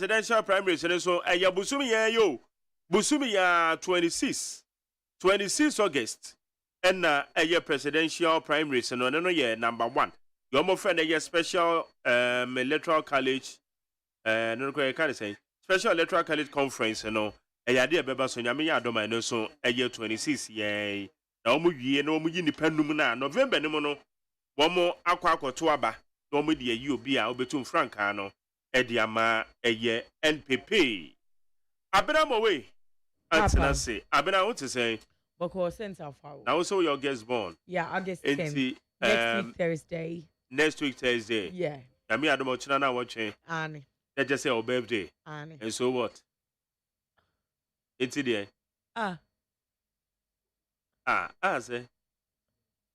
presidential primaries so ya busumi ya yo busumi ya 26 August and presidential primaries no ye number 1 your mo friend ye special electoral college no ko can say special electoral college conference no ya de beba so nyame ya adoma no so 26 ye na omo wie na omo yi nipanum na November ni mo no wo akwakoto aba na omo de yi obi a obetum franka no Ediama eye NPP. Abena mowe. Antina say. Abena what to say? Because sense of how. Now also your guest born. Yeah, August 10th. Next week Thursday. Next week Thursday. Yeah. Na me adomo china na watching. Annie. They just say our birthday. Annie. And so what? It's there. Say.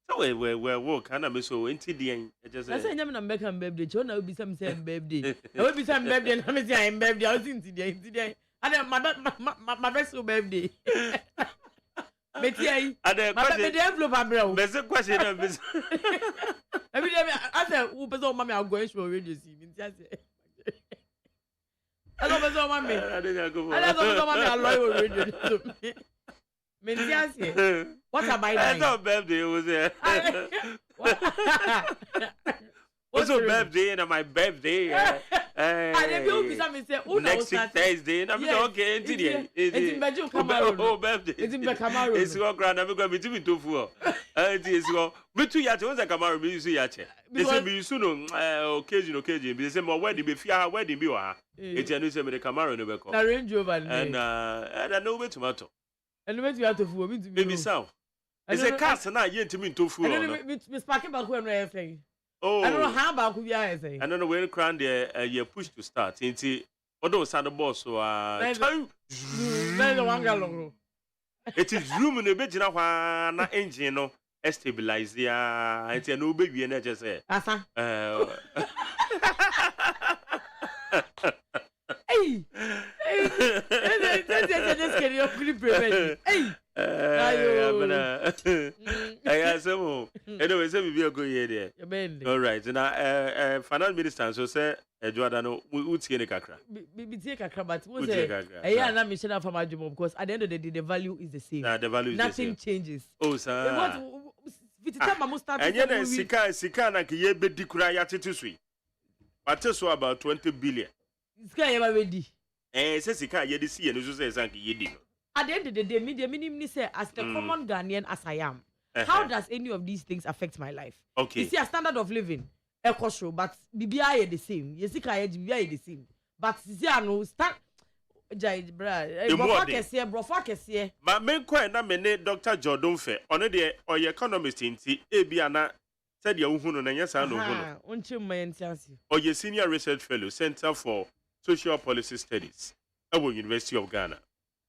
So we work and I'm so into the end. Just say I'm not making birthday. You know, be some same birthday. I will be some birthday. And I'm saying birthday. I was into the and my best birthday. But yeah, my birthday envelope, bro. There's a question. Every day, I said, "Who is all mommy? I'm going to radio see." I don't know, mommy. I don't know, mommy. I'm loyal radio. What am I doing? I thought birthday was there. What's your birthday and my birthday? Next week Thursday. And I'm okay. It's in Belgium. Oh, birthday. It's in Camaro. It's your grand. I'm going to be too full. It's your. But two years was a Camaro. You see, yache. They say me soon. Occasion. They say my wedding. If you are wedding, you are. It's a new same the Camaro. No, the Range Rover. And I know where tomato. And when you have to fool, maybe so. It's a cast and I yet to mean to fool. Miss Parker back when I say. Oh, I don't know how about who I say. I don't know where crown there you push to start. Into although the boss so it is room in the bed na engine no stabilize ya and no baby and just say. Hey, just get your grip prevention. Hey, I some. Anyway, so we be go here there. All right. Now, finance minister so say, Jordan, we take a kakra. We take a kakra, but we say, yeah, na me share from my job because at the end of the day, the value is the same. The value is nothing changes. Oh, sir. What? And yet, Sika na kiye be dikura ya titusui. But so about 20 billion. Sika ever ready. Say Sika ye di see and so say sank ye di. At the end of the day, minimum say as the common Ghanaian as I am, how does any of these things affect my life? Okay. You see, a standard of living, a cost but BBI is the same. You see, BBI is the same. But see, I know start. Brofa kesiye. Ma men kwa na mene Dr. Jordan Fe. Ono de oye economist inti ebi ana said ya uhunu na nyasa no uhunu. Onche mma Oye senior research fellow Center for Social Policy Studies at the University of Ghana.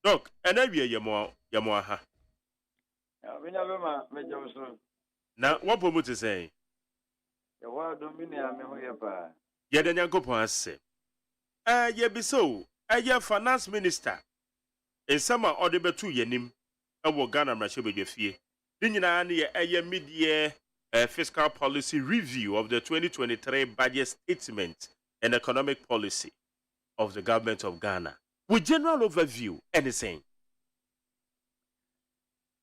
Doc, and I be yamo ha. Now, what promote to say? The world dominia me ho yepa. Ye den yankopon ase. Ye be so, ye finance minister. In summer or the betu yenim, wo Ghana mrahye bedwafie. Di nyina na ye mid-year fiscal policy review of the 2023 budget statement and economic policy of the government of Ghana. With general overview, anything.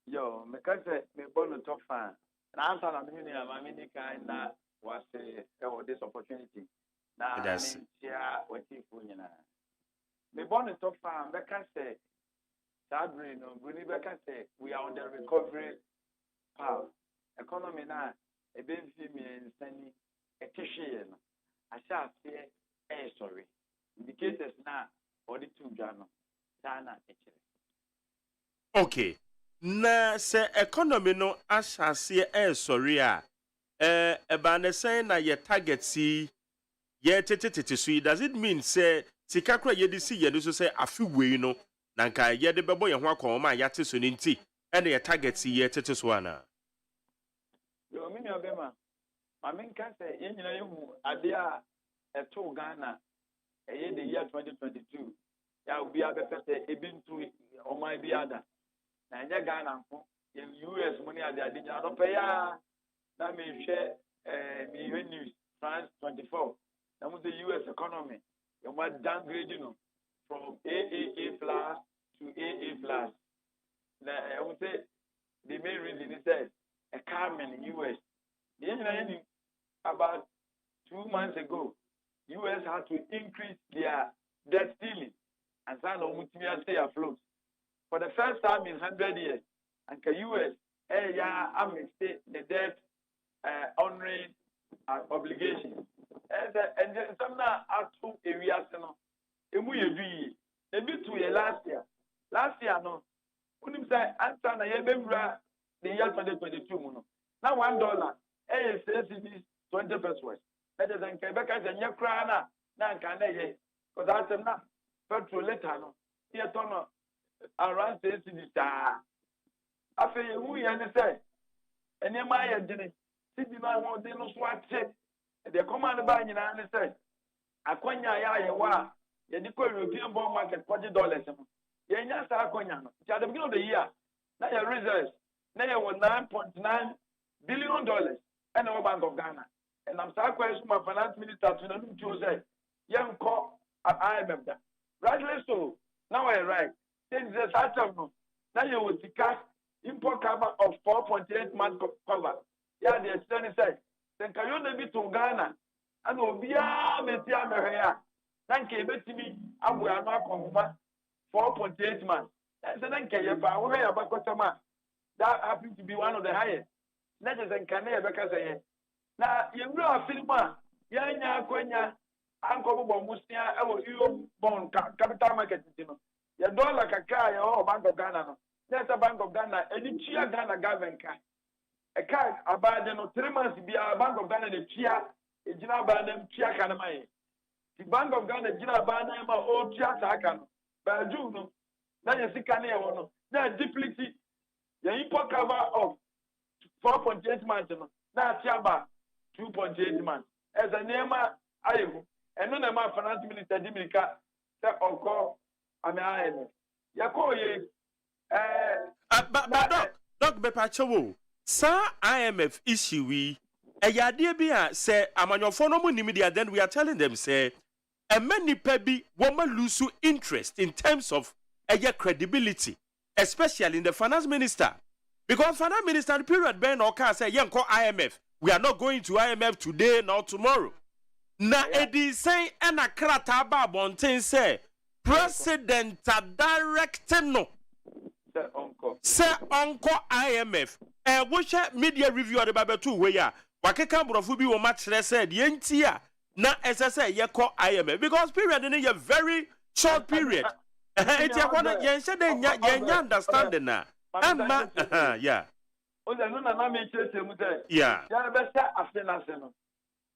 Yo, me kase me bonu top fan. Na answer na me ni ama me ni kind na was this opportunity. Na me tia wati fu nyina. Me bonu top fan be kase sadri no buni be kase we are on the recovery path. Economy na e be fi me nsani e kehye no. Asha afie sorry. Indicators na or the two jano. Sana okay. Na se economy no asase sorry a eba na say na ye target si ye tete so does it mean say sika kra ye de si ye no so say afi wei no na nka ye de bebo ye ho akon ma ya te so ni nti e na ye target si ye tete so ana yo mi obema ma men kan say ye nyina ye hu ade a eto Ghana eye the year 2022 ya obi abepete ebintu o mai bi ada na nya Ghana nko ye US money ade nya no pe ya na me hwe me news France 24 na mo the US economy You want downgrade, from AAA plus to AA plus. Now, I would say the main reason is that a car in the US, about 2 months ago, US had to increase their debt ceiling and stay afloat. For the first time in 100 years, and the US, the debt honoring obligations. And some now are 2 areas. Maybe 2 years last year. Last year, no. When you say, answer na the year 2022. Now $1, ASACB 20 pesos. That is in Quebec as a new crown. Now, can I? Because I said, now, petrol later, no. Here, turn around the star. I feel we understand. And you might have done it. See, I want to know what the command by you understand. I can't ya European bond market $40. Yeah, at the beginning of the year, now your reserves, now you were $9.9 billion and our Bank of Ghana. And I'm sorry, my finance minister to the say, young call at IMF. Rightly so. Now I right. Since the start of now you will see cash import cover of 4.8 months cover. Yeah, the extent said, then can you be to Ghana and will be a thank you, me. I will not 4.8 months. That's an that happens to be one of the highest. That is in Canada because now you know a film, Yanya, Quenya, Uncle Bomusia, our bond capital market. Your dollar Kakai or Bank of Ghana. That's a Bank of Ghana, and the Chia Ghana government. A car about 3 months be a Bank of Ghana, the Chia, a Jina Banam, Chia Kanamai. The Bank of Ghana, Jina Banam, or Chia Sakan. But June, now you see Canada, now depleted. The import cover of 4.8 months, now Tiaba 2.8 months. As a name, I and none of my finance minister, Dimika, that call, I mean, Yakoye. But Doc Bepacho, Sir IMF issue we a yadia say I'm on your phone media, then we are telling them say a many pebi woman lose interest in terms of credibility, especially in the finance minister. Because finance minister the period Ben Oka say yeah call IMF. We are not going to IMF today nor tomorrow. Na edi say and a krata ba bonten say president directing no. Sir Uncle IMF. Which media review at the Bible 2 where ya Wakeka Brofubi will match said yentia na SSA ye call IMF because period in a very short period. It's a one yen said you understand na. Yeah. Yeah.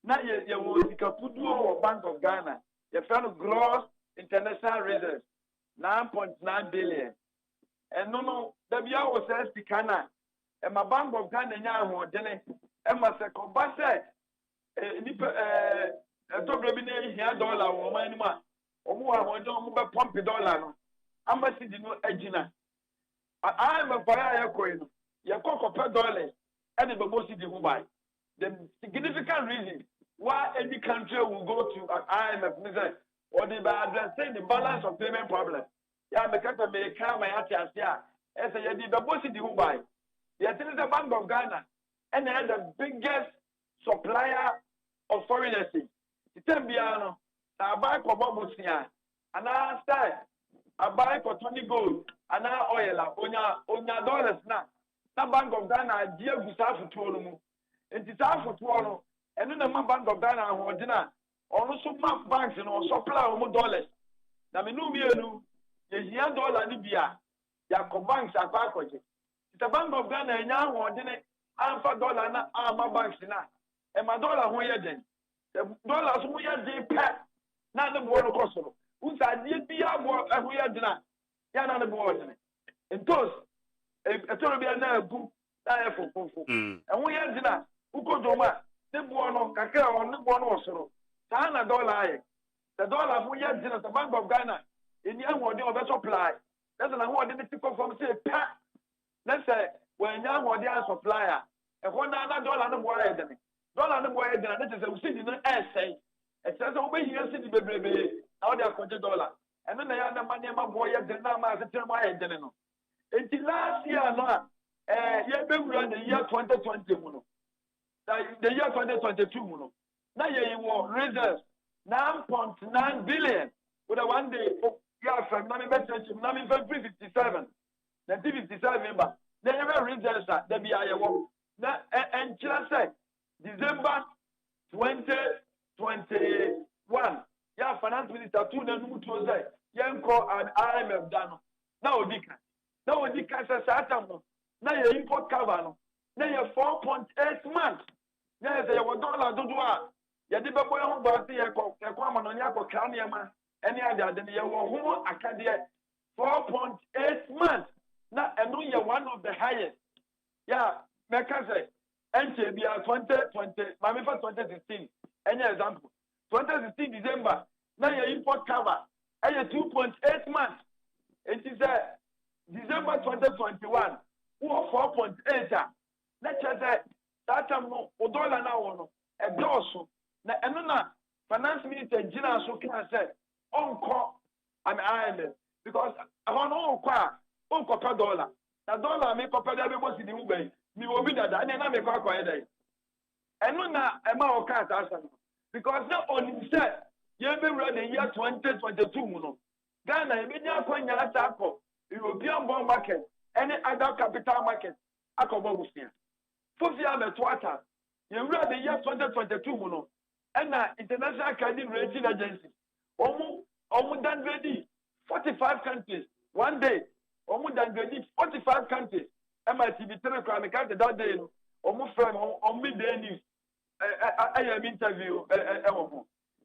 Now you will Bank of Ghana. You found gross international reserves 9.9 billion. And no, the Bia was says Ghana. And my Bank of Ghana now, and my second basse, a $1 dollar or money, or more, don't pump a dollar. I'm a city no edgina. I am a fire coin, your cocoa per dollar, and the most city who buy. The significant reason why any country will go to an IMF or they by addressing the balance of payment problem. Yeah, because I may come my answer here. As I did the most city who buy. The Bank of Ghana and they are the biggest supplier of foreign exchange. Titembiano, I buy for Bobusia, and I start. I buy for 20 gold, and I oil, onya dollars now. The Bank of Ghana, dear Gustav Tuolumu, and it's half for Tuolu, and then the Bank of Ghana, or dinner, also map banks and supply more dollars. Now, me no, the $1 Libya, Yako banks are backwards. The Bank of Ghana and now didn't alpha dollar na my banks now. And my dollar who are then. The dollars who are the pet, not the board of Kosovo. Who's I did be a board and we are dinner. Yana the board. And those a terrible now book and we are dinner. Who could do what? The board of Kakao on the one also. Sana dollar. The dollar who are dinner, the Bank of Ghana. In young one, they are supply. That's an award in the people from say pat. Let's say when young one they are supplier, and $1 no more than $1 no more than that is a city no essay. It says over here city baby Now they are $20. And then they are the money my boy at the number as a term I had no. Until last year, no, the year 2020, the year 2022, now you were reserves 9.9 billion with a 1 day. Yeah, from Nami message, Nami 357, the 357 member. They never reserves that they be a walk. And just say December 2021. Yeah, finance minister two the new to say Yanko and IMF done. Now we can say Satam. Now you import cover. Now you 4.8 months. Now you $1 do what? You did boy on board the Aquaman on Yako Kanyama. Any other than you were Acadia 4.8 months. Now and know you're one of the highest. Yeah, Mekase. NTBR 2020, Mami for 2016. Any example? 2016 December. Now your import cover. And your 2.8 months. It is December 2021. Who are 4.8? Let's just say that time no $1 now. A dorsal. Now another finance minister Gina so can say on an island because I want on per dollar. Now dollar make up everybody in the way. Me will be that and then I make a quiet. And no na Emma can't answer because now on himself, you have been running year 2022. Ghana, immediately coin Yatako, European bond market, any other capital market, Akobobusia. Fufia the Twatter, you read the year 2022, and International Credit Rating Agency. Almost done ready 45 countries one day, almost done ready 45 countries. MITB Telegram, I can't that day, almost from on midday news. I have interview.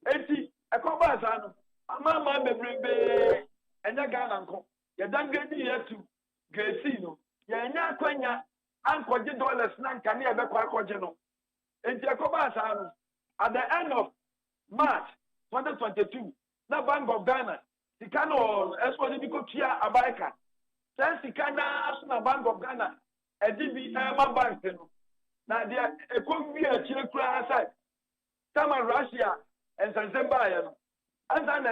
80, a combat, a mamma may bring and a gun. You don't get here to Gresino. You're not going Uncle $10 snag can never quite general. And Jacobas at the end of March 2022, the Bank of Ghana, the Cano, as well as Chia Abaika. Since the National Bank of Ghana, a DB Bank. Now, there could be a chill outside. Some are Russia and Zanzibar. And then,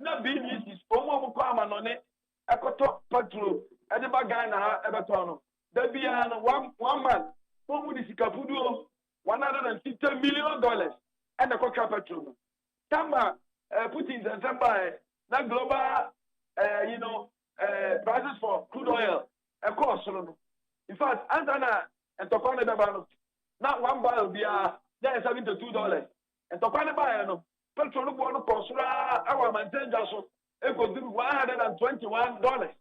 not being used, Omo Kwama on it, a top patrol, and the Bagana, Everton. There be one man, who would see Capudo, $150 million, and a coca patrol. Tamba put in Zanzibar, that global, prices for crude oil, of course. In fact, Antana and Tokone Dabano, not one barrel be there $72. And Tokane Bayano, petrol cost our maintain just it could do $121.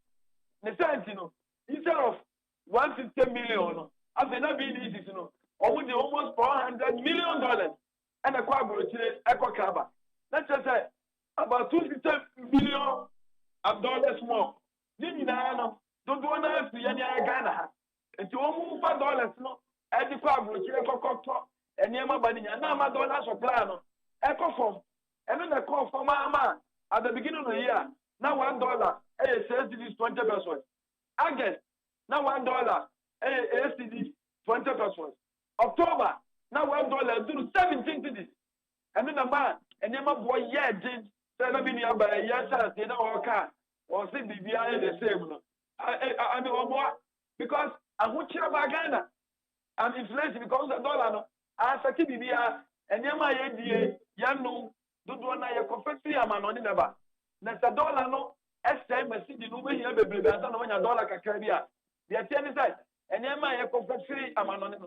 Instead of 150 million, after not being easy to know, almost $400 million and a quadruple eco cover. Let's just say about $250 billion more. Don't want to see any Ghana. And to almost $5 no, at the quadruple eco and Yama Bani, and now my dollars of plan. Eco form. And then the call for Mama at the beginning of the year. Now $1, ASD is 20%. August, now $1, ASD 20%. October, now $1, do 17 cities. And then the man, and Yama boy, yeah, did 7 million by a year, they don't car or see the the same. I mean, more because I would cheer by Ghana and inflation because the dollar. I said, and Yama, Yanu, don't want to confess a man on the never. Next dollar, no, SM, a city, no way, I don't know when a dollar can carry. The attendant side, and Yama, confess a man on the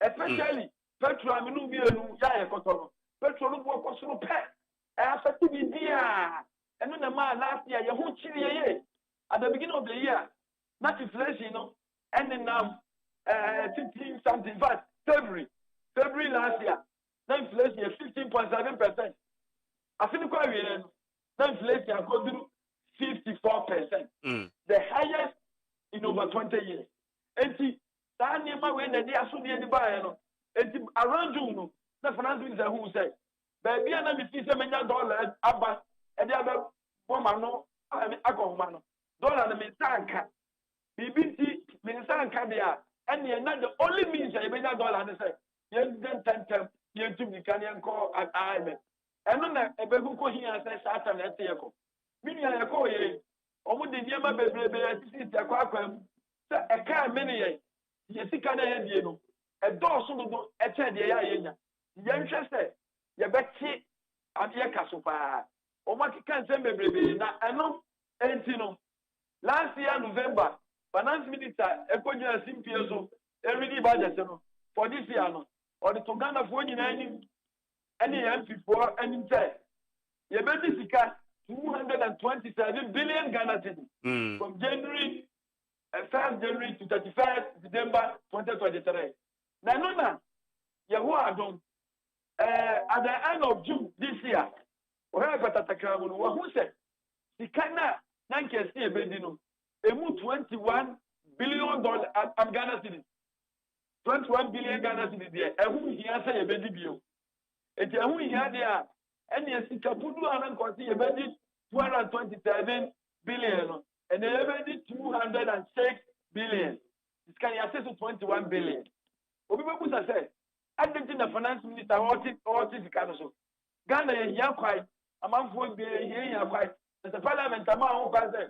especially petrol, I mean, Yaya Cotono, petrol was so pet. I said, and then the man last year, you won't chili at the beginning of the year, not inflation, and then now 15 something, but February last year, the inflation is 15.7%. I think quite well, the inflation go through 54%, the highest in over 20 years. And see, that never when they are so near the buyer, and around June, the finance minister who said, baby, and I'm $50 abba, and the other woman, no, I mean, $1 dollar, the Minsanka, BBC, Minsanka, there, and you're not the only means I made $1, and they say, you then 10 you to me, can you call an island? ɛno na ɛbɛgu kɔ hia sɛ saa tam na ɛte yɛkɔ mini a yɛkɔ yɛ ɔmo de nneɛma bebrebe asisi akɔ akɔ mu sɛ ɛka me ne yɛ sika na yɛ die no ɛdɔɔso dodo ɛkyɛ deɛ yɛ ayɛnya yɛnhwɛ sɛ yɛbɛte adeɛ ka so paa ɔmo akeka nsɛm bebrebe na ɛno ɛnti no last year November finance minister ɛkɔgyina simpie so ɛredi budget no for this year no ɔde to Ghanafoɔ nyinaa anim ɛne yɛn mpifoɔ anim sɛ yɛbɛdi sika 227 billion Ghana cedis from January 1st January to 31st December 2023. Na no na yeho adom at the end of June this year we have patatakra mu no wo se sika na nkesi ebedi no emu $21 billion Ghana cedis 21 billion Ghana cedis there ehu hia say yebedi bio eti ehu hia there a ene sika pudu anan kosi yebedi 227 billion no and yebedi 206 billion this can you say to 21 billion obi bebu say adenti na finance minister what sika no so Ghana hia kwai amanfo be hia kwai the parliament ama ho kwa say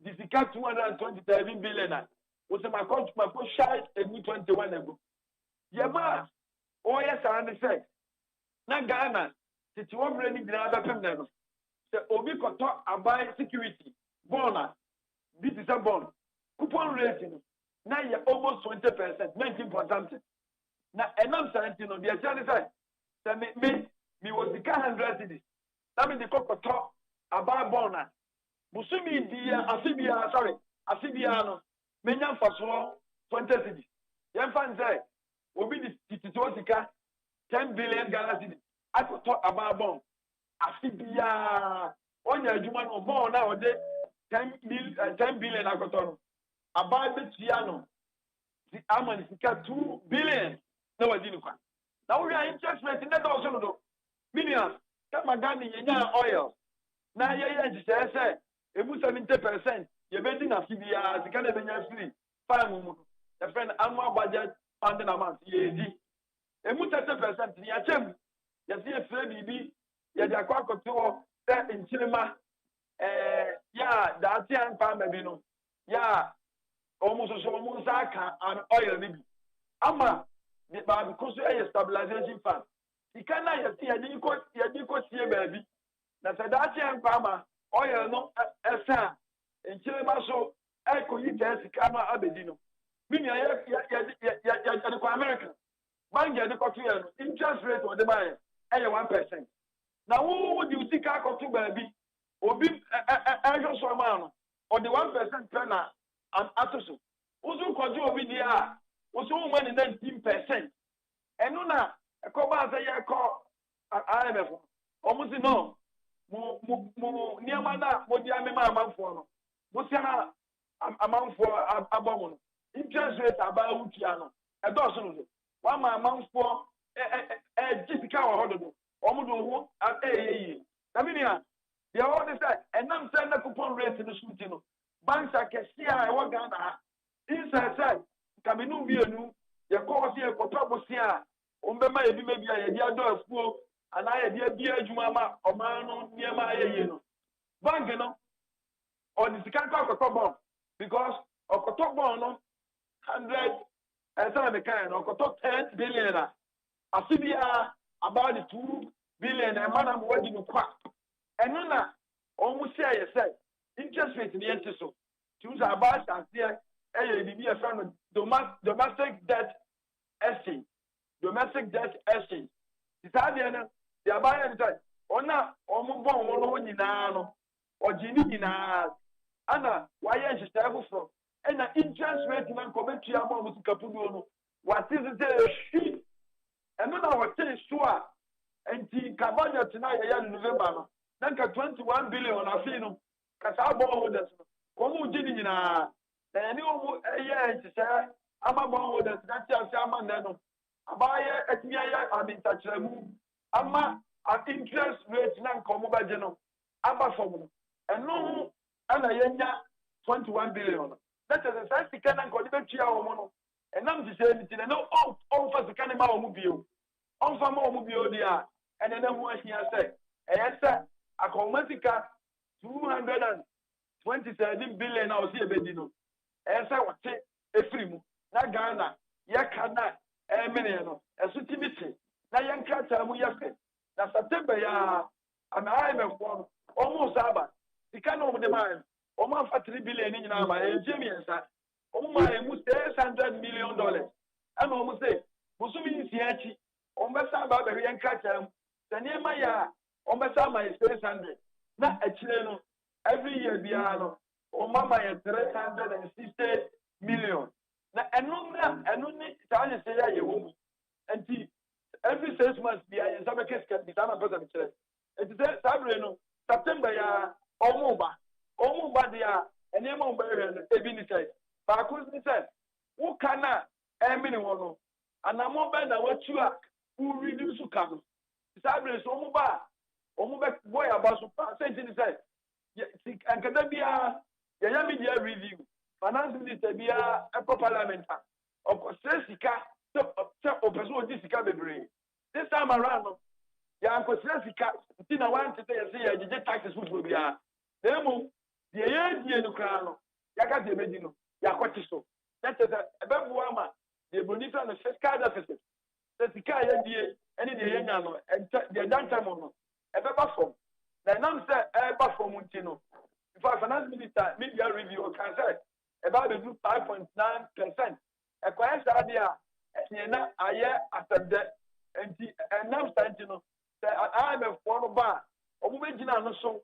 the sika 227 billion na wo se makọ shy emu 21 ego yema o yes and say na Ghana titi wo mre ni bina ba pem na no se obi koto abai security bona this is a bond coupon rate no na ye almost 20% 19%. Na enam santi no dia chane say me was the 100 cedis na me the koto abai bona musumi dia asibia no menya mfaso 20 cedis yemfa nze obi di titito sika 10 billion Ghana cedis akoto ababon asibia onya adwuma no bon na ode 10 billion akoto no ababe tia no di amani sika 2 billion na wadi ni kwa na we are interest rate na do so no millions kama Ghana yenya oil na ye jise emu 70% yebedi na asibia sika na benya free farm mu the friend annual budget funding amount yedi emu 30% ni achem yesi efre bibi yedi akwakoto se nchirima ya dati anpa mabi no ya omuso aka an oil bibi ama the ba because e stabilization fund ikana yesi yedi ko sie baby na se dati anpa ma oil no esa nchirima so ekoyi sika no abedi no mini ya kwa America bank ya ko to ya interest rate o de buy 1%. Na wo di usika ko to baabi obi ehwo so ma no o de 1% per na atoso uzu ko ju obi di a uzu mo ni 19%. Enu na ko ba say ya ko IMF o mu si no mu niama na mo di amema amanfo no mo si na amanfo abomo no interest rate about utia no edo so no wa ma amanfo jisika wa hodo omudo ho yi na binia they all say enam say na coupon rate no suti no banks akesia e wo Ghana ha inside say kamenu bienu ye ko se e koto bosia ombema ye bi mebia ye dia do afuo ana ye dia bia adwuma ma oman no niema ayeye no bank no on the second koto bond because okoto bond no 100 and some the kind of 10 billion asibia about the 2 billion and madam wadi no kwa eno na almost say interest rate the enter so choose about as there bibi a friend domestic debt essay is that the abaya that ona omo bon wo nyina no ogini nyina ana why is stable from and interest rate man commentary about musikapudo no what is it and no what is sure and the cabana tonight in November no nanka 21 billion afi no kasa bon holders no komu gini nyina na ani omu eye say ama bon holders that say ama na no abaye etibia ya abintachiramu ama at interest rate nan komu baje no aba from no eno ana yenya 21 billion. That is the first thing and God betua omo and nam to say anything no on for the kanema omubio on for more mobile dia and then who here say Esa akomatika 227 billion na osi ebedi no. Esa wote efrimu na Ghana yakana emene no. Esu tibiti na yankata mu yafe. Na September ya ana IMF almost aba. Sika no de man. Omo afa 3 billion ni nyina ma ejemi ensa. Omo ma emu $600 million. Ama omo say musumi nsiachi. Omo besa ba be yankata mu. Saniema ya ombesa ma 600 na achire no every year bia no omama ya 360 million na enu ni tanye se ya yewu enti every 6 months bia ya sabe keska bi tama pesa bichire enti se sabre no September ya omuba dia enema omba no ebi ni sai ba ko ni sai wo kana emi ni wono anamo ba na watua u reduce kanu sabre so omuba boy abaso pa sentini say ankada bia ya media review finance minister bia e parliament of sika so opeso odi sika bebre this time around ya anko sika tina want to say ya jeje taxes food bia demo die no kra no ya ka de bedi no ya kwati so that is e be boa ma the bonita no fiscal deficit sika ya die any de yenya no the danta mo no ebe ba form na nam say ba form ntino if finance minister media review can say about the 5.9% e kwa sa dia na aye atade enti nam stand no say IMF for no ba obu begina no so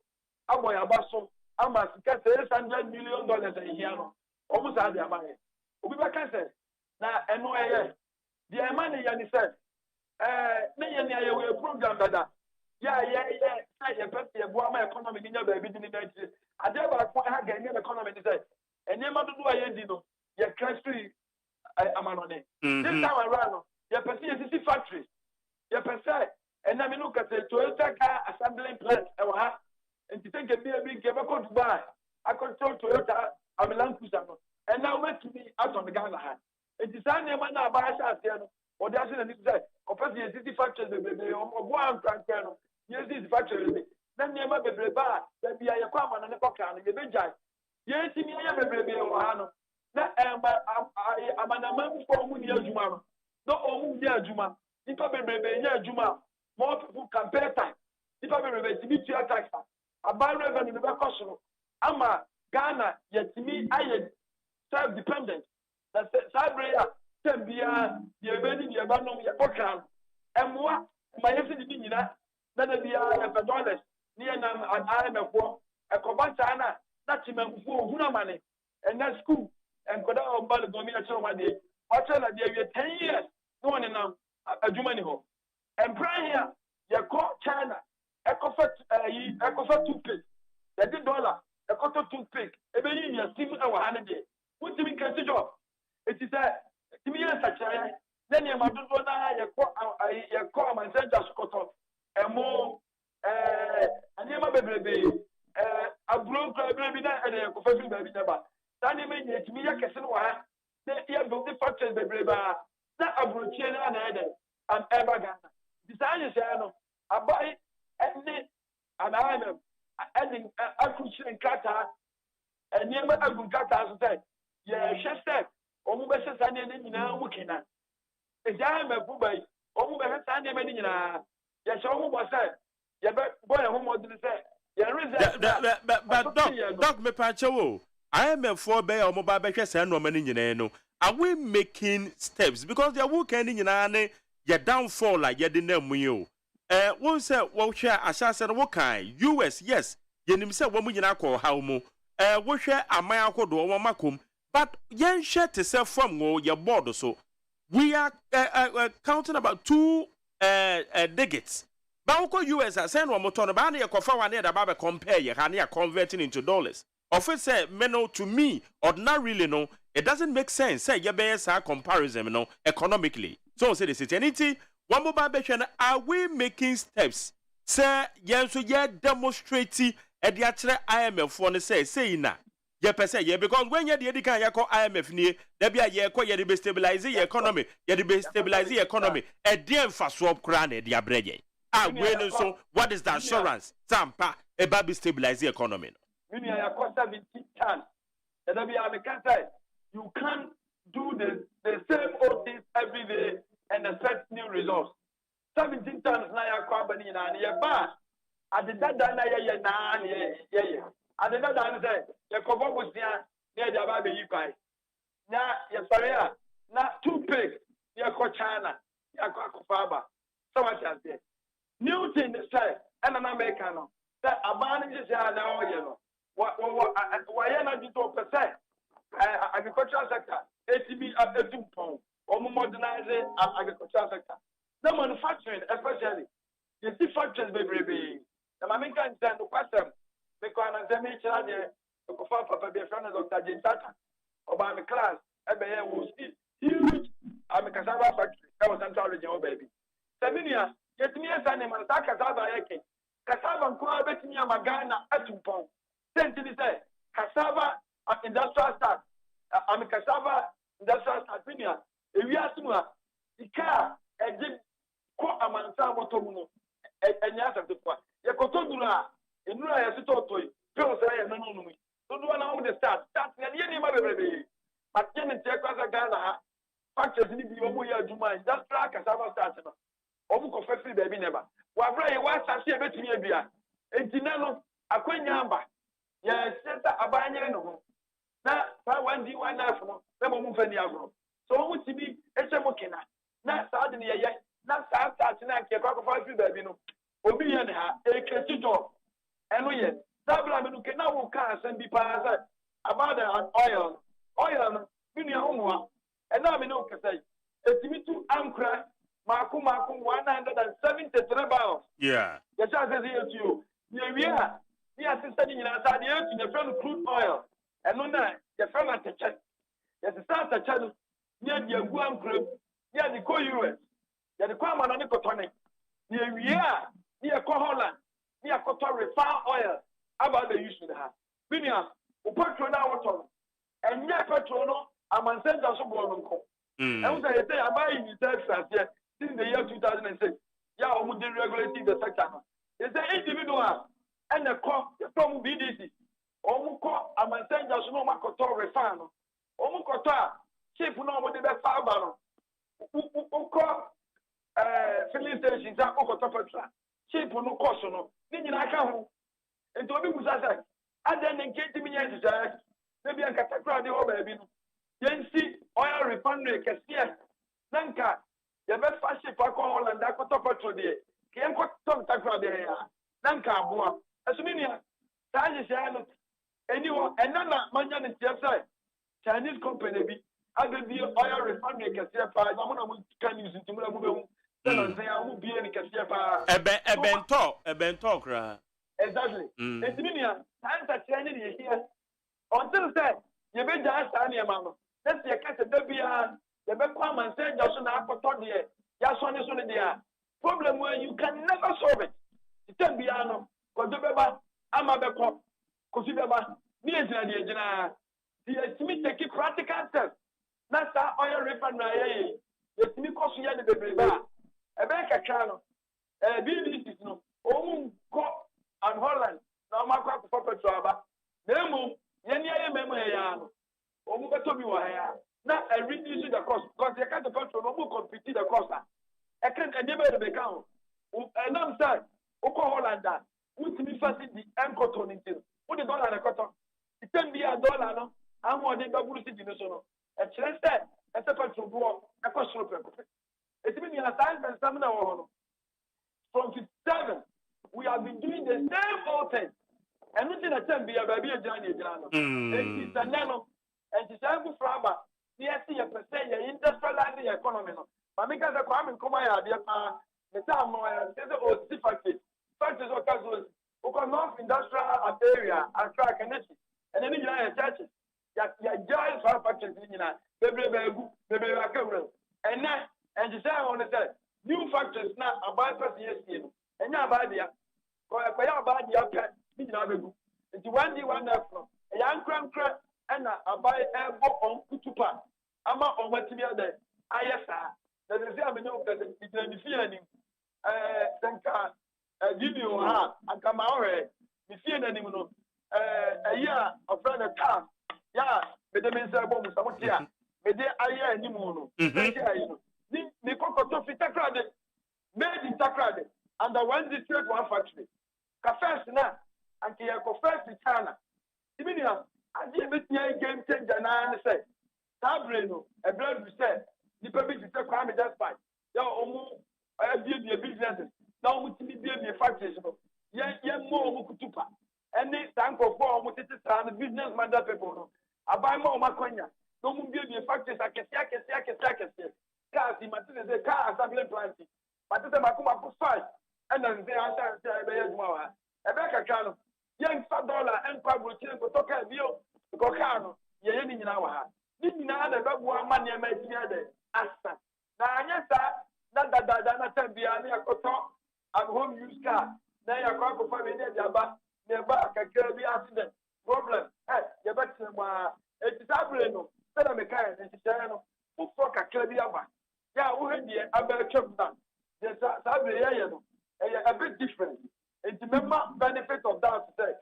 aboya ba so ama sika $600 million a year no obu sa dia ba he obi ba can say na eno eye the money ya ni say me ye ni aye program dada yeah say pet ye bo ama economy ni nya ba bi ni na ti ade ba ko ha ga ni economy ni say eni ma dudu aye di no ye crashry amanone this time around no ye pet ye sisi factory ye pet say ena me no ka say Toyota car assembling plant e wa ha enti take bi ke ba ko Dubai I control Toyota Land Cruiser no and now wait to be out on the Ghana hand enti say na ma na ba ha ase no o de ase na ni say opesi ye sisi factory be o bo am transfer no yes this factory na niema bebreba da bia ye kwa amana ne koka no ye bejai ye timi ye bebrebe o ha no na amana mam for mu ni adwuma no o mu ni adwuma nipa bebrebe nya adwuma more people can pay tax nipa bebrebe timi tua tax aba revenue ne be kosoro ama Ghana ye timi aye self dependent that sabre ya tambia ye beni ye ba no ye koka emwa ma ye se ni nyina na bia ya $1 ni na IMF for e ko ba China na timanfo ohuna mane and na school and koda ombal gomi na chero made o chela dia we 10 years no one na adwuma ni ho and prime here ye ko China e ko fa toothpaste ye $1 e ko to toothpaste e be yin ya sim e wa ha ne de wutimi kan ti job it is timi ya sachaya na ne ma dodo na ye ko amanzanja skoto emo anyema bebrebe aburo bebrebe na ede ko fa fi ba bi ba tani me nye timi ya kese no ha na ya do the factors bebrebe na aburo tie na ede am eba Ghana disanye say no abai ene anaim ene akuchi nkata anyema agunkata so say ye hwese omu be sesa ne nyina wukina eja me fubai omu be sesa ne me nyina ye so omu bo say ye be boy ho modern say ye reason but doc me pacho IMF for be omu ba be hwese no ma ni nyina no are we making steps because they are working nyina ne ye downfall like ye de na mu yo won say wo hwe asase no wo kan US yes ye nim say wo mu nyina ko haw mu wo hwe aman akodo wo makom but yen share to say from your board so we are counting about 2 digits. Bauko US are saying one more ton about your coffee one that Baba compare your honey are converting into dollars. Of it say meno to me ordinarily no, it doesn't make sense. Say your best comparison no economically. So say this eternity. One more question, are we making steps? Say yes, so yeah demonstrating at the actual IMF for say na. Ye pese ye because when ye the kan ye call IMF ni there be ye call ye be stabilize the economy ye be stabilize the economy e dey mfa so kra na dey abrege when so what is the assurance? Sampa a baby stabilize the economy. Meaning I cost 17 tons. And I can say you can't do the same old things every day and expect new results. 17 tons na ya company na ye ba adeda na ye na ye adeda na say ye kobo busia na dia ba be yi kwai na ye sare a na toothpick ye ko China ye ko akofaba so much as there new thing say and na America no that abani je say na o ye no wa ye na dito percent agricultural sector ATB atum pon or modernize agricultural sector. The manufacturing, especially, you see factories, baby. The Mamika and San Quasam, because I'm a mention there, the Papa, be a friend of Dr. James Tata, or by my class, I was huge. I'm a cassava factory, that was Central Region, baby. Savinia, get me a son and cassava eke. Cassava and Kua Bettinia Magana Atupon. Sent to say, cassava industrial start. I'm a cassava industrial start. If you ask me, the car, ko amansa motomuno enya asafo ye kotodura enura ye sitotoi peo se ye nanu mi dodo na the start ye ni ma bebrebe but ye ne te kwasa Ghana ha factories ni bi omo ye aduma industrial cassava start no omo ko factory baby neba wa bra ye wa sase e betumi adua entina no akwanya amba ye senta abanye no ho na fa wandi one life no e mo mfa ni agro so omo tibi echemo kena na sa de ye na sa na ke kwa kwa fi baby no obi ye ne ha e kreti to eno ye dabla me no ke na wo ka asem bi pa sa about the oil no bi ne ho mo e na me no ke sai etimi tu ankra maku 173 barrels Yeah. ye cha se ye tu yo ye wi a ni asista ni nyina sa de ye tu ne friend crude oil eno na ye friend ateche ye se sa ateche no ni adi agu ankra ni adi ko US ya de kwa mana ni kotone ni ewia ni e ko Holland ni akoto refined oil about the use ha binia o petrol na wato enye petrol no amansenda so bo no nko e say say abai ni Texas here since the year 2006 ya o mu de regulating the sector no e say individual and the co from BDC o mu ko amansenda so no makoto refined no o mu koto a cheap no mo de be fa ba no ko filling stations are over top of that. Cheap no cost no. Nini na ka ho. Ento obi busa say, adan nkenti mi yen say, maybe an katakra de ho ba bi no. Yensi oil refinery kesiye. Nanka ye be fa ship akọ Holland akọ petrol de. Ke en ko tom takra de ya. Nanka aboa. Asumi ni ta je say no. Anyone enana manya ne tie say Chinese company bi agadi oil refinery kesiye pa na mo na mo kan use ntimura mo be Ebento kra. Exactly. It's meaning time that training is here. Until say you be just any man. Let's say case the bia the be come and say just na akoto there. Ya so ni there. Problem where you can never solve it. It can be ano. Ko do beba ama be ko. Ko si beba. Ni ejina de ejina. The me take practical steps. Na sa oil refinery. It's me ko so ya de beba. Ebeka chano BDC no omu ko and Holland na ma kwa for petrol aba nemu yeni aye memo ya no omu beto bi wa ya na reduce the cost because you can't petrol no mu compete the cost e can enable the become and I'm say oko Holland da utimi facility enkoto ni tin wo the dollar na koto it can be a dollar no amwo de baburu city no so no e chere say e se petrol bo e ko soro pe. It's been a time and stamina from 57. We have been doing the same old thing. And nothing at time be a baby a journey. And it's a nano. And it's a good farmer. Yes, you percent your industrializing the economy. But because the crime in Comaya, the time there's a sea factory. Factories or casuals. Because North industrial area and track and energy. And then you are churches. Your giant factories in baby, and then. And you say, I want to say, new factories now are bypassing yes, and now by the by the it's 1D1 from a young crank and I buy a book on Kutupa. I'm on what to be there. I yes, sir. That is, I know that it's feeling. senka video ha akama ore mi fie na nim no eya ofra na ta ya me de me nsa bom samotia me de aya anim no se ayi no ni kokoto fitakrade made in takrade under one district one factory ka first na anke ya ko first China iminia ade be tia game changer na ne say tabre no e blood be say ni pe bi say kwa me just fight ya omu be businesses now we see be factories no ye mo omu kutupa any tanko for omu tete san business man that people no abai mo makonya no mu be factories akesi cars imagine say car assembly plant but say makuma ku fight and then they answer say be yeduma wa e be kakra no yen $1 enpa brochire ko toka bio ko car no ye ni nyina wa ha ni nyina da babu ama ne ma tiya de asa na anya sa na tambia na yakoto and home use car na yakwa fa me ne diaba ne ba kakra bi accident problem ye betre ma etisabre no se na me kai etisabre no ufo kakra bi aba ya wo he aba chapter the sabre ye no a bit different it member benefit of that say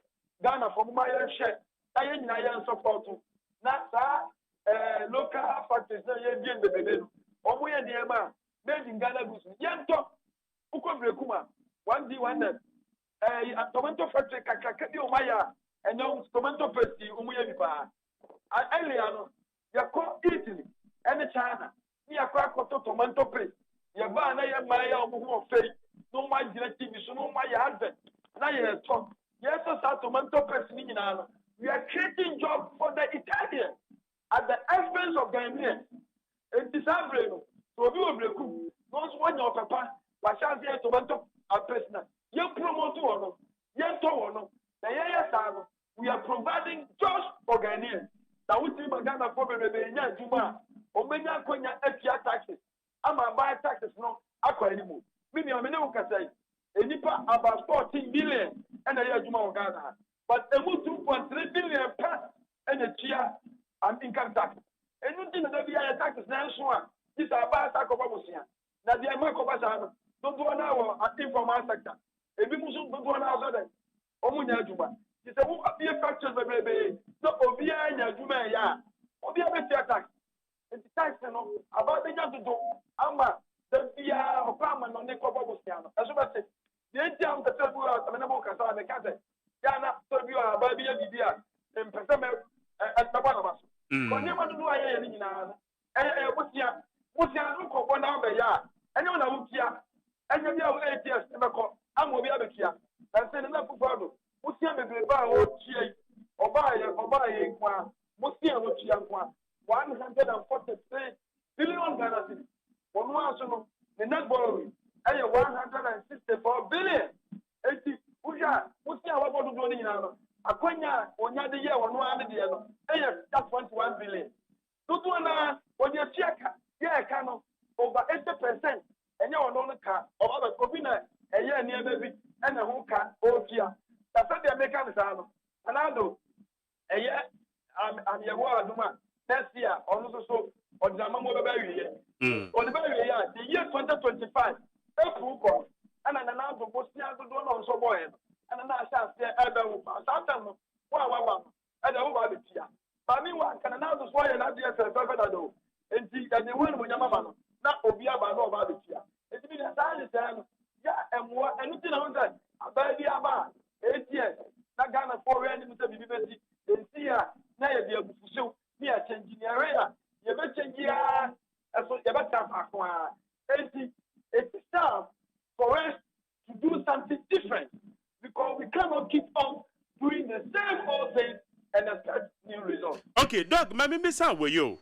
Ghana for my share aye nyina ye support na sa local factories na ye bien bebe no omo ye de ma made in Ghana goods yento uko brekuma 1D1 tomato factory kakaka bi o maya enyo tomato paste umuye bi pa earlier no yako Italy and China ni yakwa tomato paste ye ba na ye maya omo ho fei no ma gina TV so no ma ya advert na ye talk yes so tomato paste ni nyina no we are creating jobs for the Italians at the expense of Ghanaians in December no so bi obreku no so wanya papa wa chance ye tomato paste na ye promote wono ye to wono na ye sa no we are providing jobs for Ghanaians na we see Ghana for bebe nya juma o menya konya afia taxes ama buy taxes no akwa animu mini o mene ukasai enipa about 14 billion and a juma o Ghana but emu 2.3 billion per and a chia and income tax enu tin na bia taxes na nso a this aba ta ko babosia na dia ma ko ba sa no do na wo informal sector ebi musu do na so den omu nya juma this a wo be factors bebe so obi anya juma ya obi be tax the tax no about the just do ama the bia okama no ne ko babosia no eso ba se the jam the tell you out na mo ka sa me ka se ya na so bi a ba bia bibia empesa me ataba na baso ko ne ma do aye ni nyina bosia no ko bo na be ya enye na wukia enye bia wo ATS me ko ama obi abekia na se na fufa do bosia bebre ba o tie oba ye kwa bosia no tia kwa 143 billion Ghana cedis. One also no the net borrowing 164 billion. Eti uja musia wa bodu do ni na akwanya onya de ye wono ade de no just 21 billion. Tutu na onya chiaka ye ka no over 80% enye wono no ka oba ko bi na eye ni ebe bi ene ho ka ofia. Ta se de meka nsa no anado eye am ye wo aduma next year also so odama mo beba wiye odaba wiye ya the year 2025 April ko ana na do bosia do no so boy ana na sha se ebe wo sometimes wa ada wo ba betia ba mi wa kana na do so ye na dia se fe da do enti da ne won mo nyama ba no na obi aba no ba betia enti bi na sa ni se no ya emwo enu ti na ho nta aba bi aba ATS na Ghana for we ni mutabi bi beti enti ya na ye bi abufusew ni a engineer ya ye be changia so ye be tafa kwa it's time for us to do something different because we cannot keep on doing the same old things and expect new results. Okay, Doc, mami misa we yo.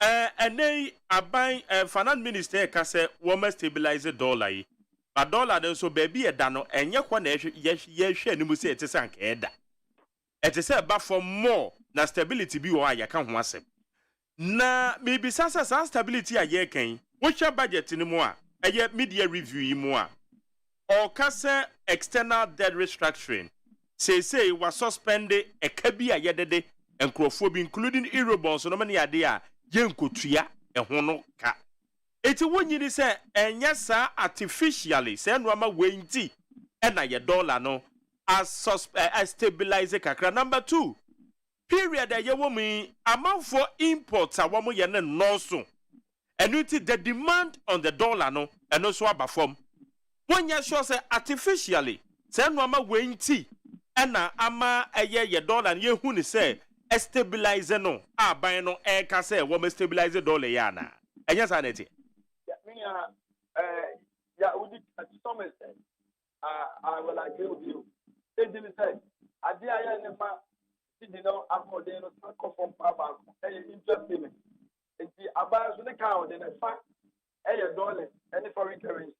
Ene aban finance minister ka say we must stabilize dollar yi. But dollar den so baby e da no enye kwa na ye hwe ni mu say etese anka e da. Etese ba for more na stability bi wo ya ka ho asem. Na maybe sasa stability a ye kan. Wo hwe budget ni mu a eye media review yi mu a. Or kase external debt restructuring. Say was suspended a kabi a yedede and crofobia including Eurobonds no many idea yen kotua e hono ka Eti wonyini say enya sa artificially say no ama wenti na ye dollar no as stabilize kakra. Number 2, period ye wo mi amount for imports a wo mo ye ne no so. Enuti the demand on the dollar no eno so aba from. Wonya sure say artificially say no ama wenti na ama ye dollar ye hu ni say stabilize no aban no e ka say wo me stabilize dollar ya na. Enya sa na ti. Yeah, to some extent, I will agree with you. They didn't say, I did according to from Papa, interest payment. It's the abans on the count in a fact, $1, any foreign currency.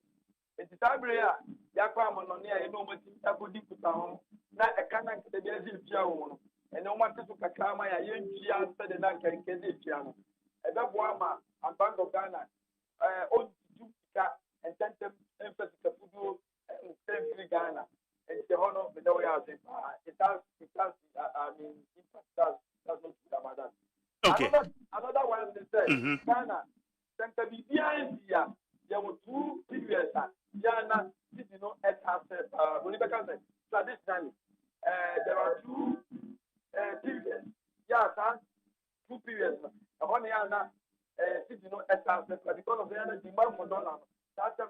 It's the time here, Yakam on near no much put down, not a canon to the Piano, and no one to Kakama, a young Gian said the Nanka and Kedi Piano. And that Wama and Bank of Ghana, on and sent them emphasis to do and send Ghana. And the honor of the way out. It has, I mean, that's not about that. Okay. Another one they said, Ghana, Santa Bibia, there were 2 periods. Ghana, you know, as traditionally, there are 2 periods. Yeah, 2 periods. One year, you know, because of the demand for dollar. That's the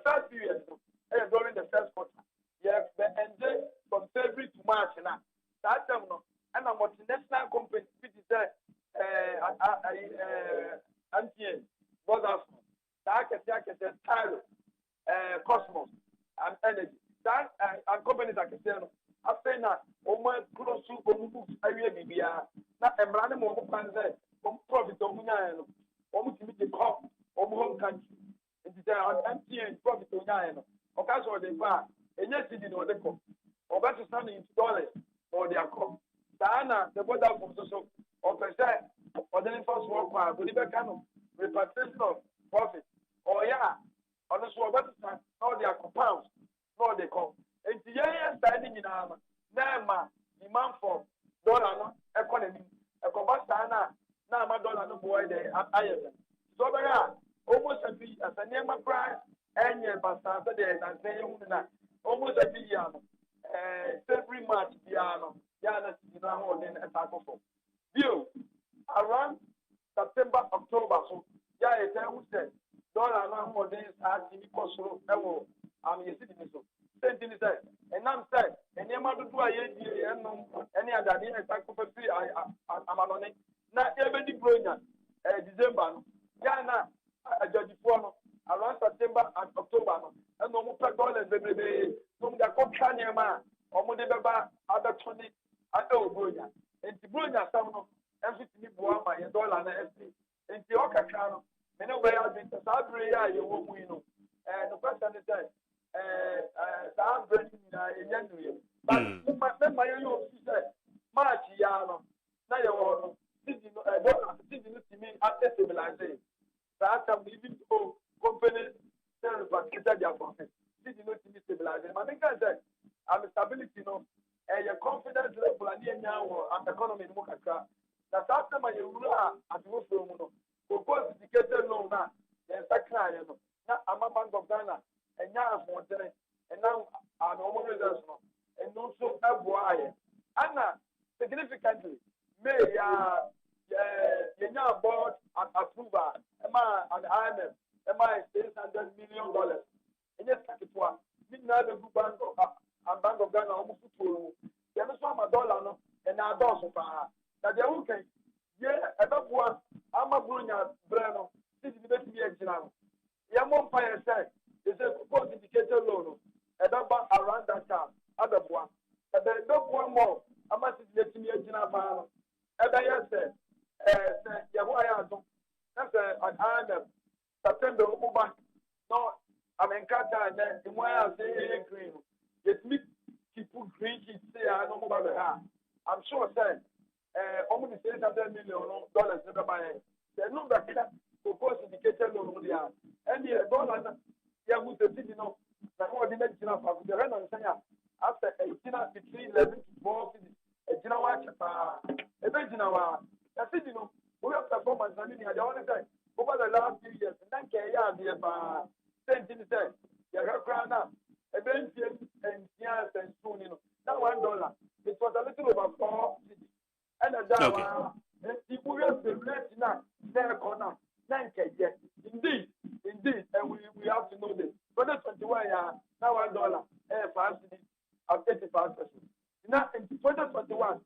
first period, during the first quarter, yes, the end from February to March now. That time, no, and a multinational company, which is Antien, Vodafone, Tyro, Cosmos, and Energy. That and companies like Casino. After that, Oman close to Omu, Area Bibia, not a random Omu profit Omunano, Omu to meet the cop, Omu home country. It is an profit Omunano. Occasionally, they buy, and yes, it is what they call. Or better standing into dollars or their cop. Diana, the border from so, or per se, or the first work, but if I can repatriation of profit, or yeah, or the so better stand, or their compounds, nor they come. And the year standing in armor, Nama, demand for dollar economy, a combustana, now my dollar no boy there at ISM. So there are almost a bit as a name of price, and your bastard there, and saying almost a billion. Every March, Piano, Yana, then a type of view around September, October. So, yeah, it's a said, dollar no more than asking because I'm a citizen. Same thing is that, and I'm said, and you might do any other day, I type of free. I'm on it. Not every deployment, December, Yana, a judge for around September and October, and no more dollars, baby. From the Cocanema, or Modeba, other 20 at Ogoya. And the Brunia sound of everything Buama, a dollar and everything. And the Ocacano, and nobody has been to Sabria, you won't win. And the person is that, I'm very young. But my own sister, Marchiano, now you're to me after civilization. That I'm leaving to company, but their profit. This is not stabilizing. I think I said, I'm a stability, no, and your confidence level and the economy in Mukaka. That's after my rule at Wufuno. Because the indicator loan now, then Sakra, now I'm a Bank of Ghana, and now I'm Montana, and now I'm almost and also FYI. Anna, significantly, may board and approval, Emma and IMF, Emma is $600 million. And yes, it was. Neither Bank and Bank of Ghana almost to the other dollar and our doors of that they're okay. Yeah, I don't want. I'm a Brunia Breno. This is the best year. Yamon Fire said, is a proposed indicator loan. I don't want around that time. Other one. And then don't one more. I must let me a general. And I said, that's an IMF. September, no. I'm in Qatar and then why I say green. Get me people green kids say I don't know about the half. I'm sure said almost $600 million never buy it. They know that proposed indicator loan there. And the dollar yeah who's the city no that what the next enough of the rent on after between 11 to 12 cities. A general watch a bit in our city no we have performance and I only say over the it was a little over 4 cities. And the Bureau celebrate now, their corner, yes. Indeed, and we have to know this. 2021, now $1, 5 cities of 85%. Now in 2021,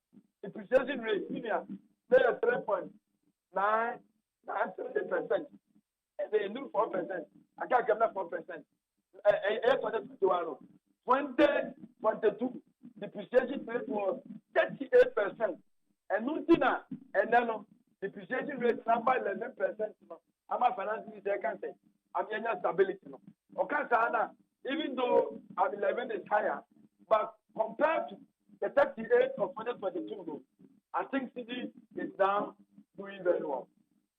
the depreciation rate, they are 3.993%. And they knew 4%. I can't get that 4%. 2022, the depreciation rate was 38%. And Nutina, and then the depreciation rate number 11%. I'm a financial minister, I can say. I'm in stability. Okay, even though I'm 11 is higher, but compared to the 38 of 2022, I think CD is now doing very well.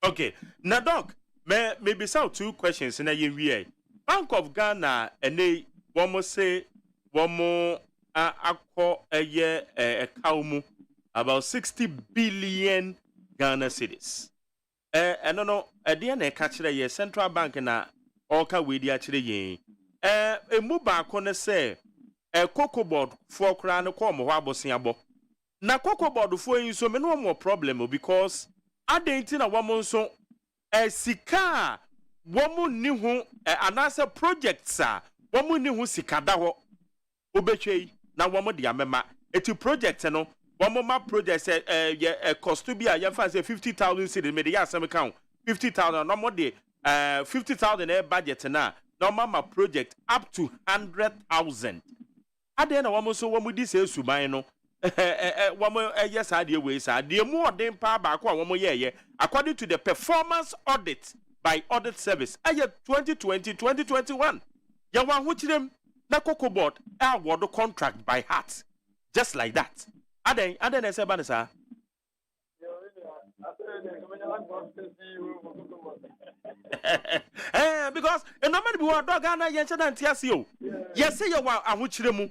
Okay, now, Doc, maybe some 2 questions in a year. Bank of Ghana and they one more say one more a year a cow about 60 billion Ghana cedis. And no, at the end, I catch the year central bank and Oka with the actually ye. A move back on say a cocoa board for crown come wabo. Na cocoa board for you so no more problem because I didn't know one so a sika woman knew who anasa projects are woman knew who sika da ho obeche na woman dia mema eti project no woman ma project cost to be a say 50,000 cedis me dey asem count 50,000 no more dey 50,000 budget na no mama project up to 100,000 ade na woman so woman dis esuban no woman yes ade we say ade mu odin pa ba ko woman ye according to the performance audit by audit service 2020-2021 ya wan hu chirem na cocoa board award contract by heart just like that aden na say ba nsa because normally be one dog na yen chana ntiase o yes say ya wan ahu chirem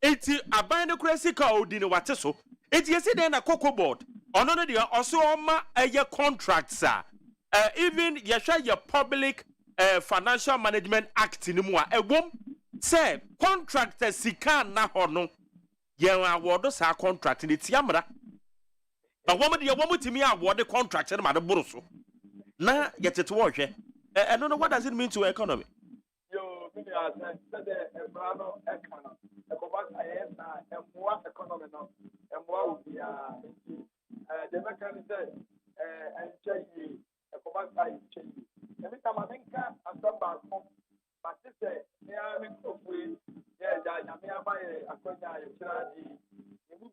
eti aban de crazy ka odi ne wate so eti yes dey na cocoa board ono no dey also oma eye contracts even your public financial management act in mu a say contractor sika na ho no ye award sa contract ni tiamra na womo timi award contract na ma de boro so na yetete wo hwe no what does it mean to economy yo me say the brano economy economy no the mechanism and change every time I think I'm back home, but this me it would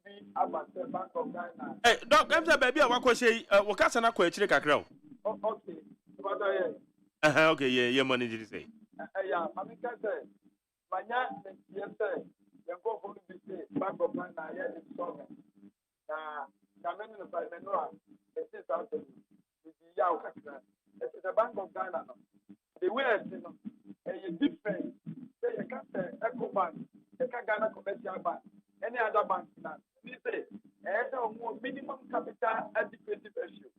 be about the Bank of Ghana. Hey, Doc, I'm the baby. What question? What can I question? Kakra. Okay. Okay, yeah, money did you say? Yeah, I mean, Manya, yes, sir. You go for the Bank of Ghana, yeah, it's so. Coming in the Parliament, it is out of the it's the Bank of Ghana. The way it's different. Say you can't say EcoBank, you can't Ghana Commercial Bank, any other bank. We say minimum capital adequacy ratio.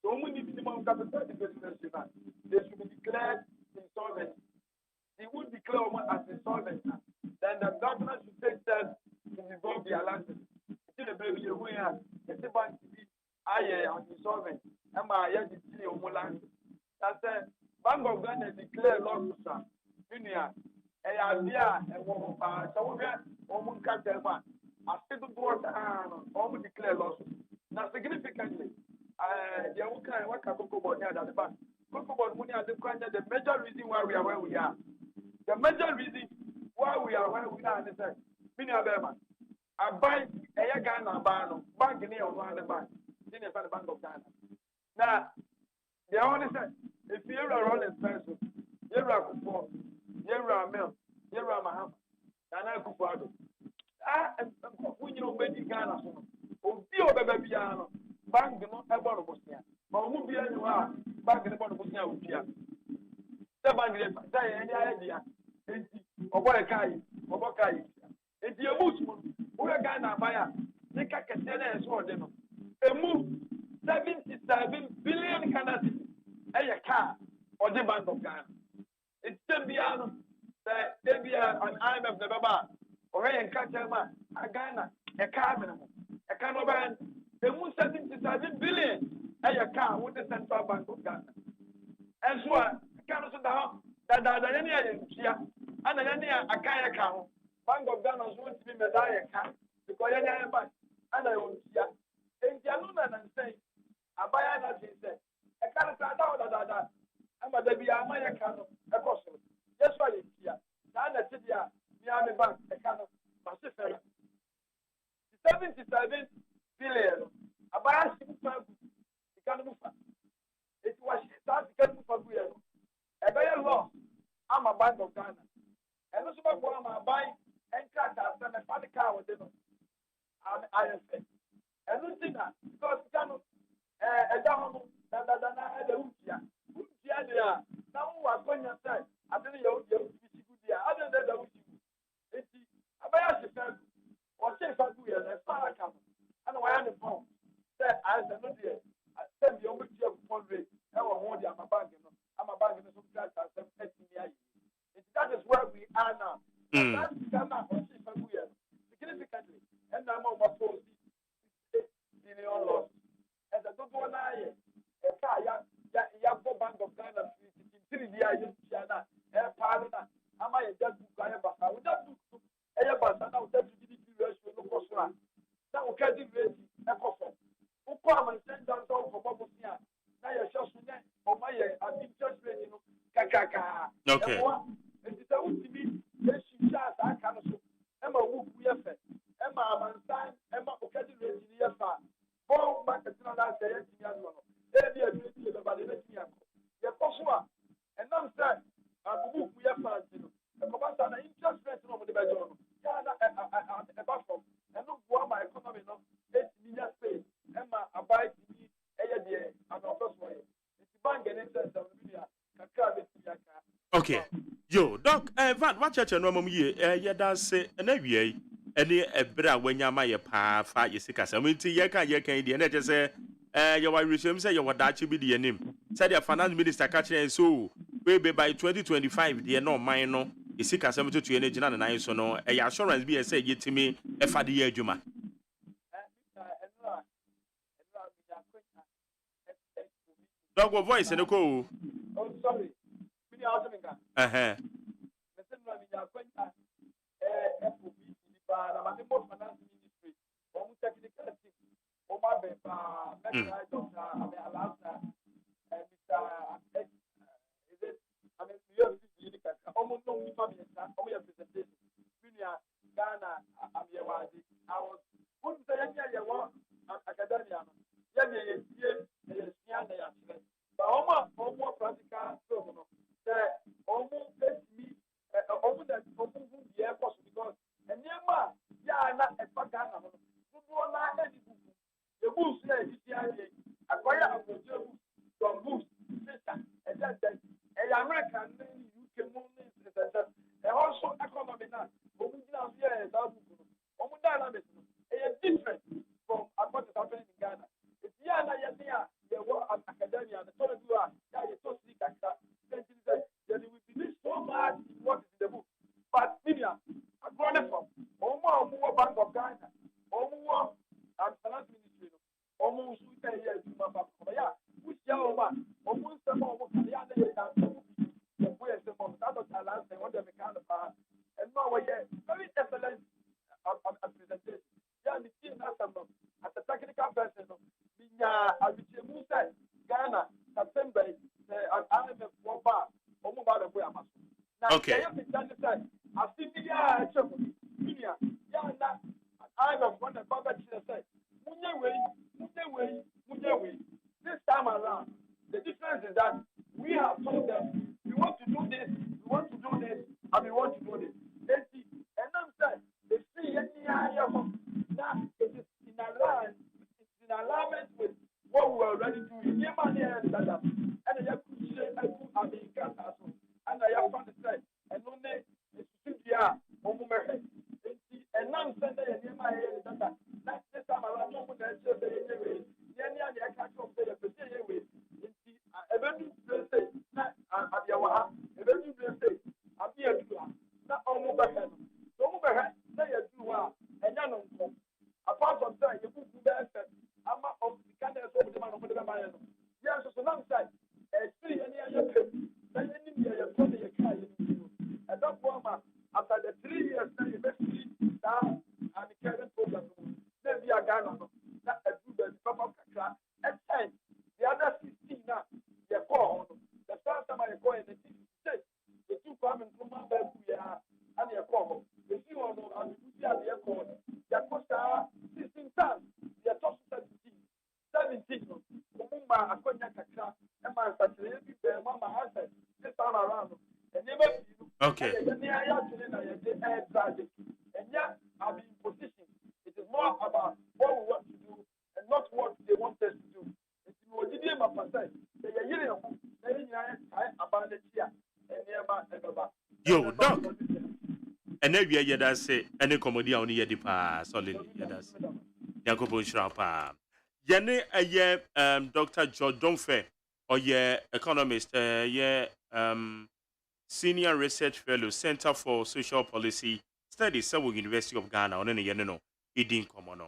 So we need minimum capital adequacy ratio. They should be declared insolvent. They would declare one as insolvent. Then the government should take steps to resolve their license. It's the baby you are. It's the bank to be insolvent. And my yes, it's the land. That's the Bank of Ghana declare losses. Junior, idea and so we are almost cut them. I still almost declare losses. Now, significantly, the Ukraine work at Cocoa Board at the bank. Cocoa Board money at the major reason why we are where we are. The major reason why we are where we are is that many of them I buy a Ghana bank in the bank. In the Bank of Ghana. Now, they only said, if you are all expensive, you are Kupo, you are Mel, you are Maham, and I Kupado. When you obey Ghana, or be over Babiano, bank not a bottle of Bosnia, but who be you are, bank in the bottle of Bosnia with you. The bank is any idea, or what a guy, or what guy. It's your Muslim, who are Ghana buyer, they can't get as well. A move 77 billion Canada a car or the Bank of Ghana. It's still beyond an IMF the Baba or a Ghana, a car minimum. A car no ban, they won't 77 billion a car with the Central Bank of Ghana. And so, a car so down that any here, and any a car account. Bank of Ghana wants to be made a car because any bank, and I won't see. And Januna and say, I buy that is there. I can't start out that. I'm a baby, I'm a cano, a costume. That's why it's here. Now, the city, Miami Bank, a cano, Pacific. 77 billion. I buy a simple bank, the cano. It was start to get for Guiano. A very law. I'm a Bank of Ghana. And also, I'm buying and cut out and a funny car with them. I say. And look at that because cano, a down, the Utia. Utia, now who are going to say, I don't know, you're good. I don't know, it's a bias or say for Guiano, as far as I come. And why on the phone? Say, I said, no, dear. I send the only job for rate. I want I'm a bag, I'm a bag in the class. That is where we are now. That's Ghana or say for Guiano. Significantly, and I'm on my phone. Million loss. As a good one, a car, Yako Bank of Ghana, 3 years, China, a partner. Am I just book I would just book a bus and I'll tell you the ratio no cost. Now, can you raise a coffin? Who come and send down for Bobosia? Now you're just on my interest rate, Kaka. Okay. And it's a ultimate, yes, she shot, I can't. Emma, who we have fed. Emma, Mansan, Emma, okay, raise the year. Bon, back at another day, maybe a bit about the Yako. And now, sir, book we have found, the command an interest rate over the bedroom. A buffer, and look what my economy, 8 million space. Emma, I buy me a year, and of course, it's bank and interest of Media. Okay. Yo, Doc, Van, what church and Roman ye, ya dance, and every any a bra when ya my pa, 5 years, I mean, ye can, the just say, you will resume, say you would that be the name. Said your finance minister catching and so, baby by 2025, the no minor, is sick as some to energy and I so no, a assurance be a say yet to me, a faddy Juma. Dog will voice and a call. Oh, sorry. Uh-huh. Okay. This time around, the difference is that we have told them we want to do this, we want to do this, and we want to do this. They see, and I'm saying they see any area of now it is in alignment with what we are already doing. Yeah, man, yeah, and I have to say, I do have a cat and I have found the side, and only it's here, and I'm saying that akonya kakra e ma nsatire bi be mama ase this time around and never okay I'm in position. It is more about what we want to do and not what they want us to do. If you would give them a percent, they are yelling about the year and nearby. Yo, Doc. And then we are say any comedy on the pa solid. Yes, Yakobo Shrapa. Yene a year Dr. George Donfe or ye economist, senior research fellow, Center for Social Policy Studies, Seoul University of Ghana, on any no, Edin Common.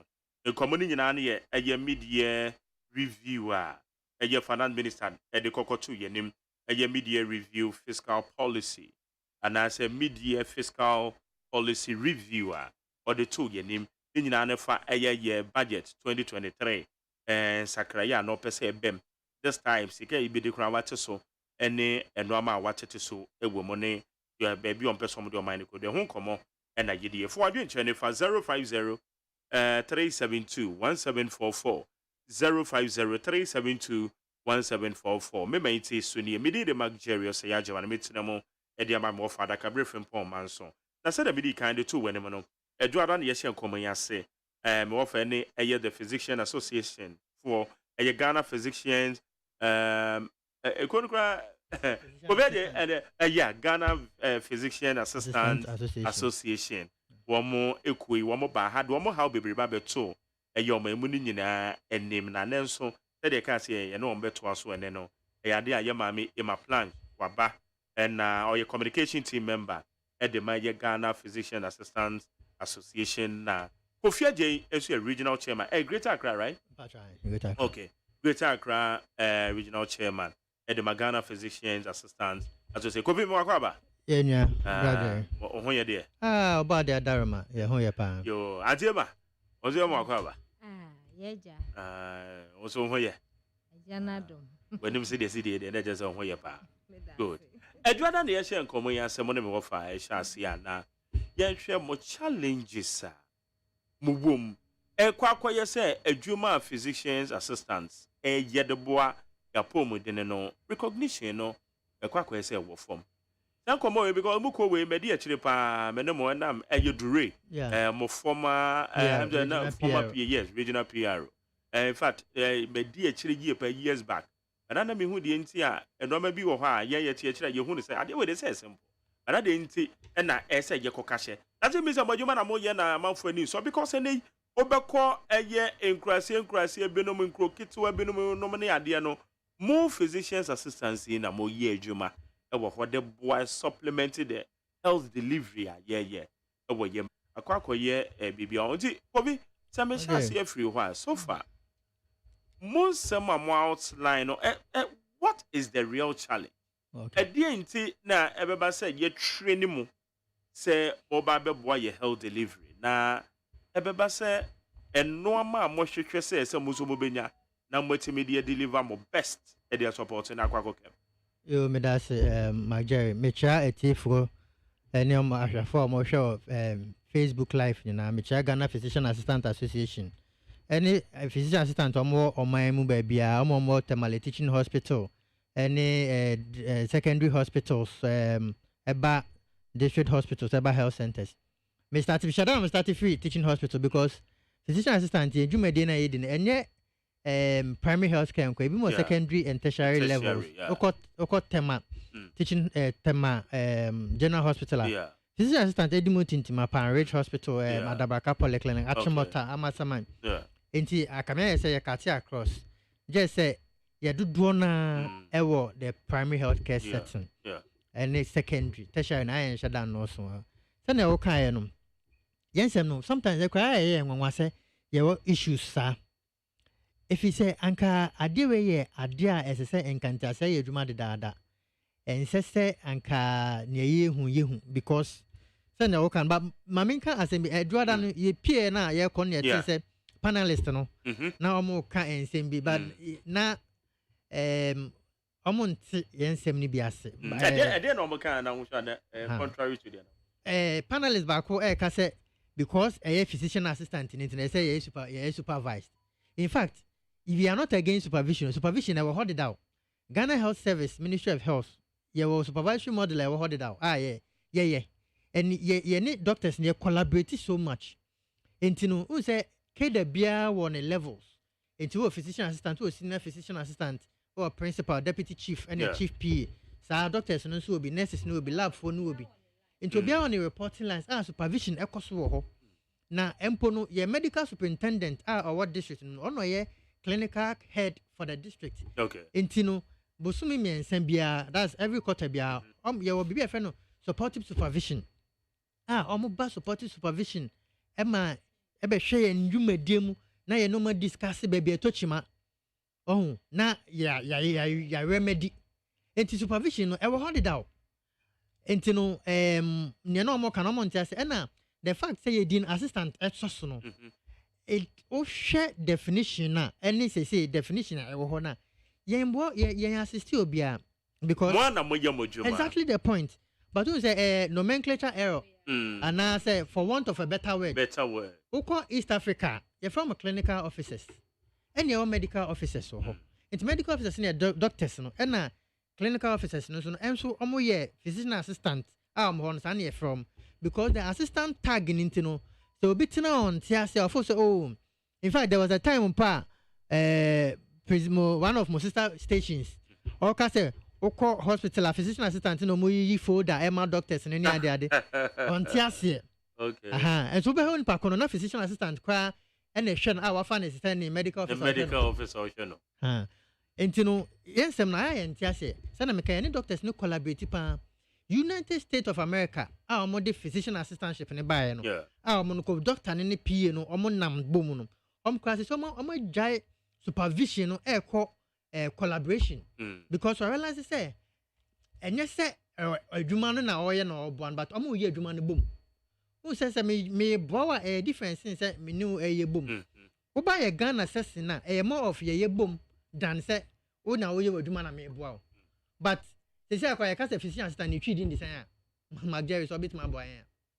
The community in a year mid-year reviewer, a year finance minister, at the Cocotu Yenim, a year mid-year review fiscal policy, and as a mid-year fiscal policy reviewer, or the two Yenim, in for a year budget 2023, and Sakraya no per se bem. This time, Sika be the crown water so. Any and normal water to so a woman, your baby on person with your mind could the home come on and I get for you in for 050 372 1744 050 372 1744. Me may say Sunny immediately Mark Jerry or Sayajo and Mitzinamo, Eddie Mamma Father Cabri from Paul Manson. That's said a bit kind of two when a Jordan yes, and come and say, offer any a year the Physician Association for a Ghana Physicians, a Ghana Physician Assistant Association. One more equi, one more bad, one more how baby rabbit too. A young man and name Nanenso, that they can't say, and no better us when they know. A idea, your mammy in my plan, Waba, and or your communication team member at the Maya Ghana Physician Assistant Association. Kofia J is your regional chairman. A Greater Accra, right? Okay, Greater Accra regional chairman. At the Ghana Physicians Assistants, as I say, Kobe Mwakaba. Yeah, oh, yeah, dear. About the Darama, yeah, Yo, Adiema, was your Mwakaba? Also, where when you see the city, then just on where good. Edward the Asian Common and someone of I shall see now. Yet, share more challenges, sir. Mubum, a quack, say, a Juma Physicians Assistants, a Yedeboa. Ya poem within no recognition no a quack say what form. Now come away because Muko we made the chipa, Menamo and a dure, more former yes, regional PR. In fact, made the chili year per years back. And I know who the NTA and no maybe or why, yeah, teacher, you who say, I did what they say simple. And I didn't see, and I say, Yakokashe. That's a miss about you, man, a more yana amount for news. So because any Obako a year in Crassia, Benom, Croquet to a Benom, nominee, Adiano. More physicians' assistants in a more year, Juma. What the boy supplemented the health delivery. Yeah. A quack year, a baby on the Bobby. Some shall see a free while so far. Most some outline. What is the real challenge? A DNT now, everybody said, ye training mo. Say, Oba boy, health delivery. Now, everybody said, and no man more should say, some Musumobenia. Now, multimedia deliver my best at their support in Aquaco. You made us, my Jerry, Mecha, a tifro, and your form show Facebook Live, you know, Mecha Ghana Physician Assistant Association. Any physician assistant or more on my baby, or more Tamale Teaching Hospital, any secondary hospitals, about district hospitals, about health centers. Mr. Artificial, I'm starting free teaching hospital because physician assistant, you may dinner aiding, and yet. Primary health care, maybe more secondary and tertiary levels. Okot tema teaching tema general hospital. Physician assistant Edimutin to my Rich Hospital, Madabraka Polyclinic, Achimota, Amasaman. Inti Akamea say a Katia across. Just say you do drona ever the primary health care setting. And the secondary, tertiary and I Shadan no so. Then they okay no. Yes, no. Sometimes they cry and one say your issues, sir. If you say anka adiwe adia as say enkanta say edwuma de dada and say anka ne yehu because say na wokan but maminka asem edwada no ye pie na ye kon ye say panelist no na omo ka ensem bi but na omo nti yensem ni bi ase ade na omo kan na wo hwa contrary to them panelist ba ko ka say because a physician assistant in say ye supervised in fact if you are not against supervision I will hold it out. Ghana Health Service, Ministry of Health, you will supervisory model I will hold it out. Yeah. And you need doctors and you collaborate so much. And you know, who say Keda Bia one levels into a physician assistant, to a senior physician assistant, or a principal, deputy chief, and a chief PA. So doctors and will be nurses, will be lab for will be. Into be on the reporting lines, supervision echoes. Now, Empono, your medical superintendent, or what district, or your clinical head for the district. Okay. Intino, Bosumi and Sambia, that's every quarter. You will be a friend of supportive supervision. Almost supportive supervision. Emma, ebe share and you may dim, na ye no more discuss baby a touchima. Oh, na ya remedy. Enti supervision, no, I will hold it out. Enti no, no more can on tell say, the fact say you didn't assistant at Sosono. It share definition na, any say definition I will honor. Ye assist you be because exactly the point. But you say nomenclature error. And I say for want of a better word. Uko East Africa, you're from a clinical officers. And your medical officers so it's medical officers in doctors no and clinical officers no so and so physician assistant from because the assistant tagging into no so bit now on oh in fact there was a time on one of my sister stations or say Oko hospital a physician assistant no mo yi folder Emma doctors and any other on tiase okay and so be on pa kono na physician assistant kwa and a shen our fan is standing medical officer no no yensem na ya tiase say na me kan any doctors no collaborate pa United States of America omo de physician assistantship ne bae no omo no ko doctor ne PA no omo nam bom no omo class so omo jai supervision no collaboration because I realize say and you say adwuma no na oye na oboan but omo ye adwuma no bom who says me bow a difference say me new ye bom wo ba ye Ghana says na more of ye bom than say o na oye adwuma na me bow but they say I can say physician assistant ni twi din dey say Jerry so bit my boy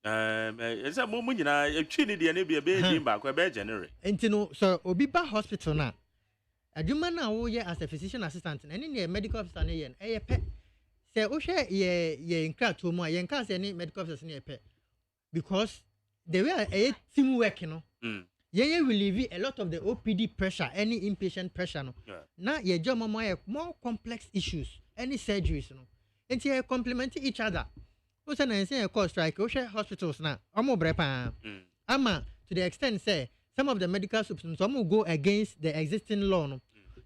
is that moment na twi ni dey na be din ba ko be generate entino so obi ba hospital na adwuma na wo ye as a physician assistant na any medical officer na ye e pe say o hwe ye nkrato mu a ye nka say any medical officer na ye pe because the way a team work no ye relieve a lot of the OPD pressure any inpatient pressure no na ye job more complex issues any surgeries no enti ye complement each other o say na say e cause strike o hwe hospitals na omo bre pa ama to the extent say some of the medical substances some will go against the existing law no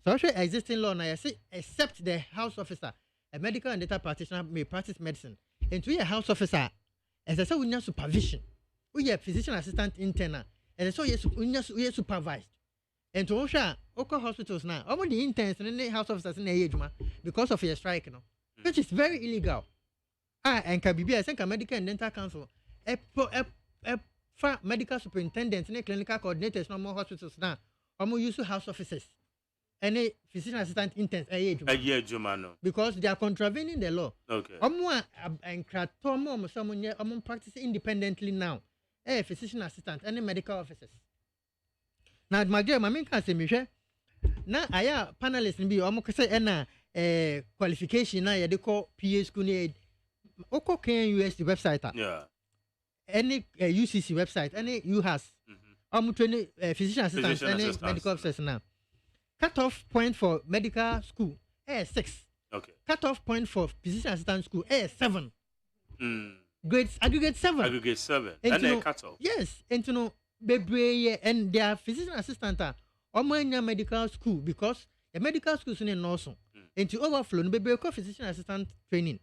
so actually existing law na you see except the house officer a medical and data practitioner may practice medicine into a house officer as I say we need supervision we are physician assistant intern and so yes we supervised and to osha oko hospitals now all the interns and the house officers in the age because of your strike no which is very illegal and can be I think a medical and dental council medical superintendents and clinical coordinators no more hospitals now use house officers any physician assistant interns because they are contravening the law okay and someone practicing independently now physician assistant any medical officers now my dear my main can say me na aya panelists be say na qualification na they call PA school ni oko can USD website any UCC website any UHAS training physician assistant any medical officers now cut off point for medical school 6 okay cut off point for physician assistant school 7 grades aggregate 7 and then cut off yes and you know bebre and their physician assistant omo medical school because the medical schools in North and to overflow no bebre physician assistant training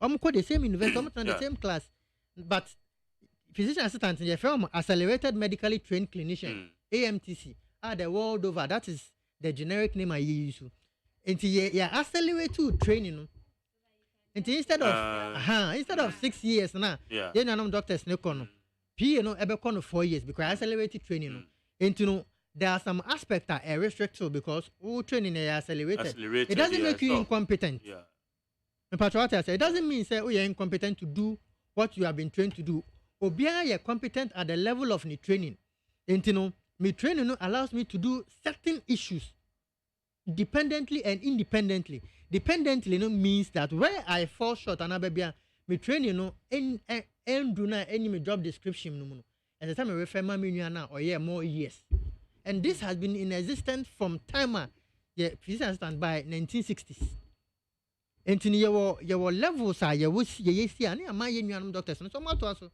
omo the same university omo the same class but physician assistant in firm accelerated medically trained clinician AMTC the world over that is the generic name I use into accelerate training instead of 6 years now then I'm doctors no kono PA no ebe kono 4 years because accelerated training into there are some aspects that are restricted because all training is accelerated. It doesn't make you incompetent. It doesn't mean say you're incompetent to do what you have been trained to do. Obia you're competent at the level of the training. And me training allows me to do certain issues dependently and independently. Dependently means that where I fall short and ababia me training do na any me job description no. At the time I refer my menu now or more years. And this has been in existence from time physician assistant by 1960s. And in your levels are your see and my young doctors and so much also.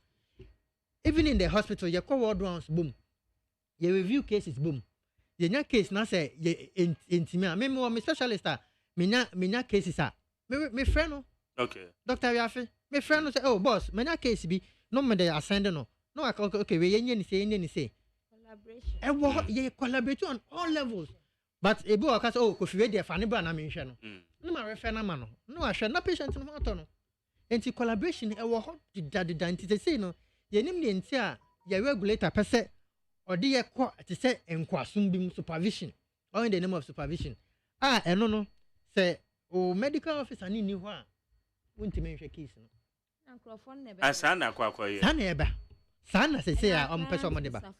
Even in the hospital, your co-ward rounds boom. Your review cases boom. Your case now say intimate. Me more specialist me cases are. Me friend no. Okay. Doctor Yafe. Me friend no say oh boss, me case be no me dey ascend no. No okay we any say. Collaboration. Ye collaborate on all levels. But ebu okasa oh ko fiwe dey fani bra na me hwe no. No ma refer na ma no. No ahwe na patient no matter no. Enti collaboration e wo ho didadida enti say no. Ye nim ne enti a ye regulator pese odi ye ko te say enkwasum bi supervision. All in the name of supervision. Eno no say o medical officer ni ho a wonti me hwe case no. Microphone ne be. Asana kwa ye. Sana eba. Sana say a o mpese o mo de ba.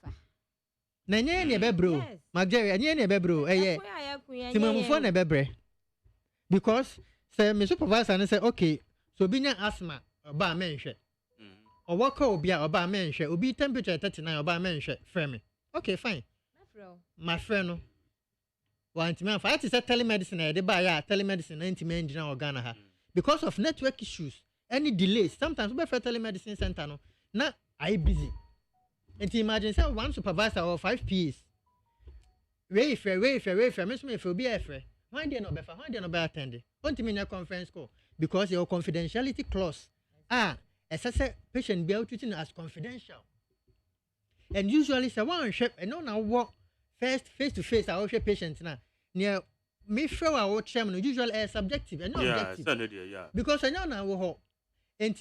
Na nye ne be bro. Magere nye ne be bro. Timamufo ne be bre. Because say me supervisor and say okay, so binya asthma oba menhwe. Owoka obia oba menhwe, obi temperature 39 oba menhwe, frame me. Okay, fine. My friend no. Want me fight is telemedicine, they buy telemedicine anti-me engineer organ ha. Because of network issues, any delays, sometimes we for telemedicine center no. Na I busy. And imagine say one supervisor or 5 PAs. Wait for me for be a friend. Why they no be for? Why they no be attend? Want me in conference call because your confidentiality clause. As I said, patient be treating as confidential. And usually say one shape and no now work first face to face. I share patients now. Near me show our chairman usually subjective and not objective. Yeah. Because I know now wo and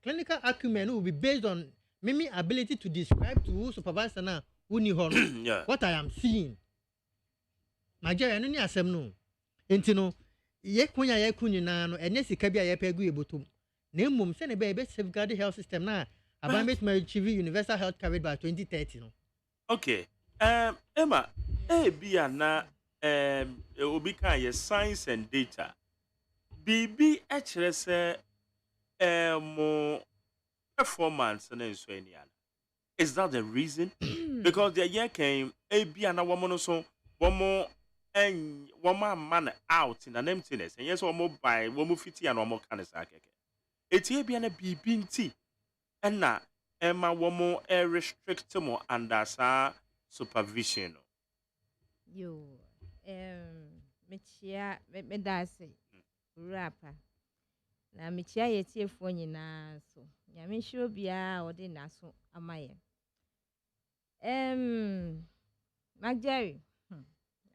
clinical acumen will be based on Mimi ability to describe to supervisor now what I am seeing. Nigeria no ni asem no. Enti no ye kunya na no enye sika bia ye pegu ebotom. Na mmom se ne be safeguard health system na abamit may achieve universal health coverage by 2030 no. Okay. Emma, bia na obi kan ye science and data. Bibi e kire se mo performance na nso aniana. Is that the reason? Because the year came bia na woman so woman and woman man out in an emptiness and yes woman buy woman fiti and woman kan sa keke. Eti bia na bibi nti and na Emma woman restrict mo under sa supervision. Yo mechia me da say rapa na mechia yetiefo nyina so nyame hwe bia ode na so amaye Magere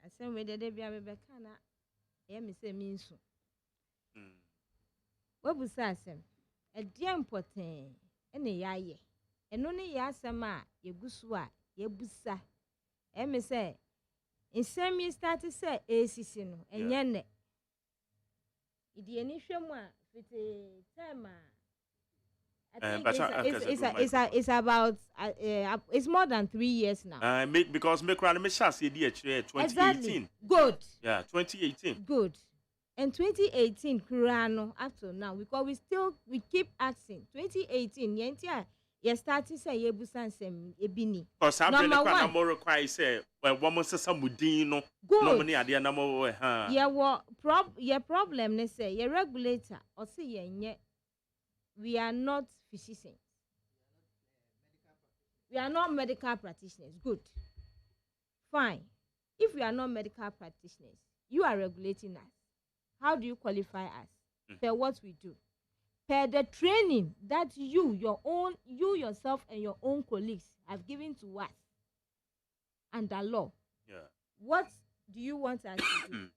asem we dede bia be kana e me se mi nso wabusa asem e dia important ene yaye eno ne ya asem a yegusu a yebusa e me se nsem yi start say ACC no enye ne idi eni hwemu a fiti time it's about it's more than 3 years now. Because me cry me shall say 2018. Exactly. Good. Yeah, 2018. Good. And 2018 Kurano up to now because we keep asking 2018 yentia you starting say yebusan sem ebini. Because number one more require say well woman say samudin no no money ade na mo ha. Your problem ne say your regulator or say yenye we are not physicians. We are not medical practitioners. Good. Fine. If we are not medical practitioners, you are regulating us. How do you qualify us? Per what we do. Per the training that you yourself and your own colleagues have given to us under law. Yeah. What do you want us to do?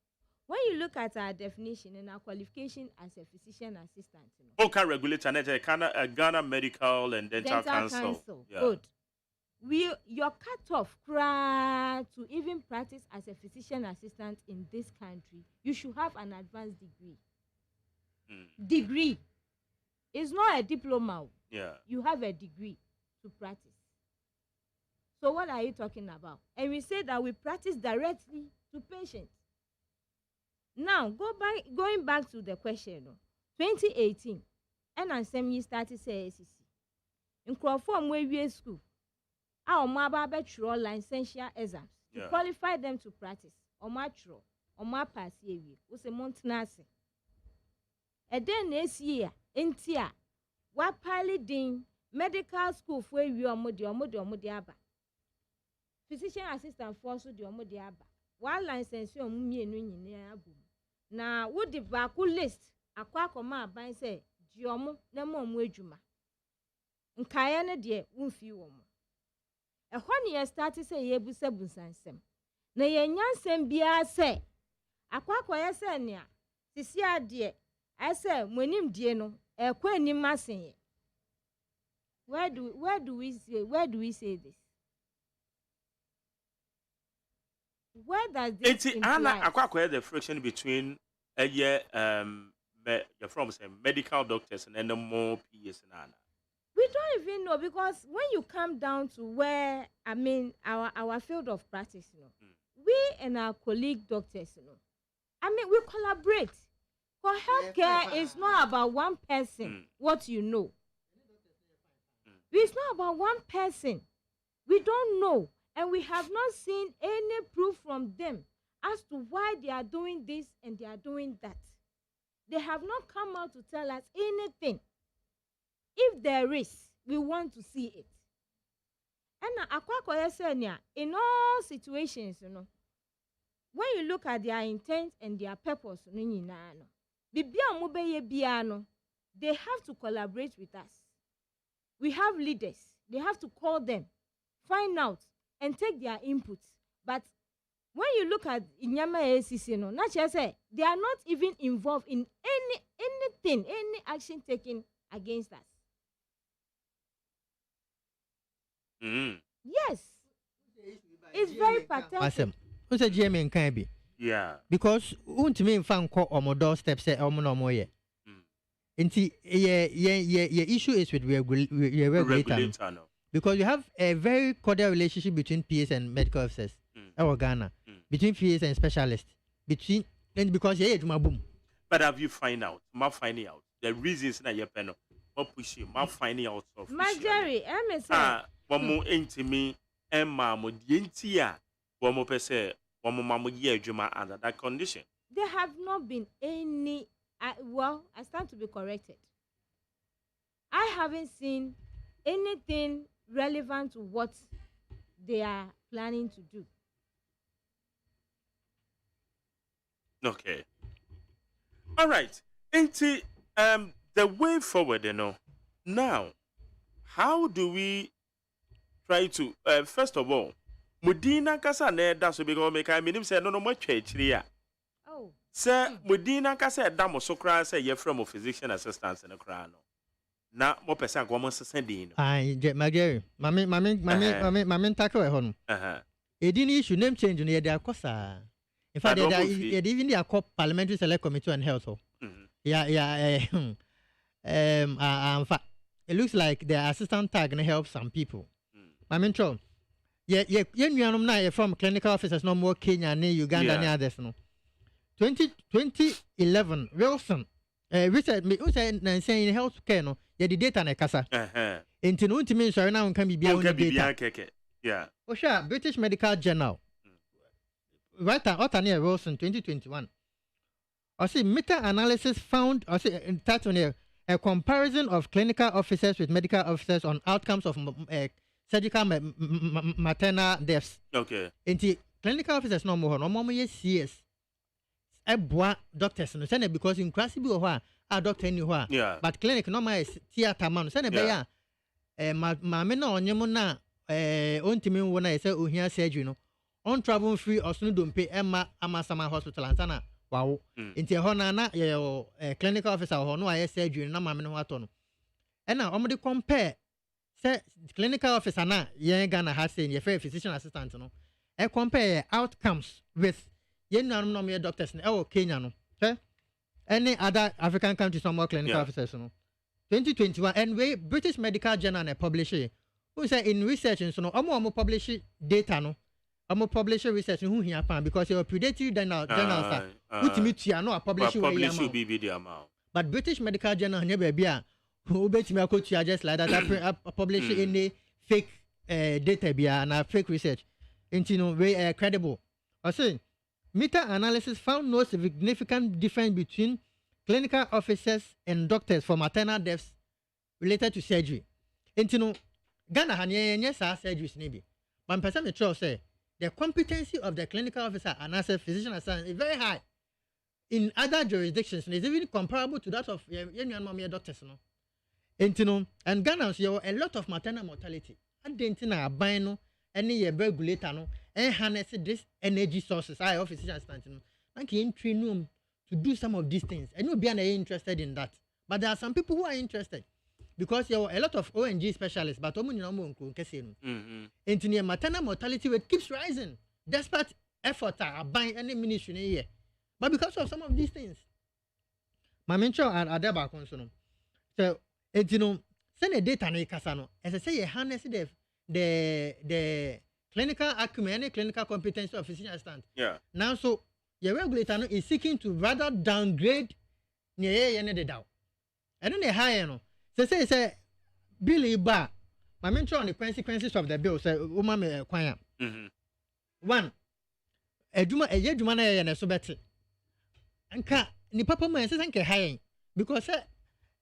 When you look at our definition and our qualification as a physician assistant, okay, regulator, Ghana Medical and Dental Council. Yeah. Good. Your cutoff to even practice as a physician assistant in this country, you should have an advanced degree. Degree. It's not a diploma. Yeah. You have a degree to practice. So what are you talking about? And we say that we practice directly to patients. Now, going back to the question, 2018, and ansem you started say ACC. In Crawford, where we school, our mobile betro licensure exams to qualify them to practice. Or matro, or my pass year, was a montanasi. And then this year, in Tia, what piloting medical school for you or modiaba. Physician assistant force the omodiaba. While license you now, what the vacu list a quackoma by say, Giomo, no more wejuma. Nkayana dear, won't few. A 1 year started say ye busabus and sem. Na ye nyansem bia say, a quackoya senia, Sisia dear, I say, when him dear no, a queen in massing. Where do we say this? Where does this Anna acquire the friction between you're from say medical doctors and then more PS and Anna? We don't even know, because when you come down to where our field of practice, we and our colleague doctors, we collaborate. For healthcare, it's not about one person. What you know, it's not about one person. We don't know. And we have not seen any proof from them as to why they are doing this and they are doing that. They have not come out to tell us anything. If there is, we want to see it. And in all situations, when you look at their intent and their purpose, they have to collaborate with us. We have leaders. They have to call them, find out, and take their inputs. But when you look at Inyama ACC, not just say they are not even involved in anything, any action taken against us. Yes, it's very pathetic. Awesome. Who's a GM can be? Yeah. Because won't mean fan call on my doorstep say no more yet. Issue is with regulator. Because you have a very cordial relationship between PS and medical officers, our Ghana, between PS and specialists, because boom. But have you finding out the reasons that you're penal, what push you, finding out of Marjorie, MSN. One more intimate and mamma, dientia, one more per se, one more mamma year, Juma under that condition. There have not been any, I stand to be corrected. I haven't seen anything relevant to what they are planning to do. Okay. All right. Into the way forward, now, how do we try to first of all, Mudina Kasa that's because make I mean say no much here. Oh. Sir, Mudina Kasa damo so cry say you're from a physician assistants in a crown. Na mo pesa kwa mo sending. Ai, Magere. Mami tackle e hon. Edini issue name change no dey akosa. In fact, they even they called Parliamentary Select Committee on Health. In fact, it looks like the assistant tag can help some people. Mami tro. You from clinical officers no more Kenya and Uganda and others no. 2011 Wilson research me who said in health care no the data na kasa enti no ntimi nsori na nka bibia on data yeah sure British Medical Journal right Otania Wilson 2021 I see meta-analysis found I see that on a comparison of clinical officers with medical officers on outcomes of surgical maternal deaths. Okay. Enti clinical officers no more CS eboa doctors no say because in class bi ho a doctor ni ho a but clinic no my theater man say na be ya ma me na onyem na ontimi wo na say ohia surgery no on travel free osunu dompe ema amasama hospital antana wow enti ho na clinical officer ho no aye surgery na ma me no ato no e na omde compare say clinical officer na yen Ghana ha say ye physician assistant no e compare outcomes with no doctors in Kenya no. Any other African countries no more clinical officers no. 2021 and we British Medical Journal publish who say in research and so no omo publish data no omo publish research who here pan because your predatory journals utimi tua no publish be the amount but British Medical Journal nya be bia who betimi akotua just like that publish any fake data bia na fake research into no very credible I say meta-analysis found no significant difference between clinical officers and doctors for maternal deaths related to surgery. Into no Ghana yes surgeries maybe. But person me say the competency of the clinical officer and as a physician assistant is very high. In other jurisdictions, it's even comparable to that of your doctors. No? And Ghana you a lot of maternal mortality. And then a bino any regulator no and harness this energy sources. I of physician assistant no. And can train them to do some of these things. And you'll be interested in that. But there are some people who are interested. Because there are a lot of ONG specialists, but maternal mortality rate keeps rising despite effort buying any ministry here. But because of some of these things, my mentor are there back on so send a data na kasano. As I say, you harness the clinical acumen, any clinical competence of physician assistant. Yeah. Now, so your regulator is seeking to rather downgrade the down, and then the higher no. Say Billy Bar. My mentor on the consequences of the bill say woman me kwanya. One, eduma na na so beti. Anka ni papa man say sanke high because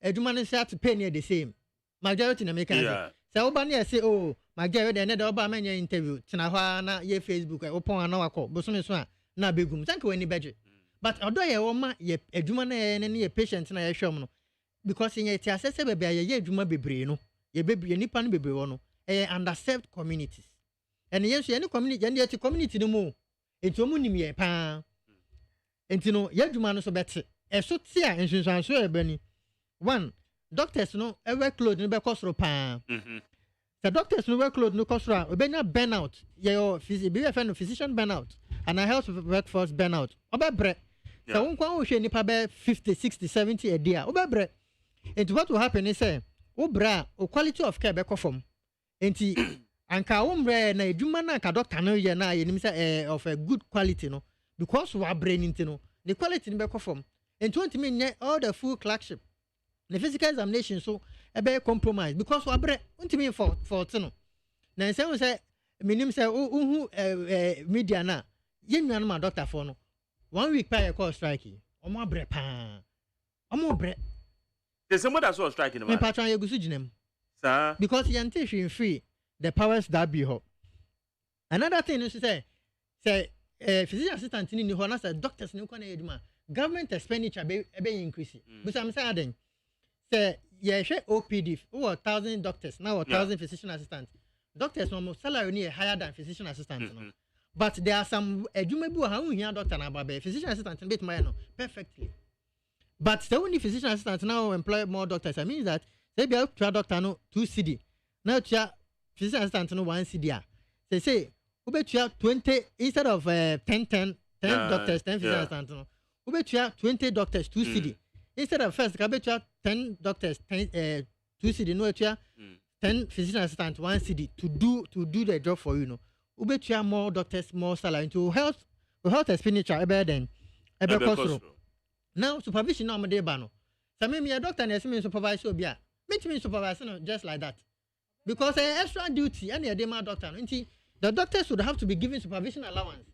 eduma na say to pay near the same. Majority na make say. Say oba na say oh, majority na dey oba man interview tina hwa na ye Facebook opon ana wako. Boso so na begum. Sanke we ni budget. But odo ye woma ye eduma na ye patient na ye hwam no. Because in your assess baby, ye juma bebre no, ye baby any pan bebre no, underserved communities. And yes, any community, and yet community no more. It's a money me pa. And ye juma no so better. So tia and so ebony. One, doctors no ever clothes no be cost pa. The doctors no work clothes no cost ra. Obenya burnout. Your physician burnout and a health workforce burnout. Obebre. So one kwa we nipa be 50, 60, 70 a day. Obebre. And what will happen is say, bra, quality of care be from. And anka umbre na eduma na ka doctor no ye na ye nim say of a good quality no because we are brain into no the quality be from. And 20 mean all the full clerkship. The physical examination so be compromise because we are brain 20 mean for no. Na say we say minim say media na ye nwan ma doctor for no 1 week pa ye call strike. Omo bre pa. Omo bre. There's someone that's all striking about. Patron you go sujinem. Sir. Because you anticipate free the powers that be ho. Another thing is say physician assistant in the honor say doctors no kwana eduma. Government expenditure be increase. But I'm saying say yeah share OPD who 1,000 doctors now 1,000 physician assistants. Doctors no salary ni higher than physician assistants no. But there are some eduma bu ha hu here doctor na ba physician assistant bit my no perfectly. But the only physician assistants now employ more doctors. I mean that they be able to doctor no 2 CD. Now to physician assistant no 1 CD. They say we be 20 instead of 10 doctors 10 physician assistants no. We be 20 doctors 2 CD. Instead of first we be 10 doctors 2 CD no 10 physician assistants 1 CD to do the job for you no. We be more doctors more salary to health expenditure better than cost. Now supervision no dey ba no. So me a doctor na me supervise obi a. Me supervise no just like that. Because extra duty and dey ma doctor no. The doctors would have to be given supervision allowance.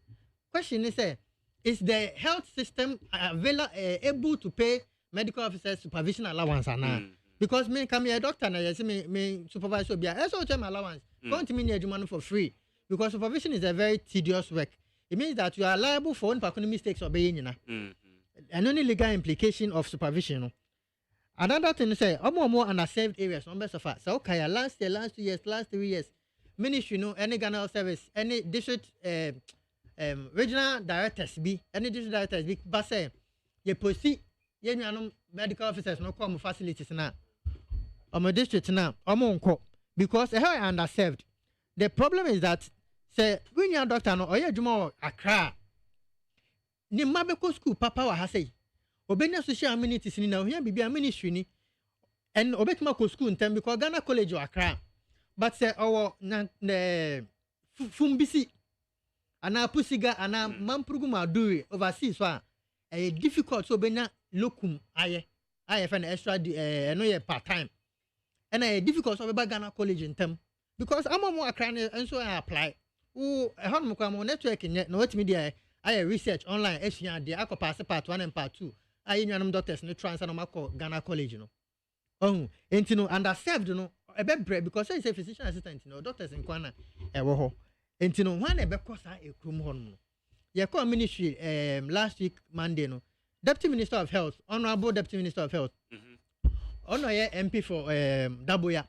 Question is the health system able to pay medical officers supervision allowance or not? Because me come here a doctor na me supervise obi a. That's all time allowance. Come to me near money for free. Because supervision is a very tedious work. It means that you are liable for unpacking mistakes or being and only legal implication of supervision. Another thing is say, more underserved areas, numbers of us. So, okay, last year, last 2 years, last 3 years, ministry, any Ghana service, any district, regional directors be, any district directors be, but say, you proceed, you medical officers no come facilities now. My district now, because they are underserved. The problem is that, say, when you're a doctor, no, or you're more Accra. Ni mabeko school papa wa hasei obenya social amenities ni na ohia bibia ministry ni and obetuma ko school ntem because Ghana College of Accra but say our fumbisi ana pusiga ana mamprugu do overseas so difficult so benya locum aye for extra no ye part time and difficult so be Ghana college in term because I'm more and so I apply oh how mo network no what media I research online ehia dey pass part 1 and part 2 I nyanum doctors no transfer no makọ Ghana college no oh enti no underserved no ebe because say physician assistant no doctors in Kwana wo ho enti no wan ebe kosa ekrum ho no ye call ministry last week Monday no Deputy Minister of Health, Honorable Deputy Minister of Health. Ono ye MP for Daboya.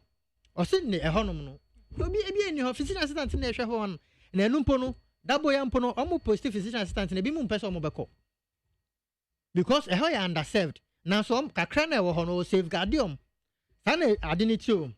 O sit ne ehonom no. Obi eni ho physician assistant na ehwe ho no. Na enumpo no Daboya mpo no omo post physician assistant na bi mu mpese omo beko. Because eho ya underserved. Na so kakra na ewo ho no safeguardium. Sana adinity o.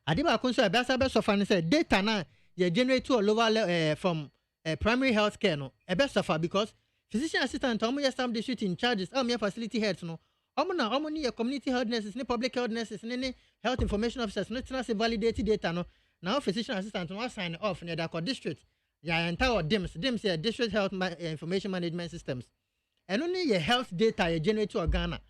Ade ba kon so be asa be suffer ne say data na ye generate to lower from primary health care no. E be suffer because physician assistant omo yes some district in charges omo facility heads no omo ni community health nurses ni public health nurses ni health information officers no tena se validate data no now physician assistant no sign off near the district ya entire dims ya district health information management systems and only your health data you generate to Ghana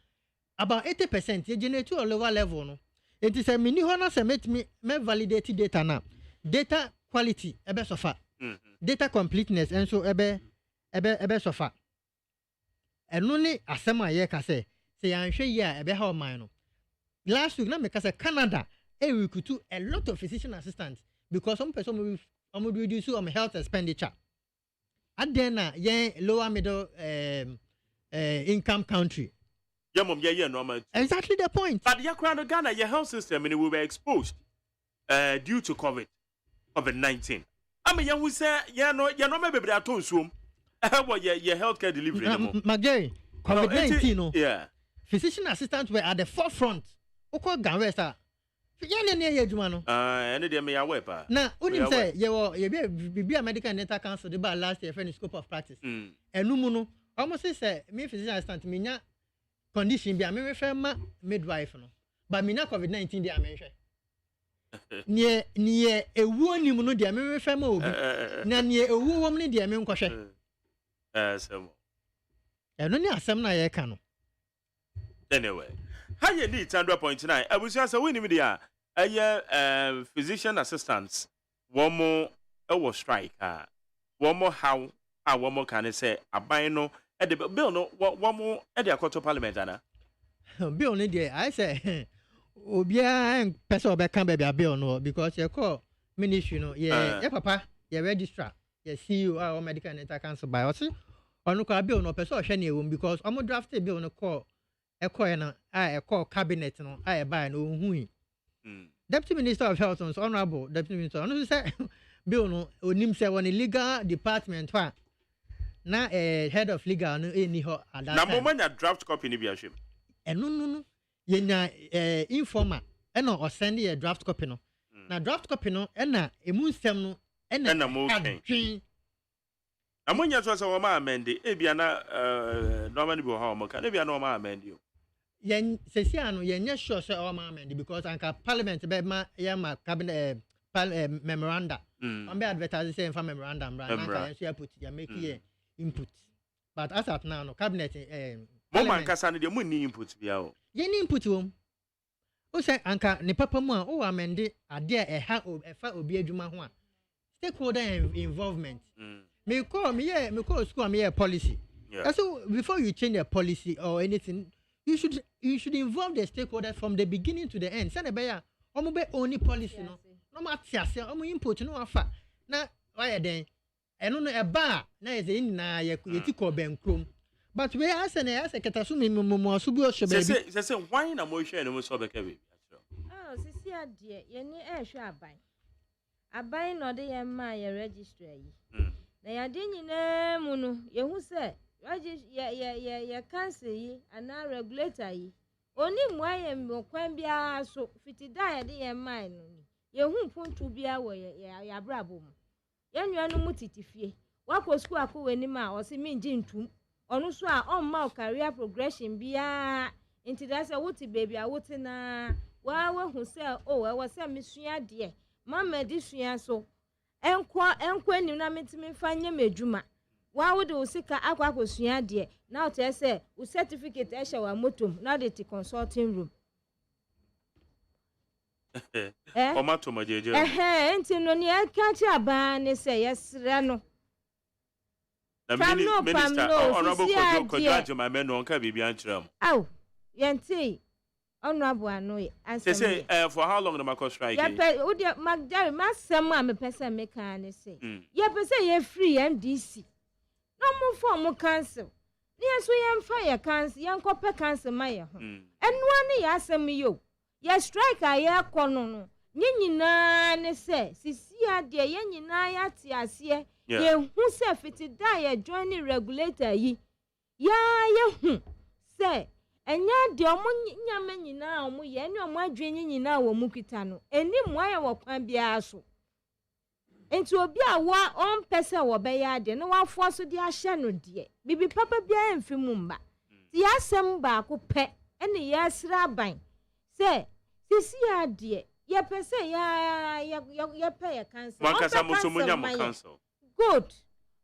about 80% you generate to a lower level no it is a mini honor se me validate data na data quality ebe sofa data completeness and so ebe sofa eno ni asema ye ka say yanhwe ye a ebe ha man no last week na me ka say Canada recruit a lot of physician assistants because some person reduce health expenditure and then ye lower middle income country normal exactly the point but ya crown Ghana your health system and we were exposed due to COVID-19 I mean you say you no me bebre aton suom your healthcare delivery Magari COVID-19 no yeah physician assistants were at the forefront oko ganwe sa yan ne ye adwuma no ene de me ya we pa na unim say ye be medical and dental council the bar last year for the scope of practice enu mu no almost say me physician assistant me nya condition bi a me refer ma midwife no but me na COVID-19 dia me hwe nie ewu onim no dia me refer ma obi na nie ewu wom ne dia me nkohwe some eno ni asem na ye ka no anyway how you need 100.9 abusia say we ni dia physician assistants one more strike one more how one more can say aban no e the bill no one more e the akoto parliament ana bill ni there I say obia person obeka be bill no because you call ministry no yeah papa yeah registrar yeah CEO our medical and dental council by us onu ka bill no person ohwe na ewom because omo draft bill no call na call cabinet no buy no hu Deputy Minister of Health and Honorable Deputy Minister onu say bill no onim say one legal department na head of legal no eni ho ada na moment na draft copy ni bi ahwem no yenya informer ena o send a draft copy no na draft copy no ena emu nsem no ena mo ken amonya so wo ma amende e bia na normally be ho mo kan e bia na wo ma amende o yen sesia no yenya sure say wo ma amende because anka parliament be ma ya ma cabinet memoranda on be advertise say inform memorandum right na yen so put ya make here input but as at now no cabinet mo man kasa no de mo ni input bia o yen input o say anka ne papa mu a o amende ade a efa obi adwuma ho a stakeholder involvement me call school me policy so before you change a policy or anything you should involve the stakeholders from the beginning to the end say na be ya omo be only policy no matiase omo input no afa na why den eno no eba na ye na ye ti ko benkrom but we ask ketasu me so bi o hwe baby say why na mo hwe no so be ka baby sisi ade ye ni hwe aban no de ye ma ye register yi na ya de nyina mu no ye hu se ye cancel yi ana regulator yi oni mu aye mkwan bia so fitida ye de ye ma no ni ye hu puntu bia wo ye abrabo mu ye nwa no mu titifie wako school akọ wani ma o se mi nji ntum onu so a on ma career progression bia inti da se wuti baby a wuti na wa hu se o we se misua de mama disua so enko nim na metime fa nya medwuma wa wo de usika akwa de na o te say o certificate e wa motom na de ti consulting room Omato majeje enti no ne aka chi aba ne say yesre no na minister honorable Kojo AGYEMAN no nka bibia nkyerem aw yenti honorable ano say for how long the Marco strike ya pe o de magdari masem a me pese me kan ne say ya pese ye free MDC no mo form cancel ne so ye mfa ye cancel ye nkope cancel ma ye ho enua ne ya asem yo ye strike a ye kono no nyina ne say sisi ade ye nyina ya ti ase ye hu se fiti da ye join regulator yi ya ye hu se enya de omo nyama nyina omo ye ne omo adwen nyina wo mu kita no eni moya wo kwan bia so enti obi a wa on pese wo be ya de no wa fo so de ahye no de bibi papa bia emfi mu mba ti ya sem ba ko pe ene ya sra ban se sisi ya de ye pese ya pe ya cancel one kasa musomunya mo cancel good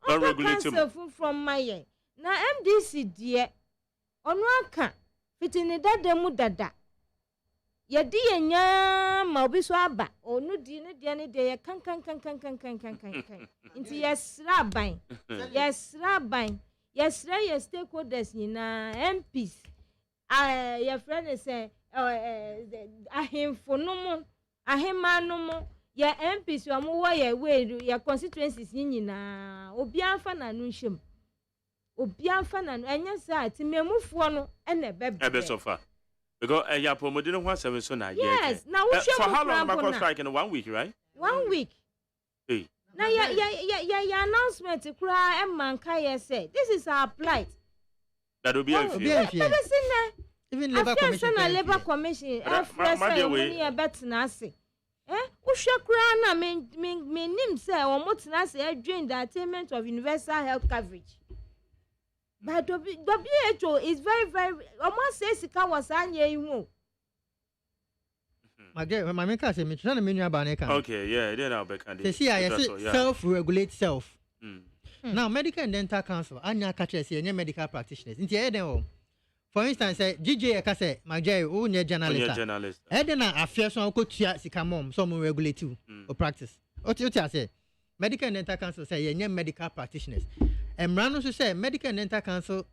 on regulate from my na MDC de onu aka fitini dada mu dada ye di nya ma obi so aba onu di ne de ye kan inti yesra ban yesra ye stakeholders nyina MPs your friend say ahemfo no mu ahema no mu ye MPs omo wo ye we ye constituencies nyina obi anfa na no nhwem obi anfa na no enya sa ti memufo no ene bebe so far because ya promoting no asem so na yes now we for how long Marco strike in 1 week right 1 week hey now ya announcement kura emanka ye say this is our plight that will be even labor commission money betna ase uhwe kura na me nim say o motena say adwen the attainment of universal health coverage. But WHO is very almost say sika was anye ihu. My make say me try na menu aba na kan. Okay, yeah, then I'll be can. Say self-regulate self. Now medical and dental council anya ka say any medical practitioners. Nti e den o. For instance, say GJ ka say Magye o nye journalist. E den na afia so ko tua sika mom so mo regulate you or practice. O ti say medical and dental council say any medical practitioners. Emrano so say medical and dental council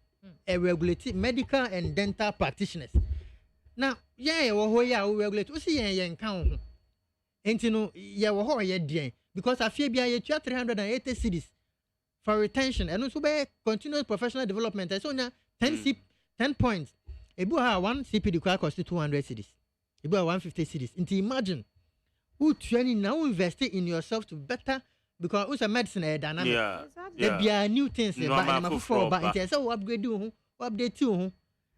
regulate medical and dental practitioners. Now, yeah, wo ya we regulate. O si yen kan ho. Enti no ye wo ho ye den because afia bia ye tua 380 cedis for retention and also be continuous professional development. So nya 10 points. Ebu ha 1 CPD cost 200 cedis. Ebu ha 150 cedis. Enti imagine who training now invest in yourself to better because it's a medicine dynamic. There be new things but it's so upgrade you, update you.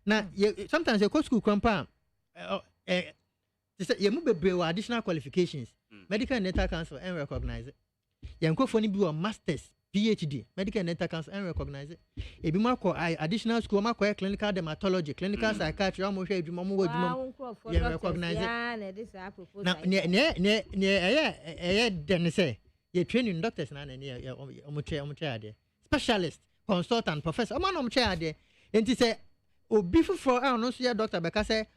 Now sometimes you go school grandpa you move additional qualifications. Medical and dental council and recognize it. You go for any masters, PhD, medical and dental council and recognize it. If you mark additional school, mark clinical dermatology, clinical psychiatry, almost you recognize it. Now then say you training doctors na omuche specialist consultant professor omuche ade enti say obi for no so doctor because say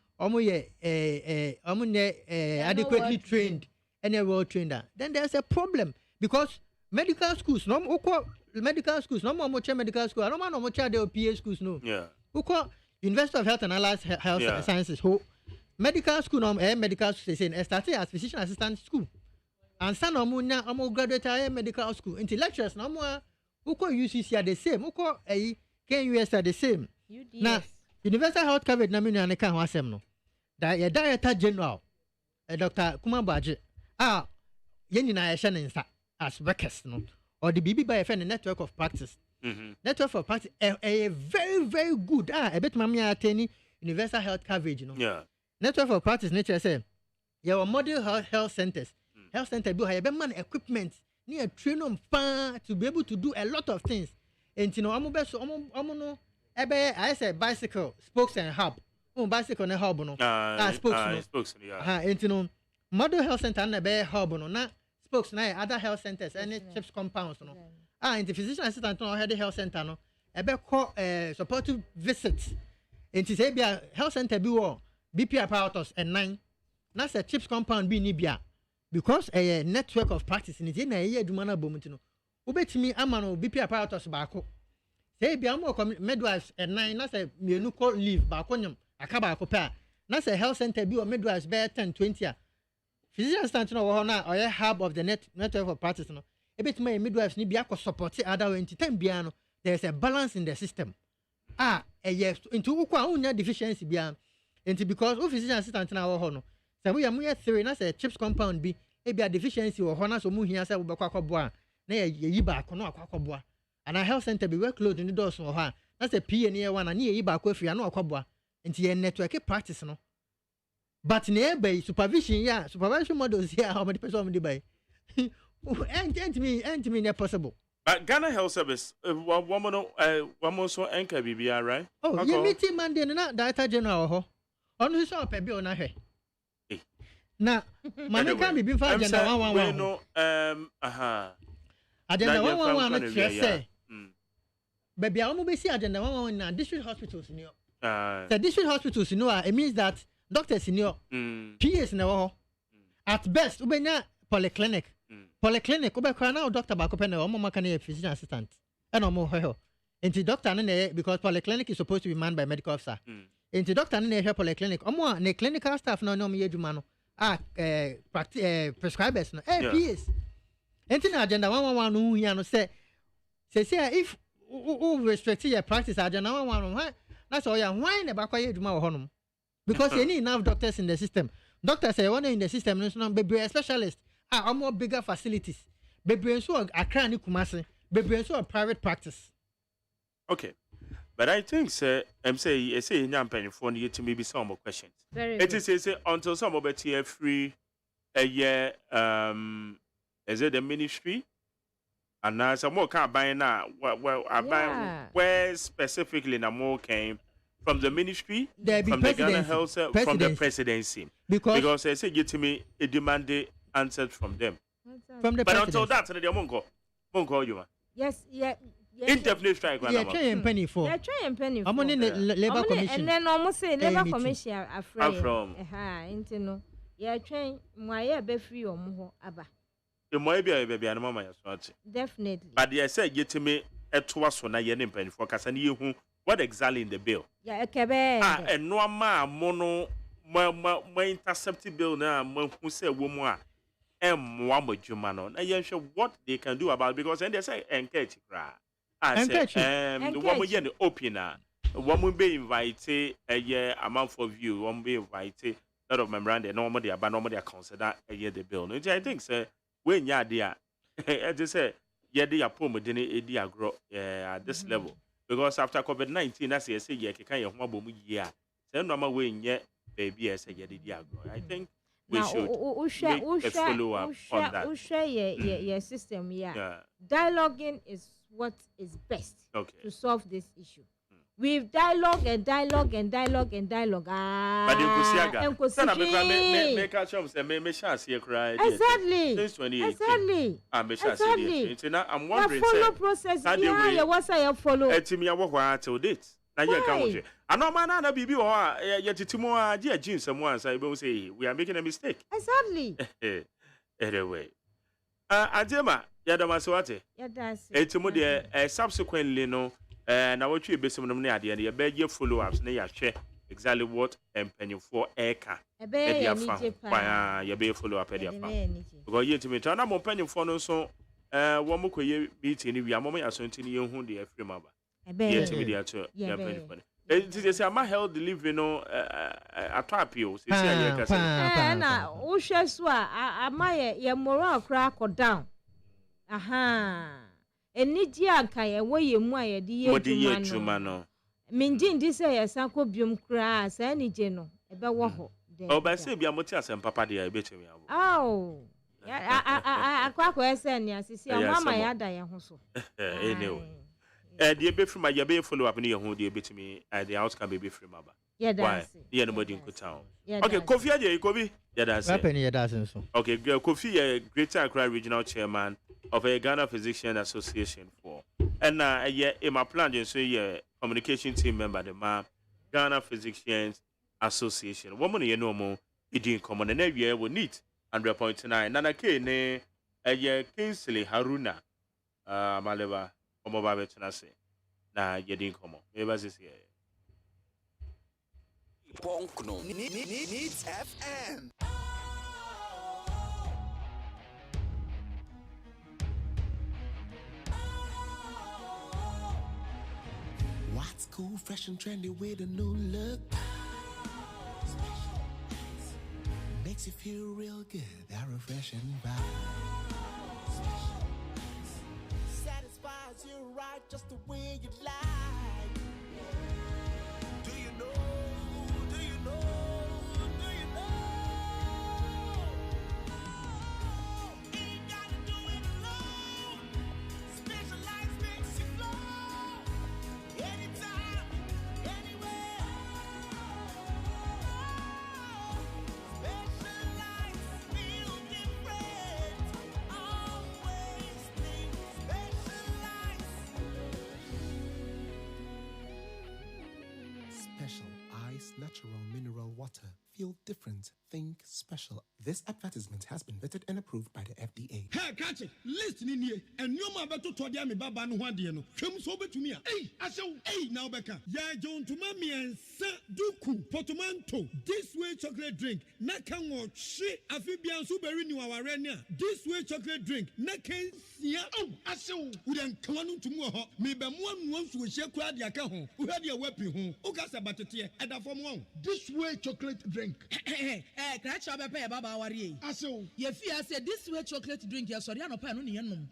adequately trained and well trained then there's a problem because medical schools no medical schools no omuche medical school no man omuche ade PA schools no University of Health and Allied Health Sciences medical school no medical school say started as physician assistant school. And some of graduate medical school. Into lecturers, no more who call UCC are the same, who call KUS are the same. Now, Universal Health Coverage, Namina and Kan Wasem no. The Director General, Dr. Kumabaji, Yenina Shannon as workers, no, or the BB by a network of practice. Network of practice, a very good, a bit Mamia attaining Universal Health Coverage, you know. Yeah. Network of practice, nature say, your model health centers. Health center do have man equipment near train to be able to do a lot of things. And you know, no I say bicycle, spokes and hub. Bicycle and hub no. Spokes no. Yeah. And you know, model health center na be hub no na spokes na other health centers any chips compounds no into physician assistant no head health center no ebe call supportive visits into say bia health center bi wo BP apparatus and 9 na say chips compound bi ni bia because a network of practice ni na ye aduma na bom no ubetimi ama no BP apparatus baako say bia mo midwives and 9 na say mienu call leave baako nyam aka baako pa na say health center bi o midwives be 10 20 physician assistant no wo na oye hub of the network of practice no ebetimi midwives ni bia ko support other entity bia no there is a balance in the system yes into ukwa unya deficiency bia into because physician assistant na wo no say we am 3 na say chips compound bi e bia deficiency wo na so mu hia say wo be kwakoboa na yi baako no akwakoboa ana health center bi workload ni do so ho na say PA ni e wana na yi baako afia na akwaboa into ye network practice no but na e supervision models here how many person dey buy and me not possible. Ghana Health Service, one so anchor BBR, right? Oh, you meeting Monday na Director General ho. Onu so pebi ona hwe. Na mama kan bibi fa agenda 111. No agenda 111 no say. Baby omo be see agenda 111 na district hospitals ni yo. The district hospitals no it means that doctors ni yo. PAs na ho. At best ubenya polyclinic. Polyclinic ubekwa na doctor ba ko pe na omo maka na physician assistant and omo hwe enti doctor na because polyclinic is supposed to be manned by medical officer enti doctor na hwe polyclinic omo na clinical staff na omo yeduma no prescribers no PS enti na agenda 111 no hia no say if restrict your practice agenda 111 na so ya why na ba kwa yeduma wo honom because you need enough doctors in the system doctors say one in the system no be specialist more bigger facilities. Baby so Accra ni Kumasi. Baby so private practice. Okay. But I think say nyam penifo ni yet maybe some more questions. It is say until some of it free a year is it the ministry? And now some more can buy now where specifically na more came from the ministry, from the Ghana Health from the presidency. Because I say to me a demand answered from them. From the but until that, they won't call you. Yes. Indefinite strike. Yeah, try and penny for. Yeah, try and penny for. I'm on the labor commission. And then almost say labor commission I'm from. Intino. Yeah, train my be free or more aba. You might be a baby and mama. Definitely. But they say get to me at twice when I get penny for Cassan you what exactly in the bill? Yeah, okay. And no mono my intercepted bill now, who say woman. What they can do about because then they say encourage the woman in the opener one will be invited a year amount for view one be invited lot of memoranda normally about normally consider a year the bill. I think sir when ya dear they say yeah they are poor grow at this level because after COVID-19 as I say yeah can you year say normal way yet baby as a year grow. I think we should make a follow-up on that. Your system, Dialoguing is what is best to solve this issue. We've dialogue. But you could see make a chance and make chance here cry. Exactly. Since 2018. Exactly. I'm wondering. Follow process. Yeah, what's I follow? Timi awo till date. Na ye ka wo. Ano man na bibi wo a ye titimo a je agin someone say we say we are making a mistake. Exactly. Anyway. Ajema ya da maswate. Ya das. Etimo de subsequently no na wotwe besim no ne ade ye be follow ups na ya hwe exactly what empenyo for eka. E dia fa. Ye be follow up e dia fa. Because ye timi ta na mo empenyo for no so wo mo koye meeting ni wi amom ya so ntini ye hu de afiri maba. Yeah, to media to yeah, very funny. They say I'm held delivery no atapio. Say na wo hwe so a amaye ye moral crack down. Aha. Eniji anka ye wo ye mu a ye de ye dwuma no. Minjin di say ye sanko biom kra sa enije no e be wo ho. O ba say bia moti asem papa de e betemi abo. Oh. Akwa ese ni asisi amama ya da ye ho so. Anyway. The be from my follow up near who the bit me the outcome be free maba. Yeah, Why? that's it. Yeah, nobody in town. Yeah, Okay, that's Kofi Aje, Kofi. Yeah, that's it. Weapon, yeah, that's so. Okay, Kofi, Greater Accra Regional Chairman of a Ghana Physician Association for. And yeah, in my plan, you say yeah, communication team member, the Ghana Physicians Association. Woman, you know more. It didn't come on, and every year we need 100.9. Nana K, ne, yeah, Kingsley Haruna, Maleva, Omoba Betanase. Nah, you didn't come on. Maybe this year. Bonkno Needs FM. What's cool, fresh and trendy with a new look? Makes you feel real good, that refreshing vibe. Satisfies you right just the way you like. Do you know? Do you know? Do you know? Ain't gotta do it alone. Specialized makes you flow. Anytime, anywhere. Specialized feel different. Always think specialized. Special ice, natural mineral water. Feel different. Think special. This advertisement has been vetted and approved by the FDA. Hey, catch it. Listen in here. And you ma beto to dia me baba no hwade no. Hwem so betumi a. Hey, asew. Hey, now beka. Ya jon to ma me ensa duku portmanteau. This way chocolate drink. Na kan wo hwe afibian so beri ni waware ni a. This way chocolate drink. Na kan sia. Oh, asew. Wo den kan no tumu ho. Me be mo anu nso hye kura dia ka ho. Wo hwe dia wapi ho. Wo ka sa batete e da fom ho. This way chocolate drink. Catch up a baba worry. Asew. Ye fear said this way chocolate drink, ya sorry, no pan on the enum.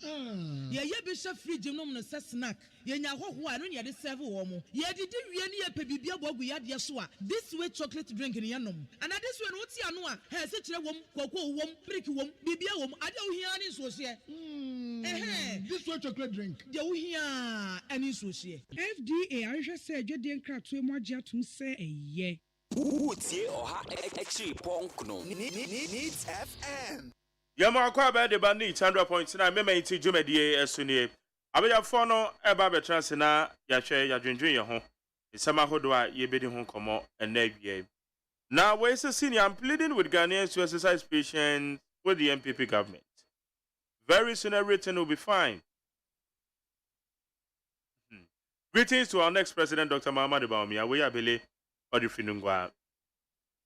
Ye bishop free gymnum no snack. Ye nya ho no ye de serve womo. Ye did we any pebibia bogu ya dia so a. This way chocolate drink in enum. And this way no ti anu a. He se kire wom, koko wom, brick wom, bibia wom. Ade wo hia ni so se. This way chocolate drink. De wo hia ani so se. FDA ahwehwe se adwede nkratoe mu agye atom se eye. Utie oha echi Bonkno Needs FM. Yama kwa ba de ba ni 100.9 mema iti dwumadie esunie. Abeyafo no eba betrance na ya hwe ya dwendwen ye ho. Isama hodo a ye bedi ho komo ena awie. Now we say senior I'm pleading with Ghanaians to exercise patience with the MPP government. Very soon everything will be fine. Greetings to our next president, Dr. Muhammad Bawumia. We are Bele Odifinungwa.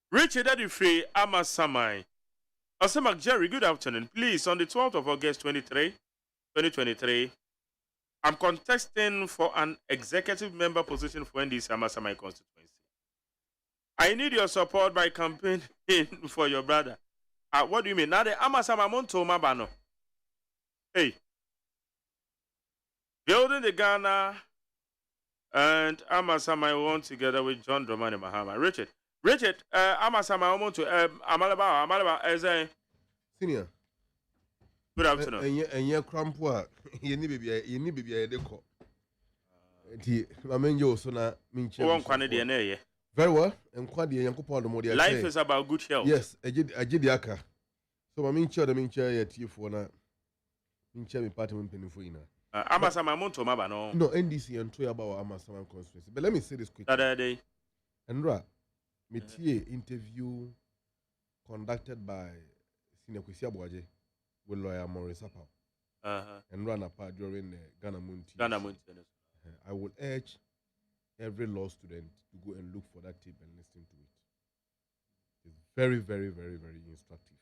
Richard Adifree Amasamai. Osemak Jerry, good afternoon. Please, on the 12th of August 2023, I'm contesting for an executive member position for NDC Amasamai constituency. I need your support by campaigning for your brother. What do you mean? Now the Amasamai Monto Mabano. Hey. Building the Ghana and Amasamai won together with John Dramani Mahama. Richard, Amasamai want to Amalaba as a senior. Good afternoon. And ye crampua, ye need be a deco. I mean, you so na minche. One quantity, very well, and quantity and coupon the more. Life is about good health. Yes, I did the aka. So I mean, the minche at you for na minche me party when penny for you. Amasamai Monto Mabano. No, NDC and two about Amasamai constituency. But let me say this quickly. That day. Andra, Metier interview conducted by Senior Kwesi Abuaje with lawyer Maurice Apau. And ran apart during the Ghana Moon. I would urge every law student to go and look for that tape and listen to it. It's very, very, very, very instructive,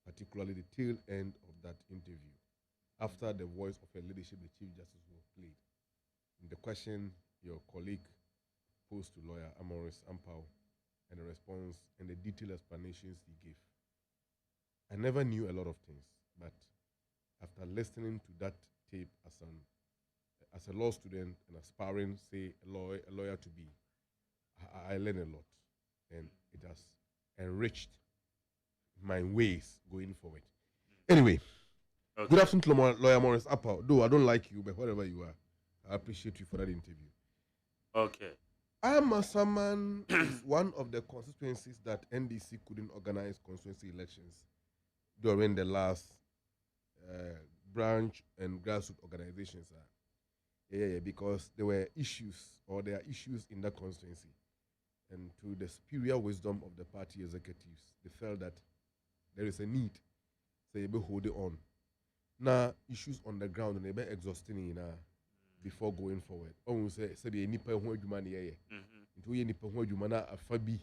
particularly the tail end of that interview. After the voice of a leadership, the Chief Justice was played. In the question your colleague posed to lawyer Maurice Apau and the response and the detailed explanations he gave. I never knew a lot of things, but after listening to that tape as a law student and aspiring, say, a lawyer to be, I learned a lot, and it has enriched my ways going forward. Anyway, good afternoon to lawyer Maurice Apau. Though I don't like you, but wherever you are, I appreciate you for that interview. Okay. Amasaman is one of the constituencies that NDC couldn't organize constituency elections during the last branch and grassroots organizations. Because there were issues, or there are issues in that constituency. And to the superior wisdom of the party executives, they felt that there is a need, so you hold it on. Now, issues on the ground, and they be exhausting before going forward. Oh, say the nipa who you money into ye nipa who you mana a fabi,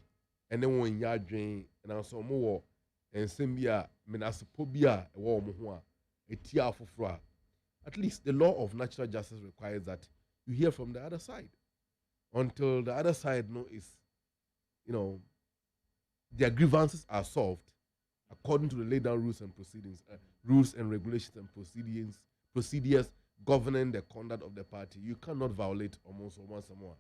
and then when you drain, and also more, and sembia, menasopobia, a warm one, a tear for fra. At least the law of natural justice requires that you hear from the other side until the other side their grievances are solved according to the laid down rules and proceedings, rules and regulations and procedures governing the conduct of the party. You cannot violate almost once more,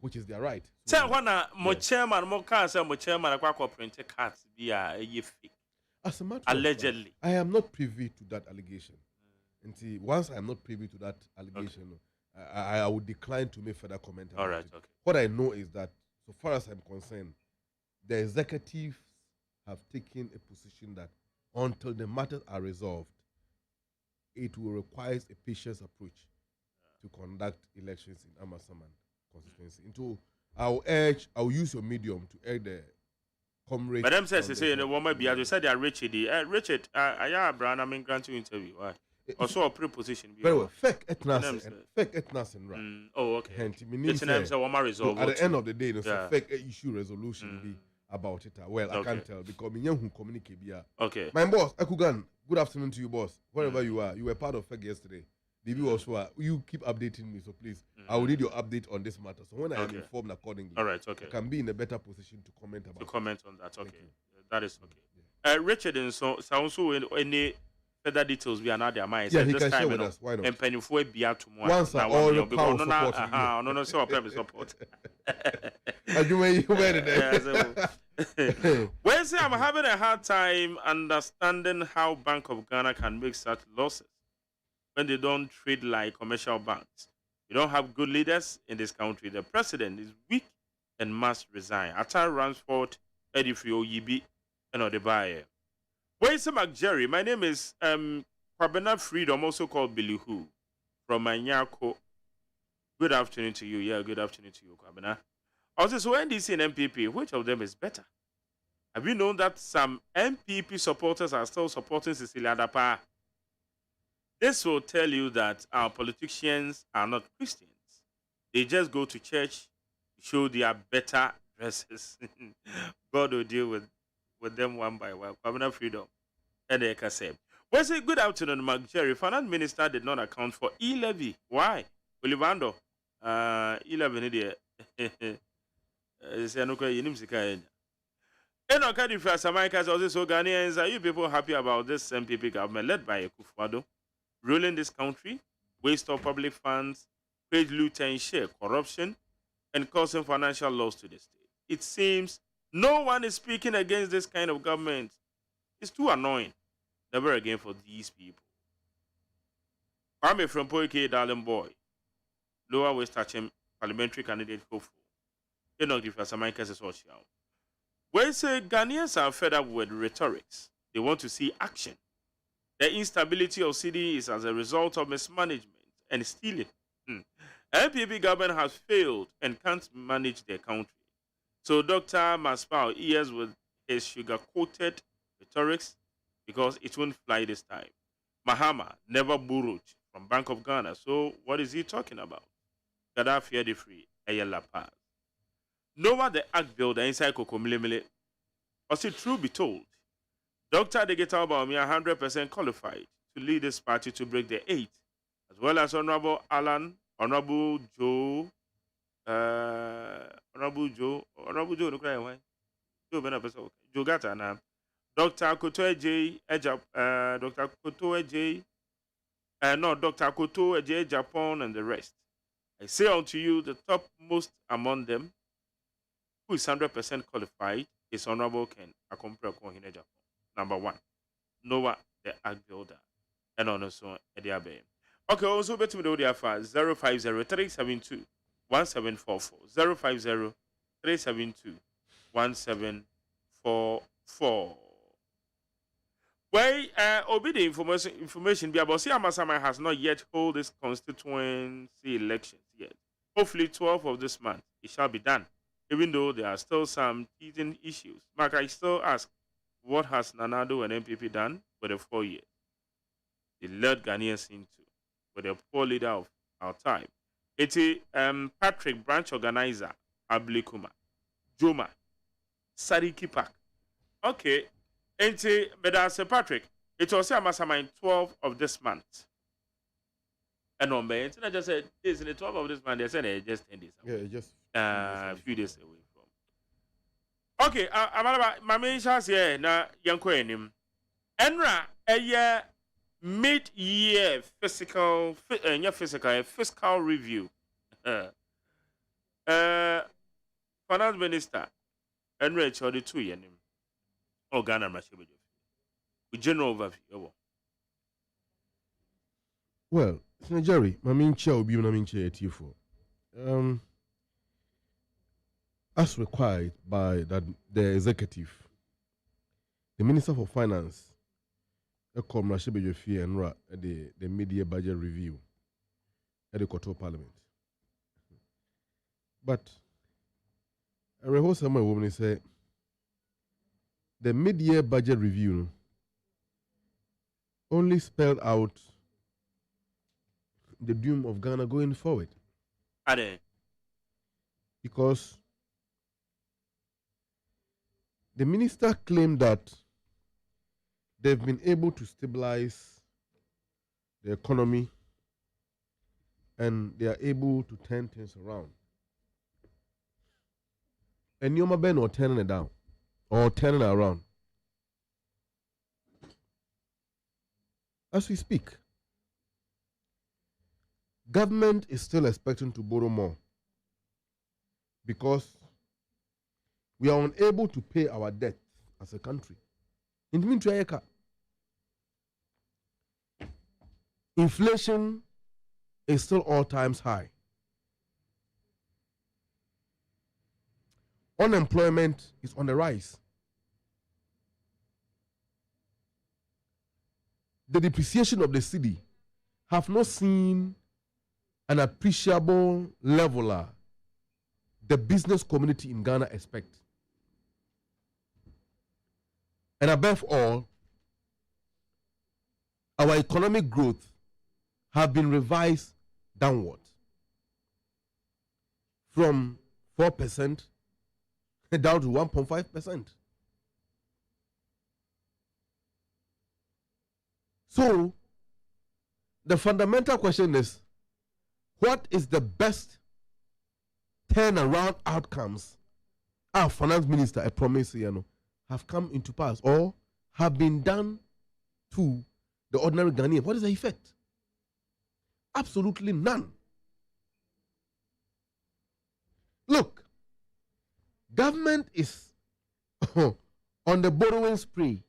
which is their right. So when mo chairman mo can say mo chairman akwa print cards be a fake. As a matter allegedly, of fact, I am not privy to that allegation. And see, once I am not privy to that allegation, I would decline to make further comment. All right, okay. What I know is that, so far as I'm concerned, the executives have taken a position that until the matters are resolved, it will require a patient approach to conduct elections in Amasaman constituency. I will use your medium to urge the comrades. But them says they say the woman be as you said they are Richard. Richard, I Brian, I'm in grant you interview. Why? Also a preposition. Very well. Fake ethnicity and right. Oh, okay. Hence, resolve. At the end of the day, there's a fake issue resolution be about it. Well, I can't tell because me who communicate. Okay. My boss, Ekugan. Good afternoon to you, boss. Wherever you are, you were part of fake yesterday. DB also, you keep updating me, so please, I will need your update on this matter. So when I am informed accordingly, all right, okay, I can be in a better position to comment about. To comment on that, okay, that is okay. Richard, and so also any further details we are not their minds. Yeah, he can share with us. Why not? And Pennyfoy be out tomorrow. Once all the power support. No, so purpose support. Well, say I'm having a hard time understanding how Bank of Ghana can make such losses when they don't trade like commercial banks. We don't have good leaders in this country. The president is weak and must resign. Atar Ransford, Eddie Frio, Yibi, and Odebaye. Where is Jerry? My name is Kwabena Freedom, also called Billy Who, from Manyako. Good afternoon to you. Yeah, good afternoon to you, Kwabena. Also, so NDC and MPP, which of them is better? Have you known that some MPP supporters are still supporting Cecilia Dapa? This will tell you that our politicians are not Christians. They just go to church to show their better dresses. God will deal with them one by one. Kwabena Freedom. And they can say, well, say good afternoon, Mark Jerry. Finance Minister did not account for e-levy. Why? Olivando, e-levy idiot. And okay, if Samaikas also so Ghanaians, are you people happy about this MPP government led by Akufo-Addo ruling this country, waste of public funds, create loot and share, corruption, and causing financial loss to the state? It seems no one is speaking against this kind of government. It's too annoying. Never again for these people. Kwame from Poike, darling boy. Lower West Hachem, parliamentary candidate hopeful. You know, if Samaikas is social. When say Ghanaians are fed up with rhetorics, they want to see action. The instability of city is as a result of mismanagement and stealing. NPP government has failed and can't manage their country. So Dr. Maspal ears with his sugar-coated rhetorics because it won't fly this time. Mahama never borrowed from Bank of Ghana. So what is he talking about? Gaddafi the free, Ayala Paz. Noah the act builder inside Kokomile. Also, true be told, Dr. Degeta Baumi are 100% qualified to lead this party to break the 8, as well as Honorable Alan, Honorable Joe, Joe Gata, Dr. Koto J, Dr. Koto J, Dr. Koto J, Japan, and the rest. I say unto you, the topmost among them, who is 100% qualified, is Honorable Ken Akompre Kohine Japan. Number 1, Noah the Act Builder, and also Ediabe. Okay, also bet me the 050 372 1744 050 372 1744. Well, obi the information be about Amasama has not yet hold this constituency elections yet. Hopefully 12th of this month it shall be done. Even though there are still some teething issues. Mark, I still ask, what has Nanado and MPP done for the 4 years? They led Ghanaians into with a poor leader of our time. It's Patrick, branch organizer, Ablikuma, Joma, Sadiki Park. Okay, but as Patrick, it was a mastermind 12th of this month. And on May, I just said this in the 12th of this month, they said just 10 days away. Yeah, just a few days away from. Okay, my main chance here na yanko enim. Enra a mid-year fiscal review. Finance Minister Enra chodi 2 yenim. Oh, Ghana Mashibejo. With general overview. Well, Sir Jerry, my main chair will be my main chair at you for. As required by the executive, the Minister for Finance, the mid-year budget review at the Koto Parliament. But I rehearse some woman say the mid-year budget review only spelled out the doom of Ghana going forward. Because the minister claimed that they've been able to stabilize the economy and they are able to turn things around. And Yoma Ben or turning it down or turning it around. As we speak, government is still expecting to borrow more because we are unable to pay our debt as a country. Inflation is still all times high. Unemployment is on the rise. The depreciation of the cedi have not seen an appreciable leveler the business community in Ghana expect. And above all, our economic growth have been revised downward from 4% down to 1.5%. So, the fundamental question is, what is the best turnaround outcomes our finance minister, I promise you, have come into pass or have been done to the ordinary Ghanaian? What is the effect? Absolutely none. Look, government is on the borrowing spree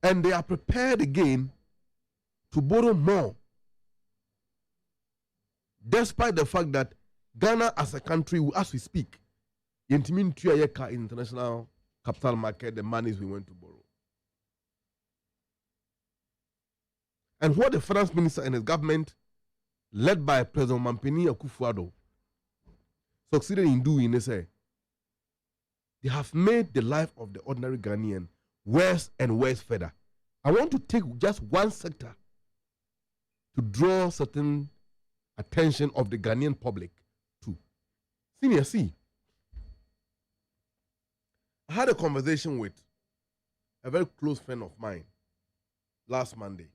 and they are prepared again to borrow more, despite the fact that Ghana as a country, as we speak, in international capital market, the monies we went to borrow. And what the finance minister and his government, led by President Mampini Akufo-Addo, succeeded in doing is they have made the life of the ordinary Ghanaian worse and worse further. I want to take just one sector to draw certain attention of the Ghanaian public to. Senior C, I had a conversation with a very close friend of mine last Monday.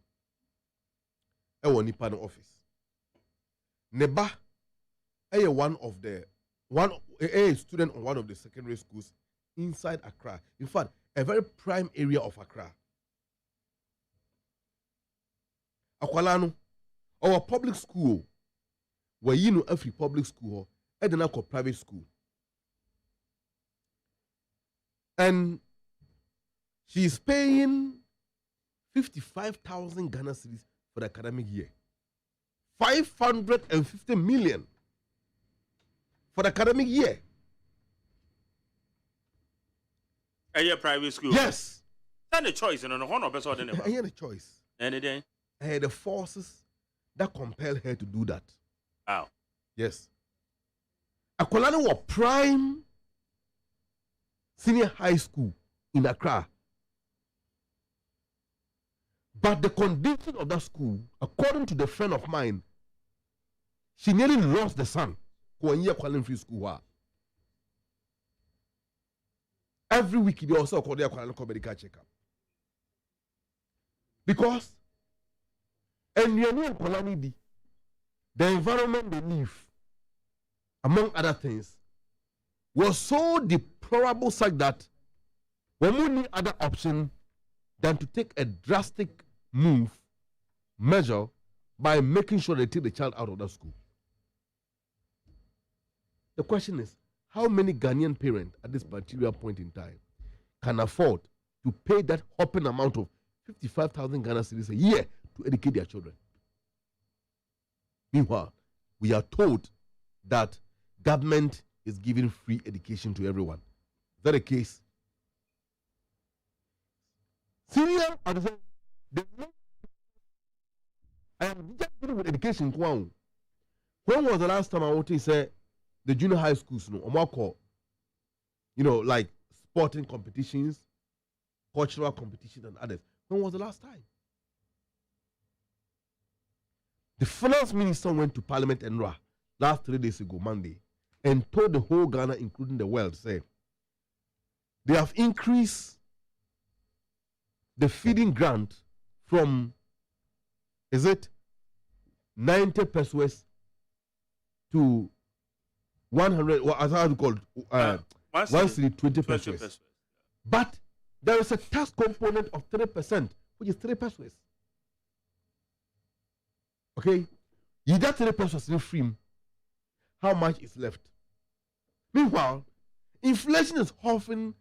I was in the office. Neba, a student on one of the secondary schools inside Accra. In fact, a very prime area of Accra. Akwalano, our public school, where you know every public school, and then private school. And she is paying 55,000 Ghana cedis for the academic year. 550 million for the academic year. A private school. Yes. That's the choice, and on one of us, I had a choice. Anything? I had the forces that compelled her to do that. Wow. Yes. Akwalani was prime senior high school in Accra. But the condition of that school, according to the friend of mine, she nearly lost the son. 1 year Akwalani free school. Every week they also call their Akwalani medical checkup. Because and you know Akwalani, the environment they live, among other things, was so deplorable such that we would need other option than to take a drastic measure by making sure they take the child out of that school. The question is, how many Ghanaian parents at this particular point in time can afford to pay that hopping amount of 55,000 Ghana cedis a year to educate their children? Meanwhile, we are told that government is giving free education to everyone. Is that the case? Senior, I am just dealing with education. When was the last time I want to say the junior high schools, like sporting competitions, cultural competitions, and others? When was the last time? The finance minister went to Parliament Enra last 3 days ago, Monday, and told the whole Ghana, including the world, say they have increased the feeding grant from, is it 90 pesos to 100, or as I would call it, 120 pesos. But there is a tax component of 3%, which is 3 pesos. Okay? You got 3 pesos in free. How much is left? Meanwhile, inflation is hopping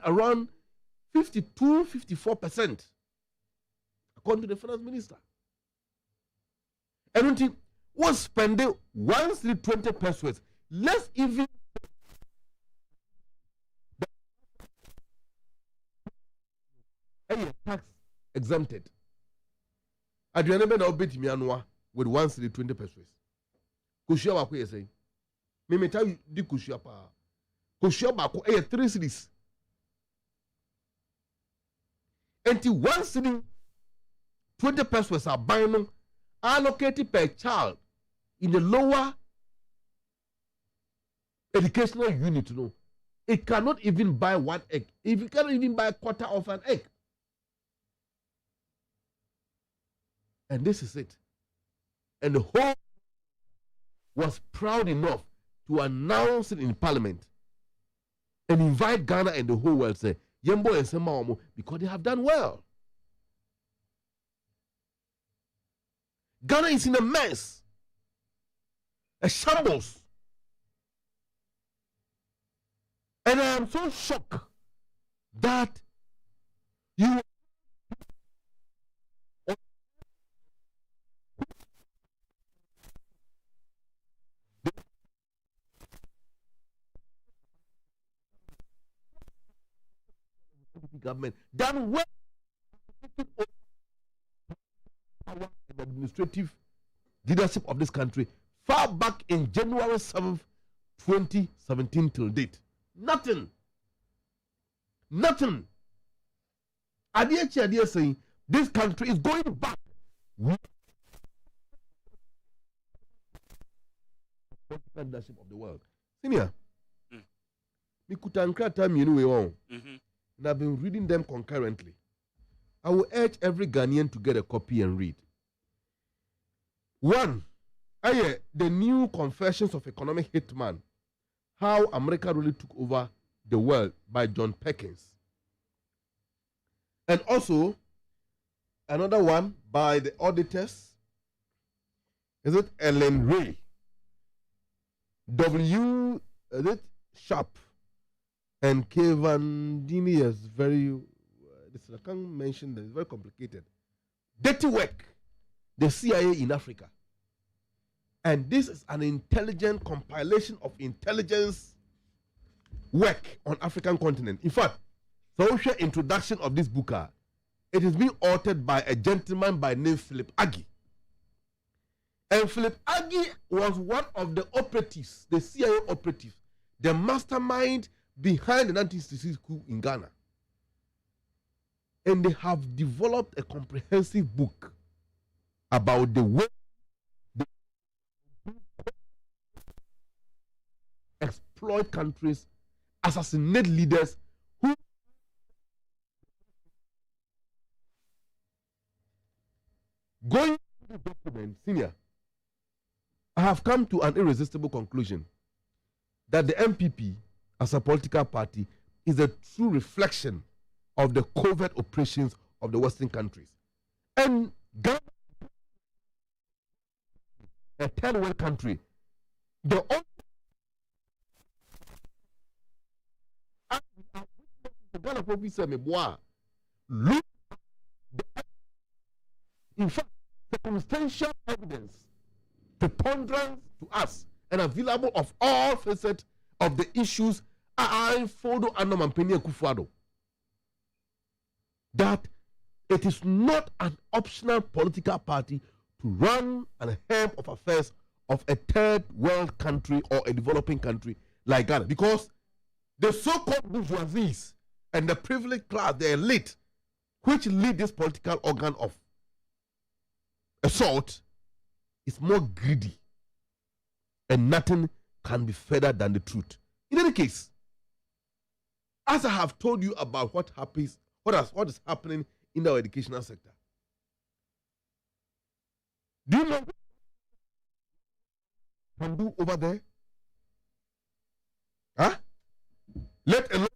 around 52-54%, according to the finance minister. I don't think what's spending 120 pesos, let's even tax exempted. I do remember now bit me annual with 120 pesos. Kushia wa kwe say. Me tell you di kushia pa. Kushia ba ko 3 cities. Until 1 city 20 pesos are buying allocated per child in the lower educational unit. It cannot even buy 1 egg. If it cannot even buy a quarter of an egg. And this is it. And the whole was proud enough to announce it in Parliament and invite Ghana and the whole world, say, Yembo and Semaomo, because they have done well. Ghana is in a mess, a shambles. And I am so shocked that you government done well power and administrative leadership of this country far back in January 7th, 2017 till date. Nothing. Idea saying this country is going back. Leadership of the world. Senior. Me kutankra time you know and I've been reading them concurrently. I will urge every Ghanaian to get a copy and read. 1. The new Confessions of Economic Hitman, How America Really Took Over the World by John Perkins. And also, another one by the auditors, is it Ellen Ray? Is it Sharp? And Kevin Dini is very, I can't mention that, it's very complicated. Dirty work, the CIA in Africa. And this is an intelligent compilation of intelligence work on African continent. In fact, social introduction of this book, it is being authored by a gentleman by name Philip Aggie. And Philip Aggie was one of the operatives, the CIA operative, the mastermind behind the 1966 coup in Ghana. And they have developed a comprehensive book about the way they exploit countries, assassinate leaders who going to the document, senior, I have come to an irresistible conclusion that the MPP as a political party is a true reflection of the covert operations of the Western countries. And Ghana, a third world country, the only Ghana province look, in fact, circumstantial evidence preponderant to us and available of all facets of the issues are Fodo Anam and Penny Kufuado. That it is not an optional political party to run an hem of affairs of a third world country or a developing country like Ghana. Because the so-called bourgeoisies and the privileged class, the elite, which lead this political organ of assault, is more greedy, and nothing can be further than the truth. In any case, as I have told you about what happens, what is happening in our educational sector, do you know what we can do over there? Huh? Let alone.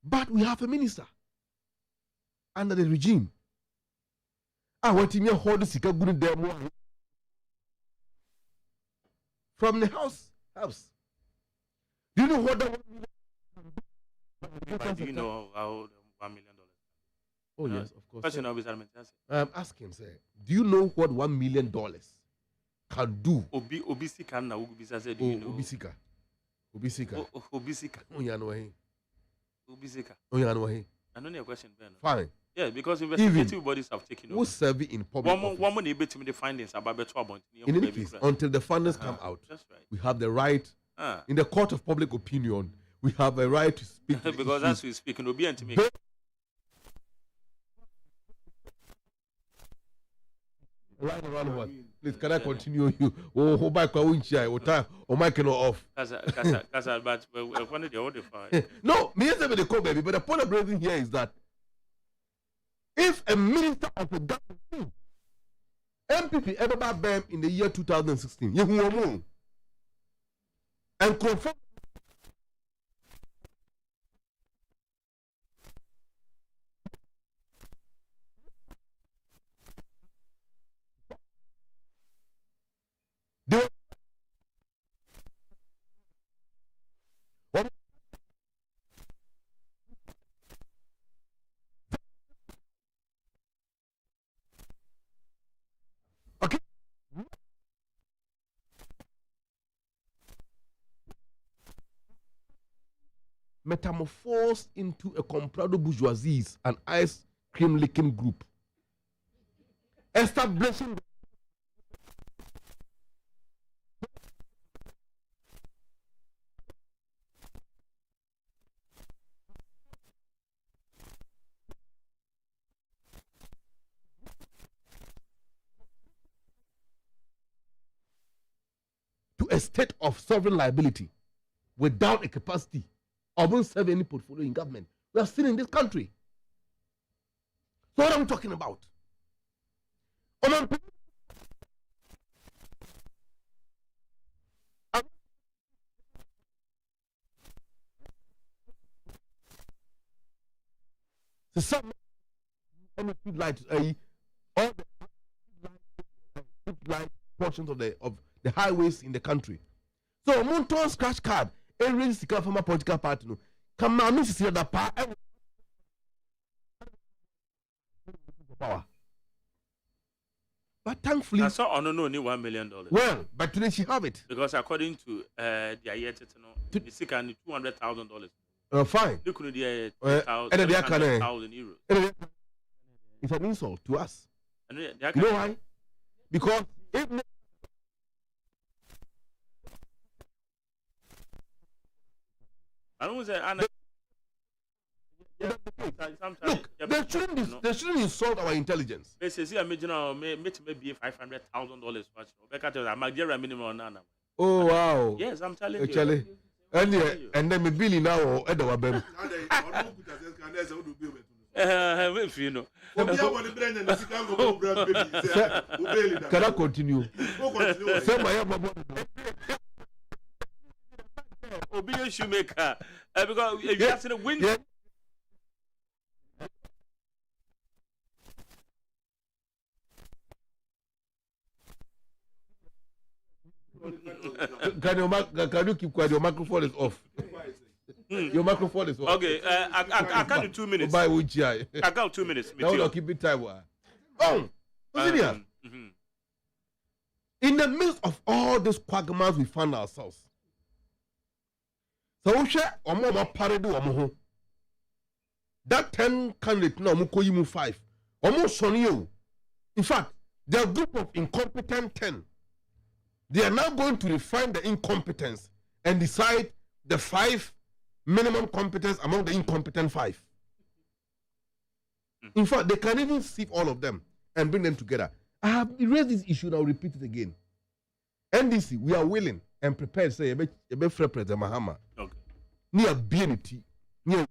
But we have a minister under the regime. What in your hold sika gunu dem from the house. Do you know what that do you know how $1 million? Oh yes, of course. Question I'm asking, sir. Do you know what $1 million can do? Obisika na ubisa said, do you know? Obisika. Obisika. Oh yeah, no way. Obisika. Oh yeah, no way. I don't know a question, Ben. Fine. Yeah, because investigative bodies have taken over. Who's serving in public office? One more able to make the findings about better. In any case, until the findings come out, that's right. We have the right, in the court of public opinion, we have a right to speak. Because as we speak, no be to make. Around what? Please, can I continue you? Oh, back or my cannot off. But when they order fire. No, me answer the call, baby. But the point of raising here is that if a minister of the government, MPP ever back them in the year 2016, and confirm metamorphosed into a comprado bourgeoisie, an ice cream licking group, establishing to a state of sovereign liability without a capacity or won't serve any portfolio in government. We are still in this country. So what I'm talking about? Some light, all the portions of the highways in the country. So Monton scratch card. Raise the from a political party. No, come on, Mrs. The power. But thankfully, I saw on only $1 million. Well, but today she have it. Because according to the yet the sick and $200,000. Fine. Look at the €700,000. It's an insult to us. You know why? Because if I don't say look, they shouldn't insult our intelligence. They say, I imagine maybe $500,000. Oh wow! Yes, I'm telling you. Actually, and then maybe now or Edward. If you know. Can I continue? Be a shoemaker because if you have to win. Can you keep quiet? Your microphone is off. Your microphone is off. Okay, I can't do 2 minutes. By which I got 2 minutes. Now we'll keep it time. Oh, in the midst of all these quagmires we find ourselves. So we share that 10 candidates now mukoyimu 5. Almost on you. In fact, they are a group of incompetent 10. They are now going to refine the incompetence and decide the 5 minimum competence among the incompetent 5. In fact, they can even sieve all of them and bring them together. I have raised this issue and I'll repeat it again. NDC, we are willing and prepared to say, a bit President Mahama. Okay. Near BNT. Near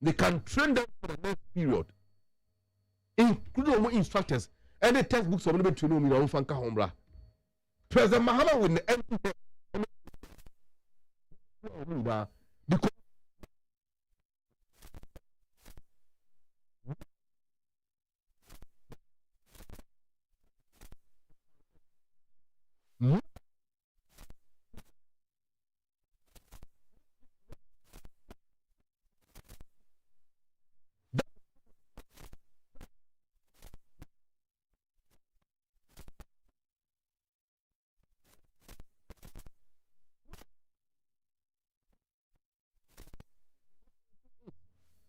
they can train them for the next period, including our instructors. Any textbooks are going to be trained in our Fanka Hombra. President Mahama will end because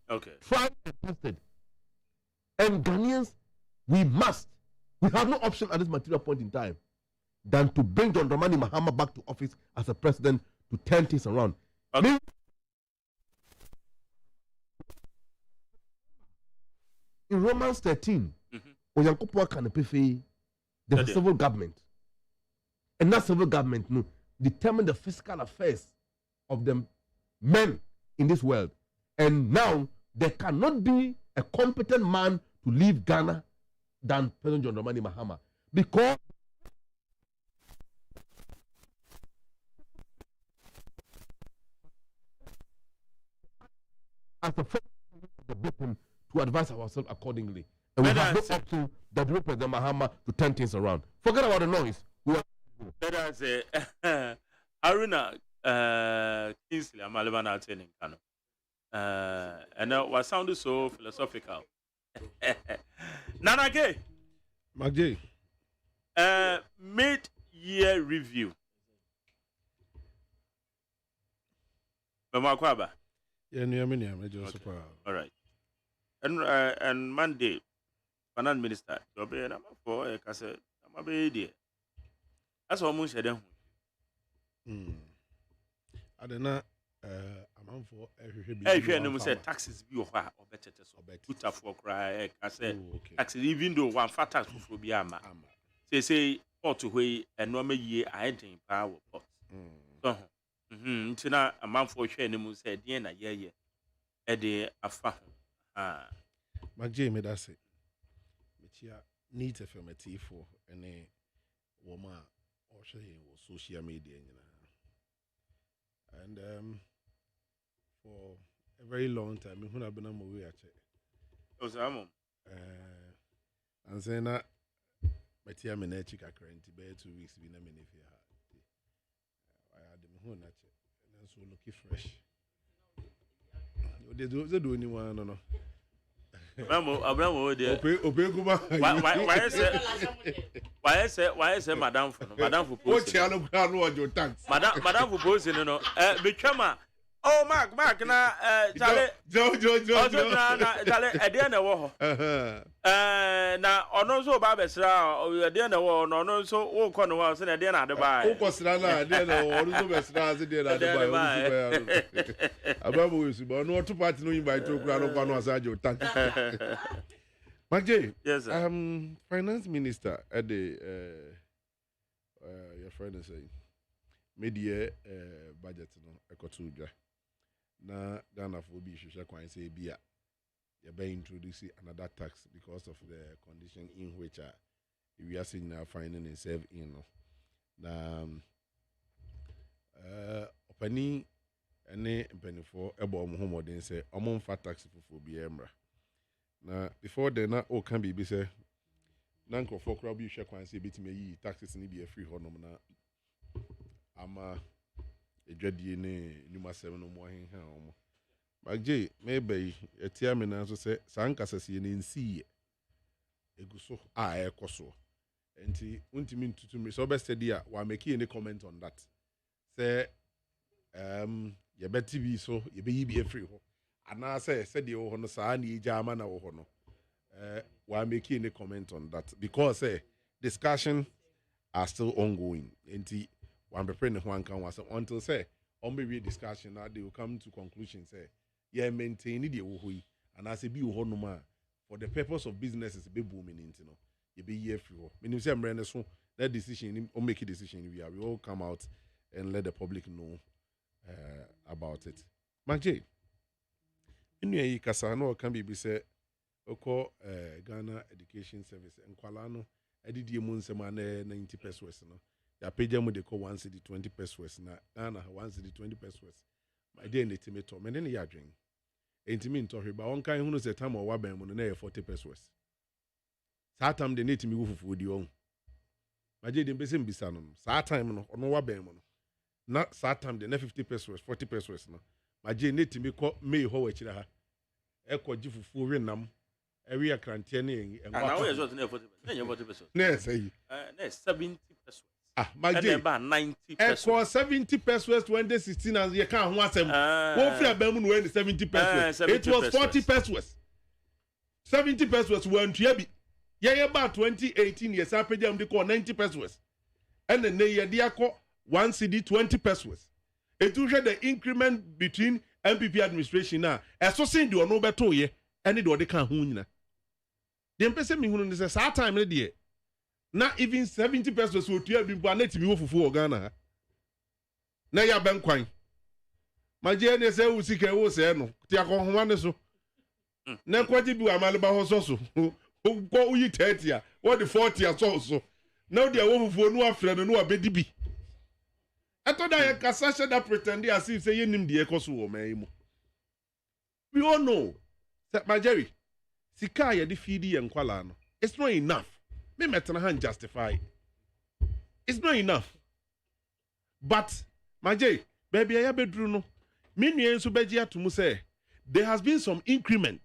okay. tried and tested. And Ghanaians, we have no option at this material point in time than to bring John Dramani Mahama back to office as a president to turn things around. Okay. In Romans 13, there's a civil government. And that civil government determine the fiscal affairs of the men in this world. And now there cannot be a competent man to leave Ghana than President John Dramani Mahama. Because as a first of the Britain to advise ourselves accordingly. And we have no option that we President Mahama to turn things around. Forget about the noise. Let us say Aruna Kingsley Amalibana attending Kano. And what sounded so philosophical. Nanake Magji. Mid-year review. Bamakwaba. All right. And Monday, Finance Minister, you'll be a number for a cassette. I'm a baby. That's almost a damn. I don't know. I'm for every say taxes be or better to put up for cry. I say taxes, even though one fat tax for Biama. Say, or to way and normal year I ain't in power pot. So, Tina, a month for share, and said, Diana, yeah, Eddie, a fa. Magji made us say, Michia needs a film for any woman or social media. And for a very long time, I have been on my way at it. And saying that my team in a chick currently 2 weeks been a minute here. I had them home at it. so looking fresh. They do anyone no. Abramo there. Ope kuma. Why say madam for post. What channel ground was your thanks? Madam for post no. Betwema. Oh Mark na Charlie. Joe. Charlie ade na wo ho. Na ono so ba besra ade na wo no so wo kọ no ho so na ade na ade ba. Wo kọsira na ade na wo so besra ade na ade ba. Abamu wesu ba no to party no invite to kura no kwa no asaje tank. Magje. Yes sir. Finance minister at the your friend is saying media budget no ekotu dwa. Na Ghana for be shusha kwan say bia you be introduce another tax because of the condition in which we are seeing now finding itself in no na opani ene mpanifo ebo omo modern say omo mfa tax for be emra na before then na o can be say na nkofo kra bi hwe kwan say betime yi taxes ni be free honom na ama edwadie ne nyuma 7 no mo hen ha omo magje maybe etia me na so se sankasase ne nsiye eguso ekoso enti untimi ntutu me so best dia wa make any comment on that say ye beti bi so ye be yi bi free ho ana say de wo ho no saa na ejama na wo ho no wa make any comment on that because discussion are still ongoing enti one prepare ne one can was until say on be discussion now they will come to conclusion say yeah maintain the wo yi and as be wo no ma for the purpose of businesses be booming into no you be here free ho meaning say mrene so that decision or make a decision we all come out and let the public know about it Magje inu yi kasa no can be say oko Ghana Education Service enkwala no adidie mu nsema na 90 pesos no ya page mu de ko 1 cedi 20 pesos na Ghana 1 cedi 20 pesos my day na timeto me ne ya dwen entimi ntohwe ba won kan hunu se time o wa ban mu no na 40 pesos saa time de netimi wo fufu di on Magje de mbese mbisa no saa time no ono wa ban mu no na saa time de na 50 pesos 40 pesos no Magje netimi ko mei ho wa kira ha ekoji fufu renam ewi akrantie na en na wo yeso na 40 pesos na 40 pesos na say na 70 pesos Magje ba 90 pesos for 70 pesos 2016 as you can ho asem wo fi abamu no we 70 pesos it was 40 pesos 70 pesos one tua bi ye ba 2018 yes apejam de ko 90 pesos and then ye de akọ 1 cedi 20 pesos it will show the increment between MPP administration na eso sin de ono beto ye ene de ode kan ho nyina de mpese mi hunu ne say saa time ne de na even 70 pesos otua bi mpo na timi wo fufu Ghana ha na ya ben kwan Magje ne say usika wo say no ti akonhoma ne so na kwaji bi amaleba ho so ko uyi 30 a what the 40 a so na de wo fufu no afre no abedi bi eto da ye kasa she da pretend as if say yenim de ekoso wo man mu we all know that Magje sika ye de feed ye nkwala no it's not enough me metana han justify it's not enough but Magje baby ya bedru no me nua nso beji atomu say there has been some increment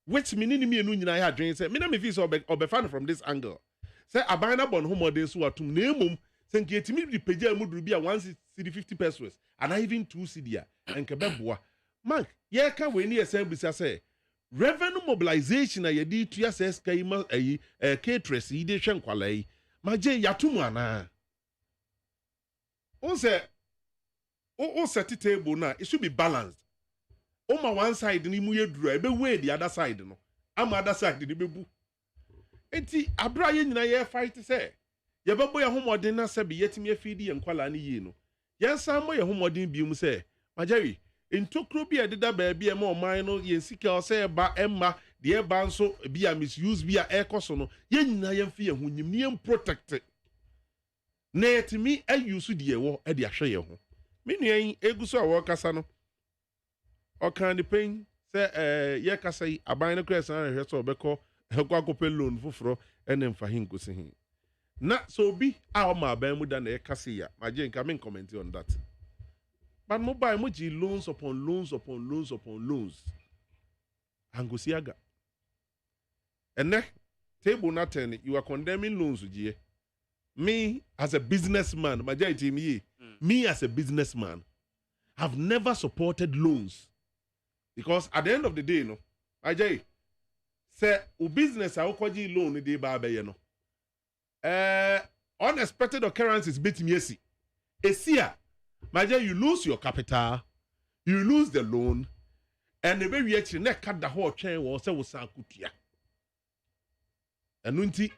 which meaning me enu nyina ya adwen say me na me feel so obefan from this angle say abana bon ho modern so atum na emum say nke etimi di pagya mu duru bi a 1 cedi 50 pesos and even 2 cedi a enke beboa mark ye ka we ni assembly say revenue mobilization na yedi tuya ses kaima caterers yi de hwe nkwala yi Magje yatumu ana o say o set table na it should be balanced o ma one side ni mu yeduru e be weigh the other side no am other side ni bebu enti abra ye nyina ye fight say ye bebo ye homodin na se be yetimi afidi ye nkwala ni yi no ye san mo ye homodin bi mu say Magje intokro bi ededa ba bi e ma oman no ye sika o say ba emma de ba nso bi a misuse bi a ekoso no ye nyina ye mfi ye hunyim ne ye protect na yetimi ayusu de ye wo e de ahwe ye ho me nuan eguso a wo kasa no o kan de pen say ye kasa yi aban no kwesa na hwe so obekọ ekọ akopɛ loan foforo ene mfa hinkosi hin na so bi a o ma aban mu da na ye kasa ya Magje nka men comment on that But mobile muji loans upon loans upon loans upon loans. Angosiaga. And then table not ten, you are condemning loans with you. Me as a businessman, majority me as a businessman, have never supported loans. Because at the end of the day, no, Ajay, say u business a ukoji loan ni de ba be no. Unexpected occurrences bit me esi. Esia, Majay, you lose your capital, you lose the loan, and the very actually ne cut the whole chain was say was kutia. And nunti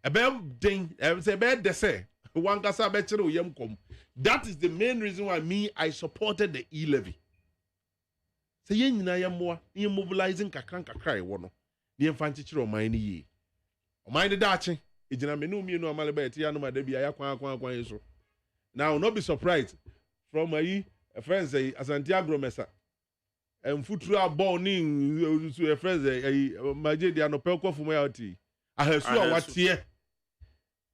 about ding, say bad de say one kasa betchero yem kom. That is the main reason why I supported the e-levy. Say yen na yamwa, you mobilizing kakra wono. Ni mfanchi chiro mine ye. O mine dachi, ejina menu mi no amalebe ti anu madebi akwan yeso. Now not be surprised from my friends say Asante Agromesa. Futura born to a friend maje dia no pelko fuma yati. Ahesu awatie.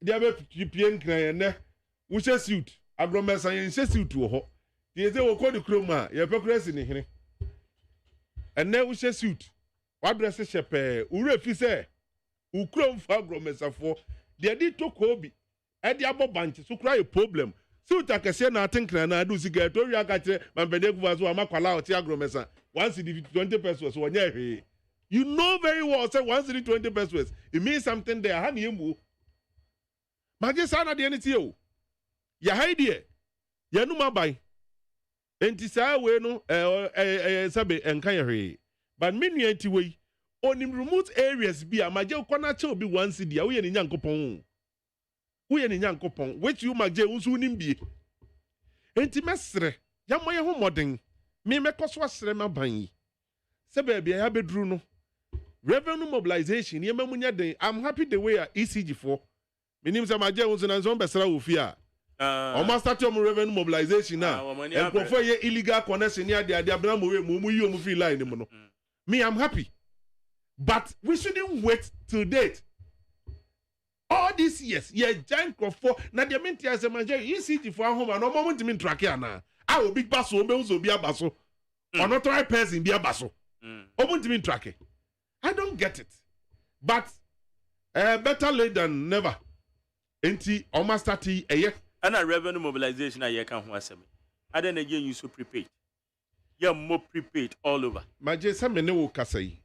Dia be pipien kan ne. Wo suit. Agromesa yen suit wo ho. Tie say wo ko di kroma, ye pekresi ni hene. Enne wo suit. Wa dress shepe, ure fi say. Ukrom fa Agromesa fo. Dia di to ko bi. E dia bo banchi so kra a problem. Suit akese na think na do siga to wi akache mampede kuva so amakwala oti Agromesa. Once the 20 pesos so onye. You know very well say once the 20 pesos it means something there. Ha niemu. Maje sana de nti o. Ya haidie. Ya numa bai. Enti saa we no sabe enka ye hwe. But menu enti we onim remote areas bi a maje ukona che obi one city a we ni nyankopon. We ni nyankopon which you maje unsu nim bi. Enti mesre ya moye ho modern. Me mekoso asre maban. Se baby ya bedru no. Revenue mobilization ye mamunya den. I'm happy the way ECG for. Minim se maje unsu na nso besra wo fi a. Almost start your revenue mobilization now. And prefer your illegal connection near the abna mu feel line no. Me I'm happy. But we shouldn't wait till date. All these years, yeah, giant for na the minti as a manager, ECG for home and no moment in track na. I will big basso, be a basso. Or not try person be a basso. Moment in track. I don't get it. But better late than never. Enti almost 30 a year. And a revenue mobilization I can wasem. I then again you so prepaid. You're more prepaid all over. My Jason Mene Kasai.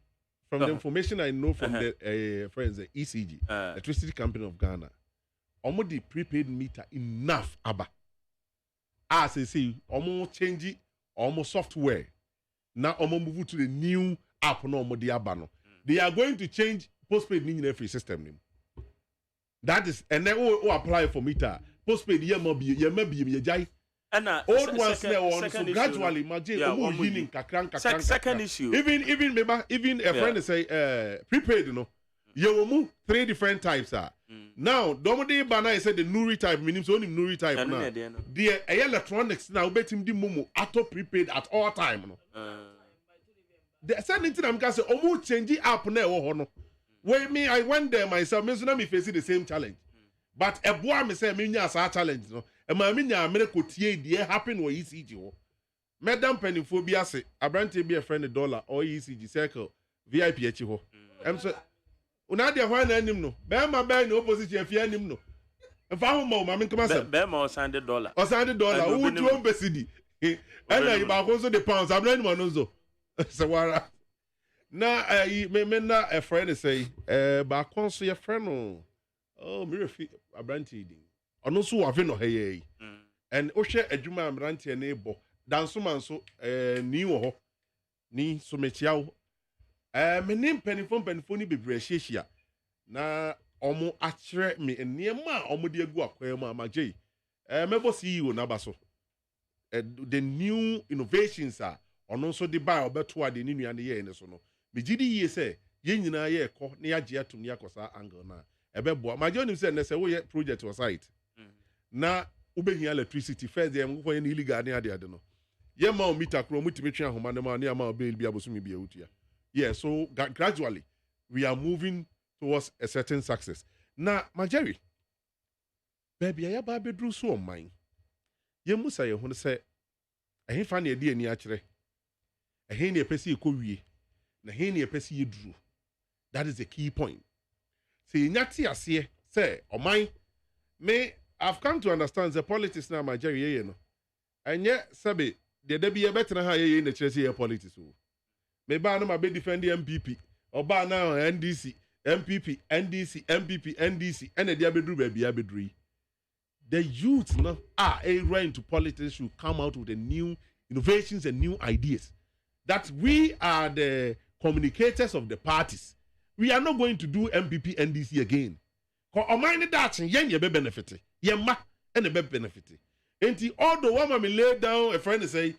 From the information I know from the friends, the ECG, Electricity Company of Ghana, almost the prepaid meter enough, Abba. As I say, almost change it, almost software. Now, almost move to the new app, no more the Abano. They are going to change postpaid in every system. That is, and then apply for meter. Postpaid, ye and old ones now so gradually healing second issue even a friend say prepaid, you know, you will move 3 different types now domode bana said the nuri type means only nuri type now the electronics now bet him the momo auto prepaid at all time no the same thing I'm gonna say almost change the app now no where me I went there myself me so na me face the same challenge. But a boy me say me nya sa challenge no. E ma me nya America tie die happen wo ECG ho. Madam penifobia say abrante be a friend $1 or ECG circle VIP echi ho. Em so una de ho na anim no. Be ma be na opposite afia anim no. Mfa ho ma me nkama say be ma o $100. O $100 wo tu on besidi. E na yi ba ko so the pounds abna ni no zo. Se wara. Na me na a friend say ba kon so your friend no. Oh, me refi abranti din. Ono so wa ve no heye. And o hwe adwuma abranti na ebo. Danso man so ni wo ho. Ni so mechiawo. Me nim penifon ni bebre hyiehia. Na omo akire me enema omo de agu akwai mu amagye. Mebo CEO na ba so. The new innovations are ono so de buy obeto ade ni nua ne ye ne so no. Me gidi ye say ye nyina ye ekọ na ya gye atum ne akosa angle na. Ebebo my journey say na say we project was site na ubehia electricity first dem go any illegal na ade no ye ma o meter kro mutimi twa homa na ma na ma bill bia boso mi bia utua yeah so gradually we are moving towards a certain success na my Jerry baby ya ba bedru so on mine ye musa ye ho say ɛhe fa na ɛde ani akyerɛ ɛhe na ɛpɛ sɛ ɛkɔ wie na ɛhe na ɛpɛ sɛ yɛduru. That is the key point. Say nyati aseɛ sɛ ɔman me I've come to understand the politics na my Jerry yɛ no ɛnyɛ sɛbe deɛ da bi yɛbɛtena ha yɛyɛ na kyerɛ sɛ yɛ politics o me ba no ma be defend the MPP ɔba na NDC MPP NDC MPP NDC ɛna de abɛduru baabi abɛduru yi. The youth now are into politics should come out with the new innovations and new ideas. That we are the communicators of the parties. We are not going to do MPP NDC again. Because Omani that yen ye be benefit. Yemma and be benefit. And although one me lay down a friend and say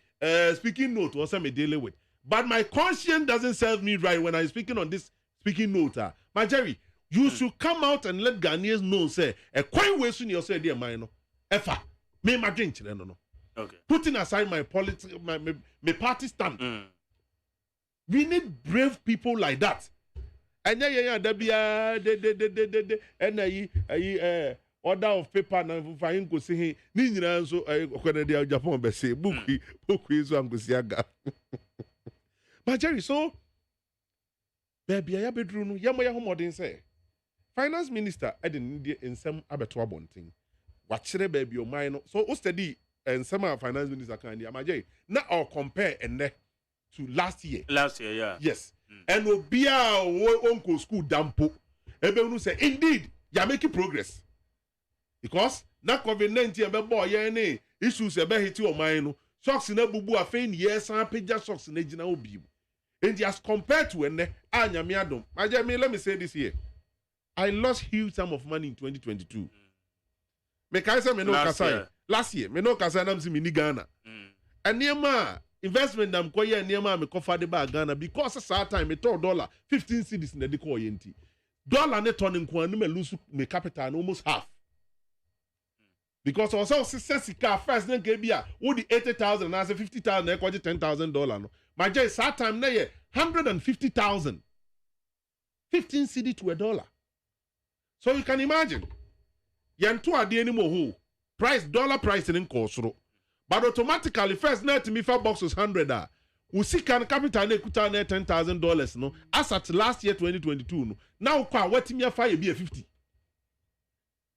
speaking note or some dealing with. But my conscience doesn't serve me right when I'm speaking on this speaking note. My Jerry, you should come out and let Ghanaians know, say, a quite way soon you say, dear mine, Efa, me my drink, no. Okay. Putting aside my politics, my party stand. We need brave people like that. And yeah, there be and order of paper and fine go see him. So I Japan be say book is one go see But Jerry, so baby, I bedroom, Yamaya Homodin say. Finance Minister Eden in some abattoir bonting. Watch the baby your mind. So steady and some Finance Minister can Yamajay. Now I'll compare and to last year. Last year, yeah. Yes. And will be our uncle school dampo. Everyone say, indeed, you're making progress. Because now COVID-19 and boy, any issues about hit your mind. Shocks in a bubu are fain, yes, and page shocks in a general beam. And just compared to an Anyamiadum. Let me say this here. I lost huge sum of money in 2022. Last year, me no kasa nam si mini Ghana. And near investment nam koye near me kofa de ba Ghana because at time me $15 cedis in the call yenti. Dollar net on in kwa me lose me capital almost half. Because also success car first then kebia wo the 80,000 and as 50,000 e kwaje $10,000 no. My jay that time na ye 150,000. 15 cedi to $1. So you can imagine. Yantu ade any more dollar price in Kosro. But automatically first net me for boxes 100 we see can capital ne kuta ne $10,000 no as at last year 2022 no. Now kwa what me fire be a 50.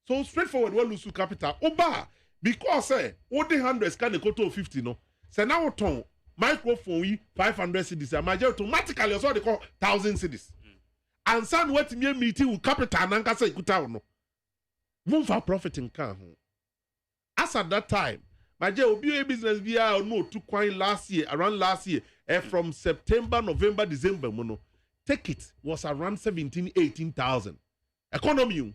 So straightforward we lose capital oba because what the hundreds can go to 50 no. So now ton microphone we 500 cedis and my automatically also they call 1,000 cedis. And son what me meeting with capital nanka say kuta no. Won't for profit in can. As at that time, my obi business via no to quite around last year, from September, November, December, mono. Take it was around 17,000-18,000. Economy.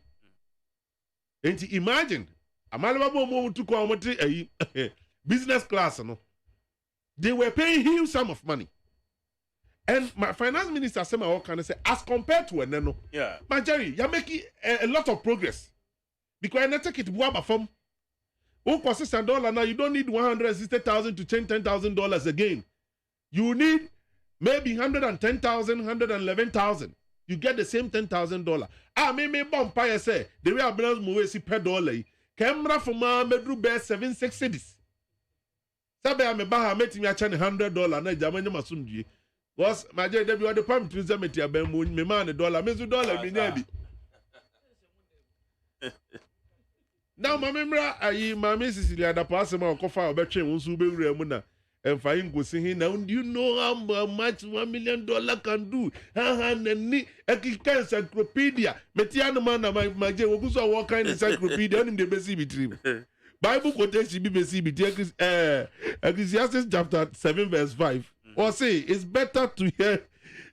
And imagine, Amalaba to come business class, no. They were paying huge sum of money. And my finance minister said, "My can say as compared to a nano, yeah, my Jerry, you're making a lot of progress because I take it to from $1 now. You don't need 160,000 to change $10,000 again. You need maybe 110,000, 111,000. You get the same $10,000. Me bumpire say the way I balance move see per dollar. Camera for my bedroom bear 7-6 cities. Sabe me baha meti me achane $100 na jamanya masumji. Was my J W the pump to zemeti abemu me man $1 me $1 me nyabi. Now my memra ayi mama Cecilia da pass ma okofa obetwe wonsu bewura mu na emfa go see him now. Do you know how much $1 million can do? Nani ekika encyclopedia metiano man na my J woguso what kind of encyclopedia in the basic betrim. Bible quotation be basic betrim Ecclesiastes chapter 7 verse 5. Or say it's better to hear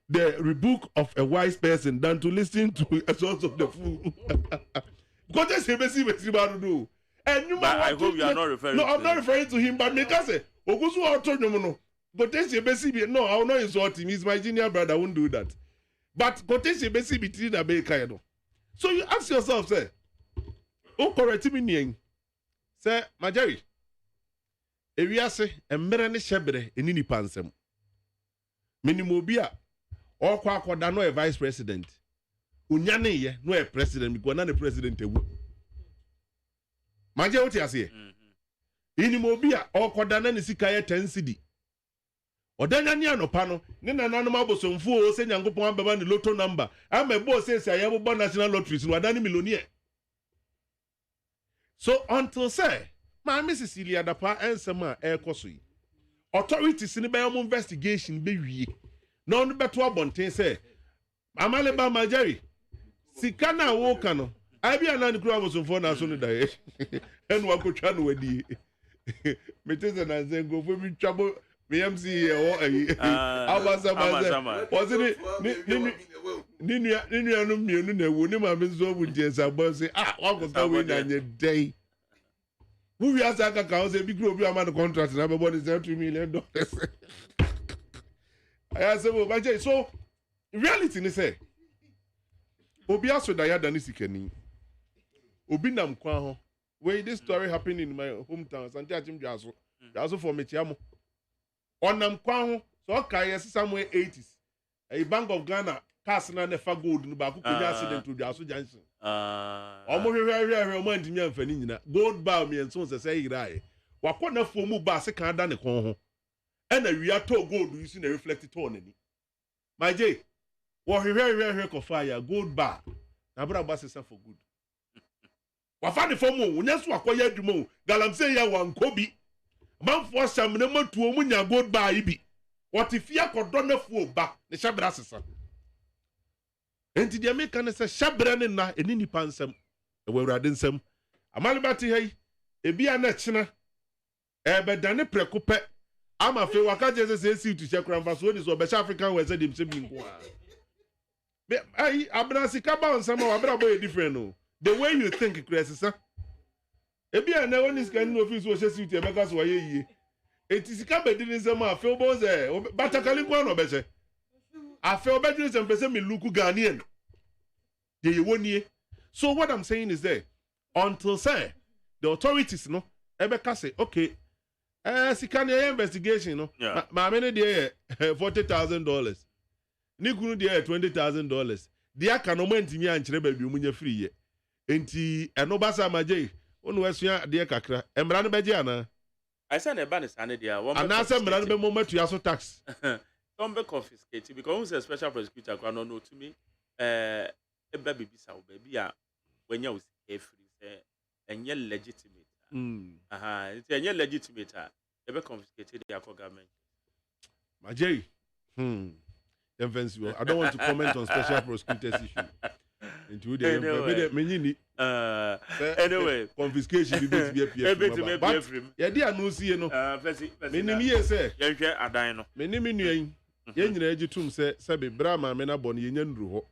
the rebuke of a wise person than to listen to a source of the fool. Because that's do. And you but I hope you are not referring to I'm not referring to him, but make us say, Ogusu autonomo. But that's your basic. No, I will not insult him. He's my junior brother. I won't do that. But quotation your basic between the baker. So you ask yourself, say, oh, correct me, say, Majari. If you say, a merene shebre in any pansem. Minimobia, or quack no a vice president. Unyane ye no a president because none a president ewu. Maje what you say? Inimobia or Kodana Nisika 10 cedi. Odanya no pano, Nina Nanama some fool, saying Yango Pamba the lotto number. I'm a boss says I have a national lottery, so I don't millionaire. So until say, my Mrs. Celia Dapa and Sama Air Cosui. Authorities in the Bayam investigation be none but to Bonte say, Amaleba Majari, Sikana Wokano. I be an uncrow was on phone as soon as I and one could channel with the Metes and then go for me trouble. BMC wasn't it? Nini anu mienu na ewu ni ma mi nso bu je sabo say wa go ka we na nye day. Who we ask aka ka say big group bi am contract na be body $2 million. I say bo ba so reality ni say obi aso da ya da ni sikani. Obi nam kwa ho. Wait, this story happened in my hometown. Santi Achim Jaso. Jaso for Mechiamo. Onam Kwan, so okay, somewhere 80s. A Bank of Ghana, Castle and Nefa Gold, no back accident to Jaso Johnson. Almost very romantic young Fenina. Gold bar me and so say, Rai. Wakona for Muba, second than a con. And a Riato gold using a reflected tone. My J, what he very of fire, gold bar. Nabra Bass is for good. Wafani for mo, yes, Wakoya Dumo, Galam say ya one Kobe. Man for some number to a munya gold bar ibi. What if ya could don't know back the Shabrasa? And the American says Shabran na and any pansam, we were in some. A malibati hay, a be a national, but than a precope. I'm a fair wakaja says to Shakran Vasodis or West African was a dim sibling. I Abrasicaba and some of Abrabo different. The way you think, Chris, sir. Ebi a na one is can no office was suit e because why ye. It is come be din some a feel boss e batakali kwa no be se. I feel better than person me look Ghanaian. Dey woni. So what I'm saying is there until say the authorities no ebeka say okay sikana investigation no ma me dey $40,000. Ni kunu dey $20,000. Dia ka no mantimi ankyere ba bi omunya free ye. Enti eno basa maje onu asua de kakra emra no beje ana I said the ban is an idea one and answer emra no be moment to yaso tax don't be confiscated because who's a special prosecutor can know to me e baby bisa o baby a when you free say enye legitimate it's enye legitimate e be confiscated the government maje I don't want to comment on special prosecutors issue. Anyway, confiscation be yeah, they no see no. Me say, yenhwe adan no. Me nua yen nyina agitum say be brama me na bon yenya nduru ho.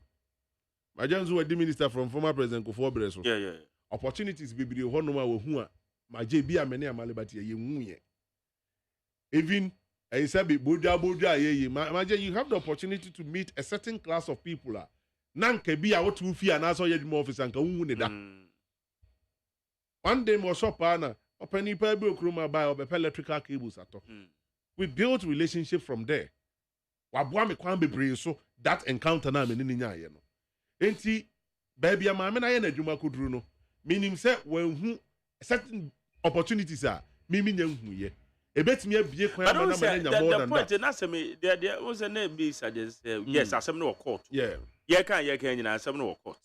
Majanzu wa minister from former president Kofo Breso. Yeah. Opportunities bebre ho no ma wo hu a maje bi amene amalebati ye hu ye. Even I said boja maje you have the opportunity to meet a certain class of people nanka bi a wotu fi ana so yedum office anka wu ne da one day mo shop ana opani pa bi okroma buy obepe electrical cables ato we built relationship from there wabo me kwan bebre so that encounter na me ni nya ye no enti baby ama me na ye na adwuma koduru no meaning say when hu certain opportunities me nya hu ye ebetimi abie kwan ama na me nya more than that. The point na say me there was a name be suggest yes asem no court. Yeah. Ye kan nyina asem no court.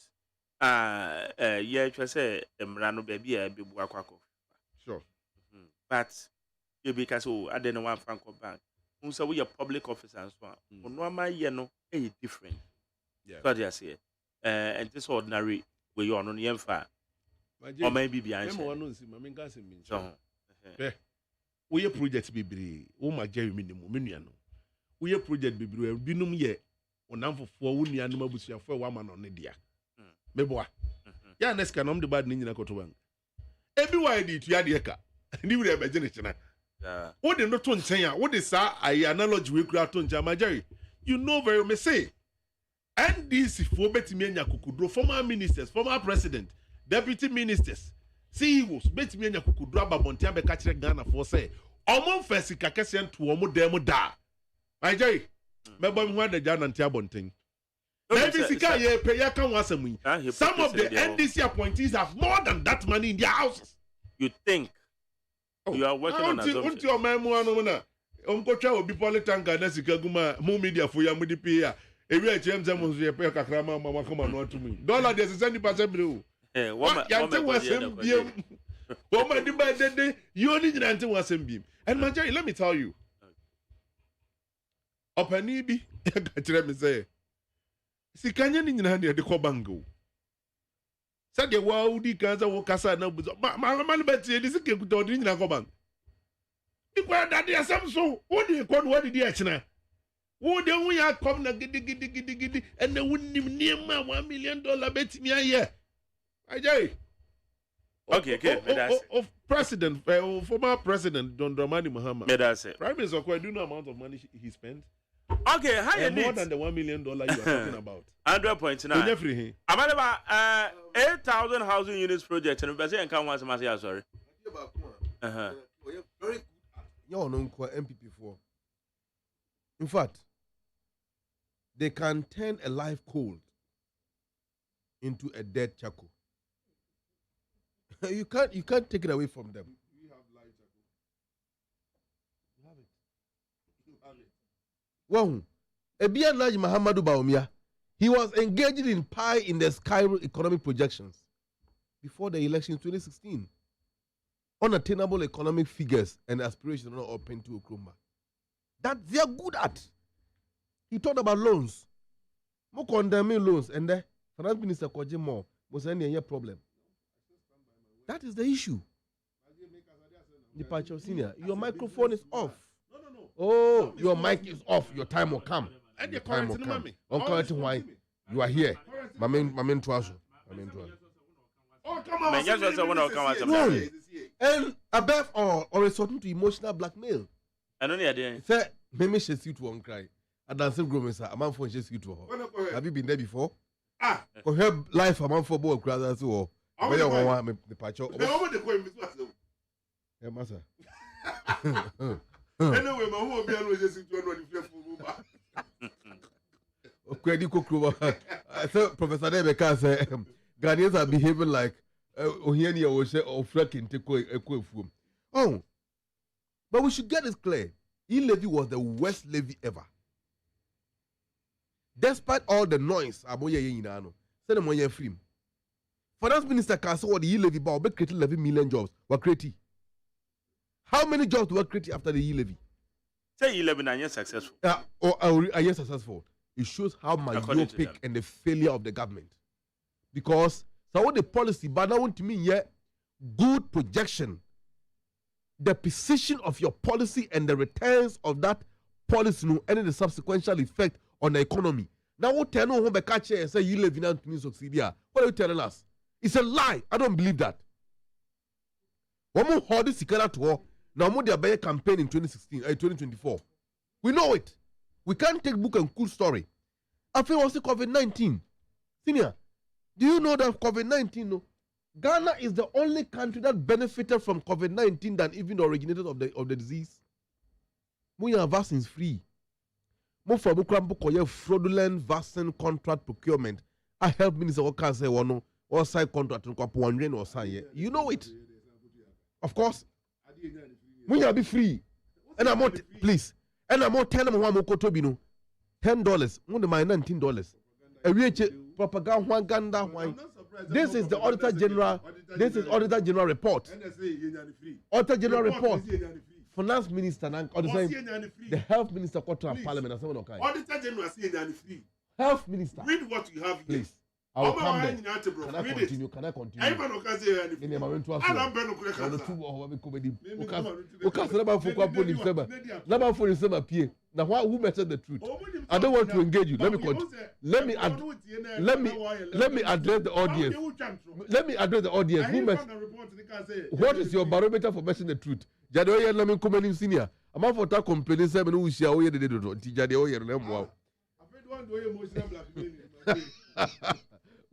Ye twa say emra no ba bia be bu akwakọ. Sure. But you because I don't know one franco bank. Unso we are public officer and so on. No ma ye no e different. Yeah. So they say and this ordinary we you on no yemfa. Or maybe be answer. Me no nsi ma me nka sem nchi. We project bebre wo ma Jerry minimum menua no we project bebre binum ye onamfofo wo nua no mabusuafo wa ma no ne dia meboa ya next kanom de bad ni nyina kotoban ebi wa di tu ya de ka ni wure be gene chena wo de no to nchen a wo de sa ai analogy we kura to nchen ma Jerry you know very me say NDC fo betimi anya kokudro former ministers former president deputy ministers CEOs betimi anya kokudro ababontia be ka kire Ghana for say omon fesi kakese nto omo dem da Ajay mebo mi ho adaja nante abonten maybe sika ye pay ya kan wasam yi some of the NDC appointees have more than that money in their houses. You think You are working on assumption. Unti o memu anu na. Omkocha obi politanka na sika guma mu media for ya mu di pay. Ewi a chem zem so ye pay kakra ma mama come no to me. Dollar dey 70% bill. What wasem biem. Woman di ba dede you only nante wasem biem. And my Jerry, let me tell you. Opani bi ka kire me say. Sikanya ni nyina de ko bango. Said the world kanza wo kasa na buzo. Ma betie di sike kuto di nyina ko bango. Ikwa dade asam so, wo di ko no di achina. Wo de hu ya kom na gidi and na wunnim niema $1 million betimi aye. Ajay. Okay, of president, former president John Dramani Mahama. Prime Minister, do you know the amount of money he spent? Okay, how you more than the $1 million you are talking about. 100.9. I'm about 8,000 housing units project and we say can once sorry. Very good. You're known MPP for. In fact, they can turn a live coal into a dead charcoal. You can't take it away from them. We have live charcoal. You have it. You have it. Well, Ebian Naj Mahamadou Bawumia, he was engaged in pie in the sky economic projections before the election in 2016. Unattainable economic figures and aspirations are not open to Okrumah. That they are good at. He talked about loans. More condemning loans and the finance minister Koji Mo was any problem. That is the issue. Departure Senior, your microphone is off. No. Oh, your mic is off. Your time will come. And your time will come. Why you are here. My main trouser. Oh, come on. No. And above all, or resorting to emotional blackmail. I don't know. Sir, maybe she's you to one cry. I dance in Gromesa. A man for she's you to her. Have you been there before? For her life, a man for both brothers or. Where you want the patch? Hey, master. Anyway, my home be always just to run the full. Okay, I thought Professor Nebeka said Ghanaians are behaving like Ohiani or Fleck take a fool. Oh, but we should get this clear. E-levy was the worst levy ever. Despite all the noise, Aboye Yinano, said Moye Film. Finance Minister can say what the E-levy about creating 11 million jobs were created. How many jobs were created after the E-levy? Say 11 and you're successful. Are you successful? It shows how myopic and the failure of the government. Because so what the policy, but I want to mean good projection. The precision of your policy and the returns of that policy and the subsequent effect on the economy. Now what tell no home catch and say you live in to me succeed here. What are you telling us? It's a lie. I don't believe that. One more hold this secret to war. Now more their better campaign in 2024. We know it. We can't take book and cool story. I feel also COVID-19. Senior, do you know that COVID-19? No, Ghana is the only country that benefited from COVID-19 than even the originators of the disease. Muya vaccines free. More for fraudulent vaccine contract procurement. I help Minister Oka say one or side contract or sign. You know it. Of course. Muya be free. And I'm not please. And I'm not telling one more $10. One of my $19. A real propaganda. This is the Auditor General. This is Auditor General report. Auditor General report. Finance Minister and the Health Minister Quarter Parliament. Auditor General free. Health Minister. Read what you have. Please. I will come there. Can I continue? Can I continue? Now, who mentioned the truth? I don't want to engage you. Let me continue. Let me address the audience. Let me address the audience. What is your barometer for mentioning the truth? Jadoye let me come in senior. I'm out for that complaining. Seven who share away the day. Jadoye and wow.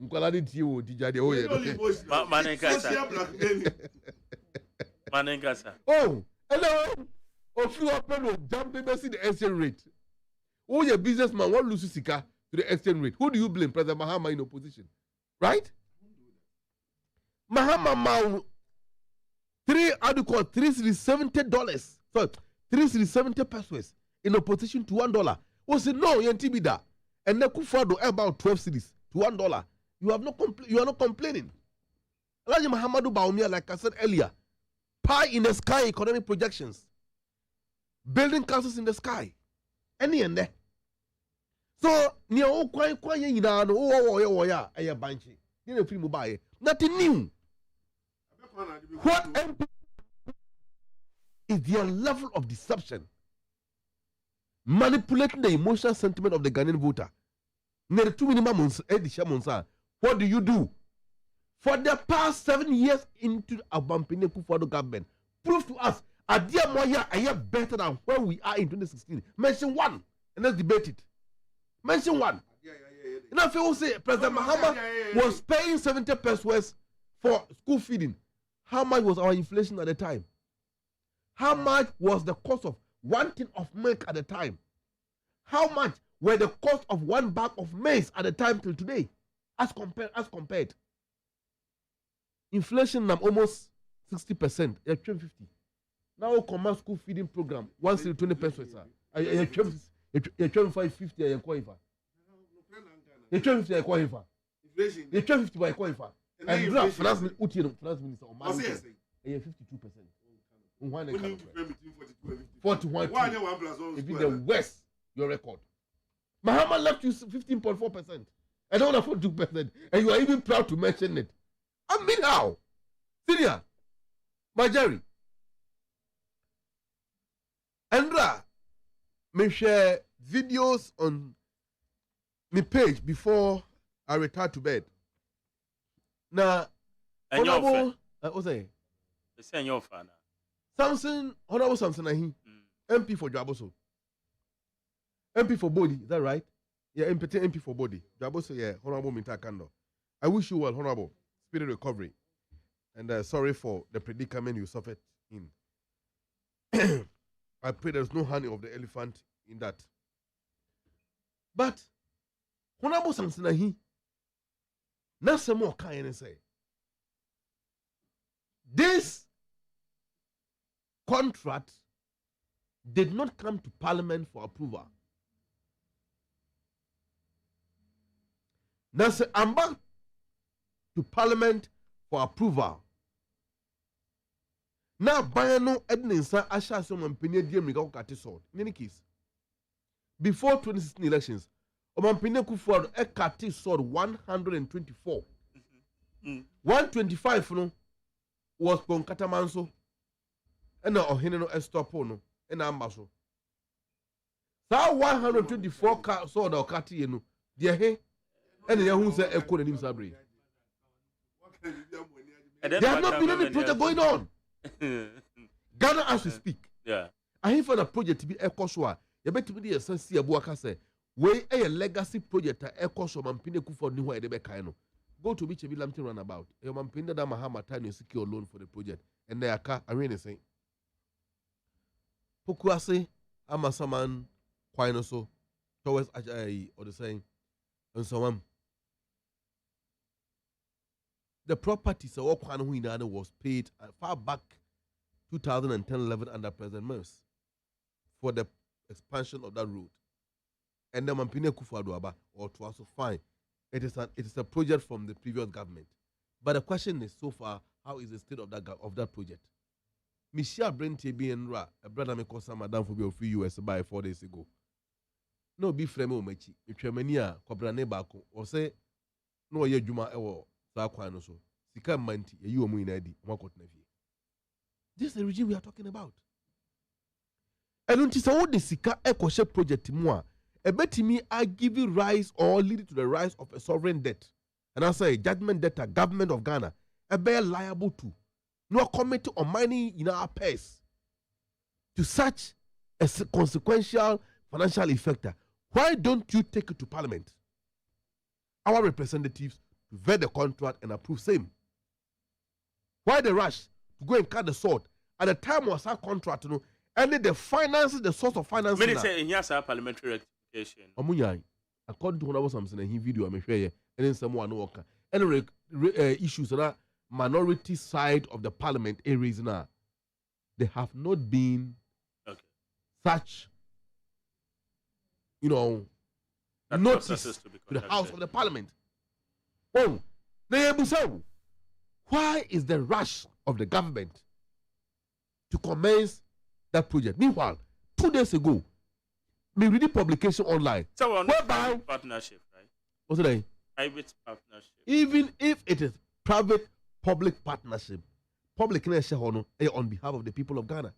Mkwaladi tiyo tijade oye. Manenkasa. Oh, hello. If you open with jumping, see the exchange rate. Oh, your businessman won't lose sika to the exchange rate. Who do you blame? President Mahama in opposition, right? Mahama $370. Sorry, $370 in opposition to $1. We say no, you be that. And then Kufado about 12 cities to $1. You are not complaining. Elijah Muhammadu Baumia, like I said earlier, pie in the sky economic projections, building castles in the sky, any and there. So near all quite you know, a banshee. You know, free mobile. Nothing new. What MP is their level of deception? Manipulating the emotional sentiment of the Ghanaian voter. Near 2 minimum what do you do? For the past 7 years into Abampine Kufuor government, prove to us, Adia Moya are better than where we are in 2016. Mention one, and let's debate it. Mention one. Now, if you say President Mahama was paying 70 pesos for school feeding, how much was our inflation at the time? How much was the cost of 1 tin of milk at the time? How much were the cost of 1 bag of maize at the time till today? As compared. Inflation now almost 60%. You're 50. Now command school feeding program. 120 pesos. You're 550. You're qualified. You're 50. You're qualified. You're 50 by qualified. And now finance minister or man. You're 52%. 41. If it's the worst, your record. Mahama left you 15.4%. I don't afford 2%. And you are even proud to mention it. I mean how? Senior, my Jerry. Andra, me share videos on my page before I retire to bed. Now, honorable, OSEI. Samson, honorable Samson Ahi, MP for Jaboso. MP for Body, is that right? Yeah, MP for Body. Jaboso, yeah, honorable Minta Kando. I wish you well, honorable. Speedy recovery. And sorry for the predicament you suffered in. I pray there's no honey of the elephant in that. But, honorable Samson Ahi, nothing more can I say. This contract did not come to Parliament for approval. Now, say, I'm back to Parliament for approval. Now, Bayano Edninsa Asha Soman Pine Diemriga Katisod. In any case, before 2016 elections, Omampine Kufuor Ekati sword 124. 125 no, was Ponkatamanso. And now Ohineno Estopono and Ambaso. That 124 sword or Kati, you know, dear he, and the Yahoo said Echo and Sabri. There have not been any project going on. Ghana as we speak. Yeah. I have for the project to be Ekoswa. You better be the essence of Buaka say. We a legacy project Ekoswa Mampine Kufuor Niwa Edebekaino. Go to Biche Lamti runabout. Your Mampinda da Mahama time you secure loan for the project. And they are I really say. Pokuase Amasaman Quinoso towards Ajay or the saying and so on. The properties of Okwanhuinana was paid far back 2010-11 under President Mers for the expansion of that road. And the Mampine Kufuor or to also fine. It is a project from the previous government. But the question is so far, how is the state of that project? Michelle Brent and Ra, a brother me call some madam for be free US by 4 days ago. No be frame o mechi. If Germania kobrane bako or say no ye juma ewo sa kwano so. Sika manti you omu inadi mwakot na vie. This is the regime we are talking about. And until so the sika ekoshe project moi, a betimi I give you rise or lead to the rise of a sovereign debt. And I say judgment debtor, government of Ghana, a bear liable to no committee on money in our purse to such a consequential financial effect. Why don't you take it to Parliament? Our representatives to vet the contract and approve same. Why the rush to go and cut the sword at the time was our contract, you know, and the finances, the source of finance. Many say here's our parliamentary rectification. Omunyai, according to Honorable Samson, he video I'm sure, and then someone worker. Any issues that minority side of the parliament areas now, there have not been such, notice to the House of the Parliament. Oh, why is the rush of the government to commence that project? Meanwhile, 2 days ago, we read the publication online. So whereby partnership, right? What's it? Private partnership. Even if it is private-public partnership, public on behalf of the people of Ghana.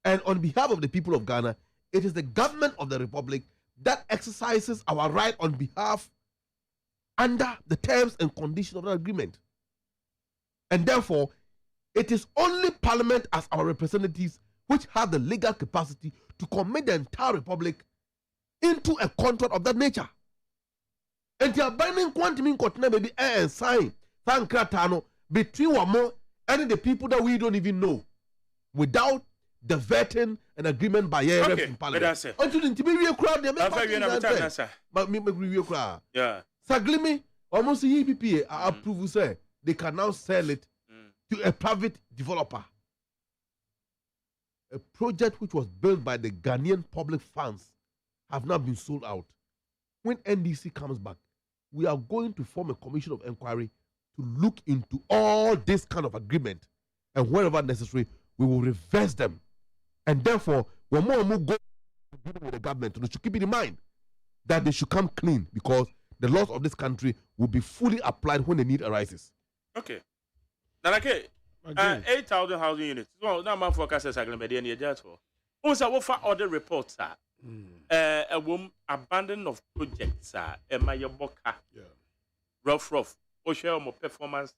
And on behalf of the people of Ghana, it is the government of the Republic that exercises our right on behalf under the terms and conditions of the agreement. And therefore, it is only Parliament as our representatives which have the legal capacity to commit the entire Republic into a contract of that nature. And they are binding quantum in continent baby and sign between one more and the people that we don't even know without the vetting and agreement by reps in Parliament. That's it. Until the intermediate crowd, they make yeah. Saglimi, almost the EPPA approve say they can now sell it to a private developer. A project which was built by the Ghanaian public funds have now been sold out. When NDC comes back, we are going to form a commission of inquiry to look into all this kind of agreement, and wherever necessary, we will reverse them. And therefore, when more and more go with the government, they should keep it in mind that they should come clean, because the laws of this country will be fully applied when the need arises. Okay. Now, 8,000 housing units. Well, now my forecast is agreement and just for. Also, what for other reports are a woman abandon of projects are my boka. Rough. Or share more performance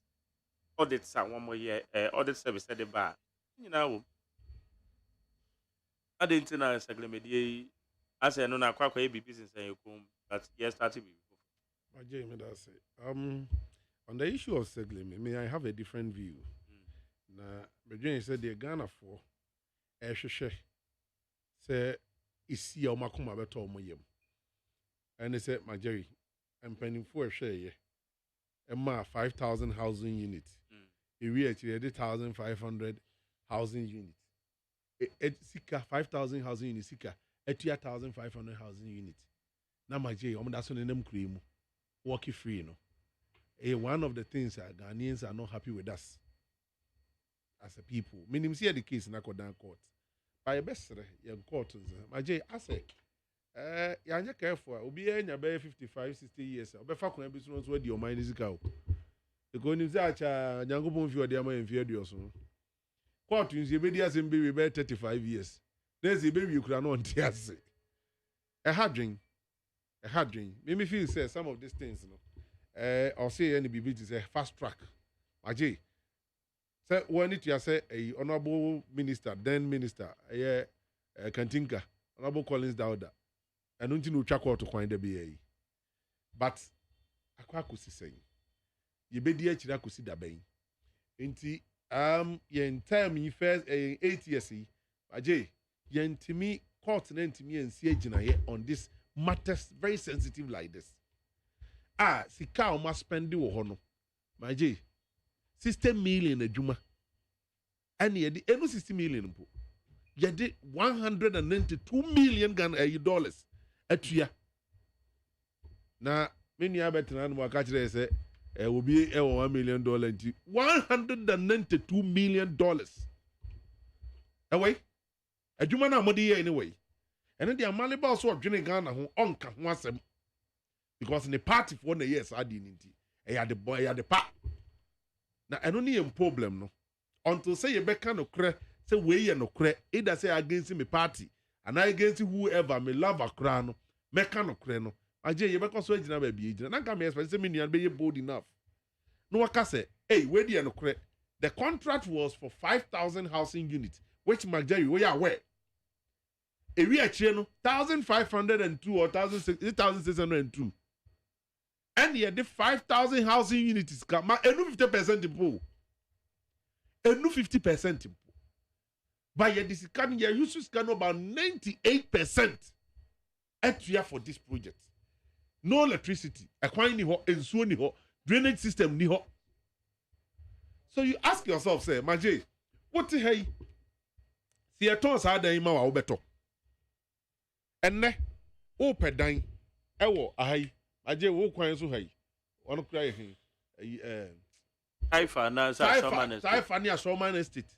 audits are 1 more year audit service at the bar. You know, I didn't know agreement. I said, no, I quite a business and you come, but yes, started before. On the issue of settlement, I have a different view. Now, Virginia said they're Ghana for say is your Makuma better moyem. And they said, my Jerry, I'm pending for a share. And 5,000 housing units. We actually 1,500 housing units. Sika 5,000 housing units. Sika 1,500 housing units. Now, my Jerry, that's on them cream. Walking free, one of the things that Ghanaians are not happy with us as a people. Meaning, see the case in Akodan court. By a best, young court, my Jay, I say, you're not careful. We'll be in about 55, 60 years. I'll be fucking business where your mind is go. The going is that young woman for the Amma and Fedio. Court is the media assembly about 35 years. There's a baby you could not tear. A hard drink. Make me feel say some of these things, I'll say any BB is a fast track. Ajay. Say when it you say a honorable minister, then minister, Kantinka, honorable Collins Dowda, and don't you know track out to find the BA. But I could say, you be dear Chira could see the bay. Inti yen time me first 8 years, Ajay, yen to me, court and to me and see on this matters very sensitive like this. Sika must spend the hono. My J, 60 million a juma. And ye the 60 million. Ye did 192 million dollars at year. Now, many abetan and catch they say, will be $1 million. $192 million. Away? A juma na modi anyway. And then the Amaliba also drinking Ghana who onka once because in the party for 1 year I didn't. I had the boy, I had the pa. Now I don't need a problem no. Until say you beck no cre, say we no cre, either say against me party, and I against whoever me love a crown, make no cre no. I say you beck also ejina baby ejina. Nanka me expect say me ni be bold enough. No waka say, hey, where the no cre? The contract was for 5,000 housing units, which Magjari we are aware. A real channel 1,502 or 1,602. And yet the 5,000 housing units come and 50% improve. And 50% improve. But yet this can you use about 98% at year for this project. No electricity. Acquiring ni ho, and so ni ho, drainage system ni ho. So you ask yourself, say, Maje, what the hell? See a ton sa dan ma wa obeto. Enne o pedan ewo ahai. Maje wo kwan so hai. Ono kura ye Taifa na Taifa ni Ashoman Estate.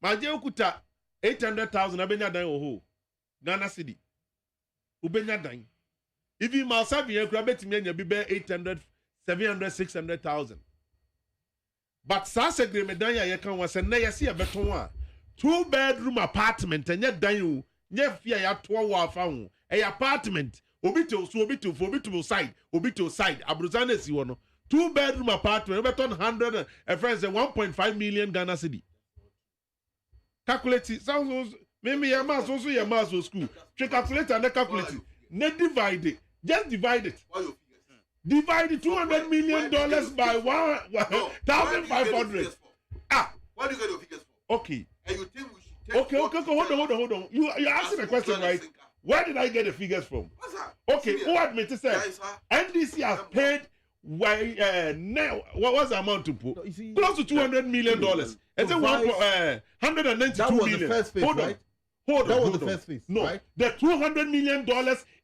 Maje okuta 800,000 abenya dan ho. Ghana city. Ubenya dan. Even Malsavi and Krabet Mania be 800, 700, 600,000. But Sasa Grimedania Yakan was a nay, see a beton 2-bedroom apartment and yet Dayu, yet fear 12 found a apartment, Obito, Sobito, Fobito side, Obito side, Abruzanes, you know, 2-bedroom apartment, beton 100 and friends, 1.5 million Ghana city. Calculate it, sounds maybe your mass also your mass was school. Calculate and calculate it. Net divide it. Just divide it. Divide the $200 million by 1,500. What do you get your figures for? Okay. And you think we should take Okay. Hold on. You asking the question, right? Where did I get the figures from? Okay, who admit to say NDC has paid now what was the amount to put? Close to $200 million. It's a 192 million. The first phase, Hold on. That was the first phase. No, right? the $200 million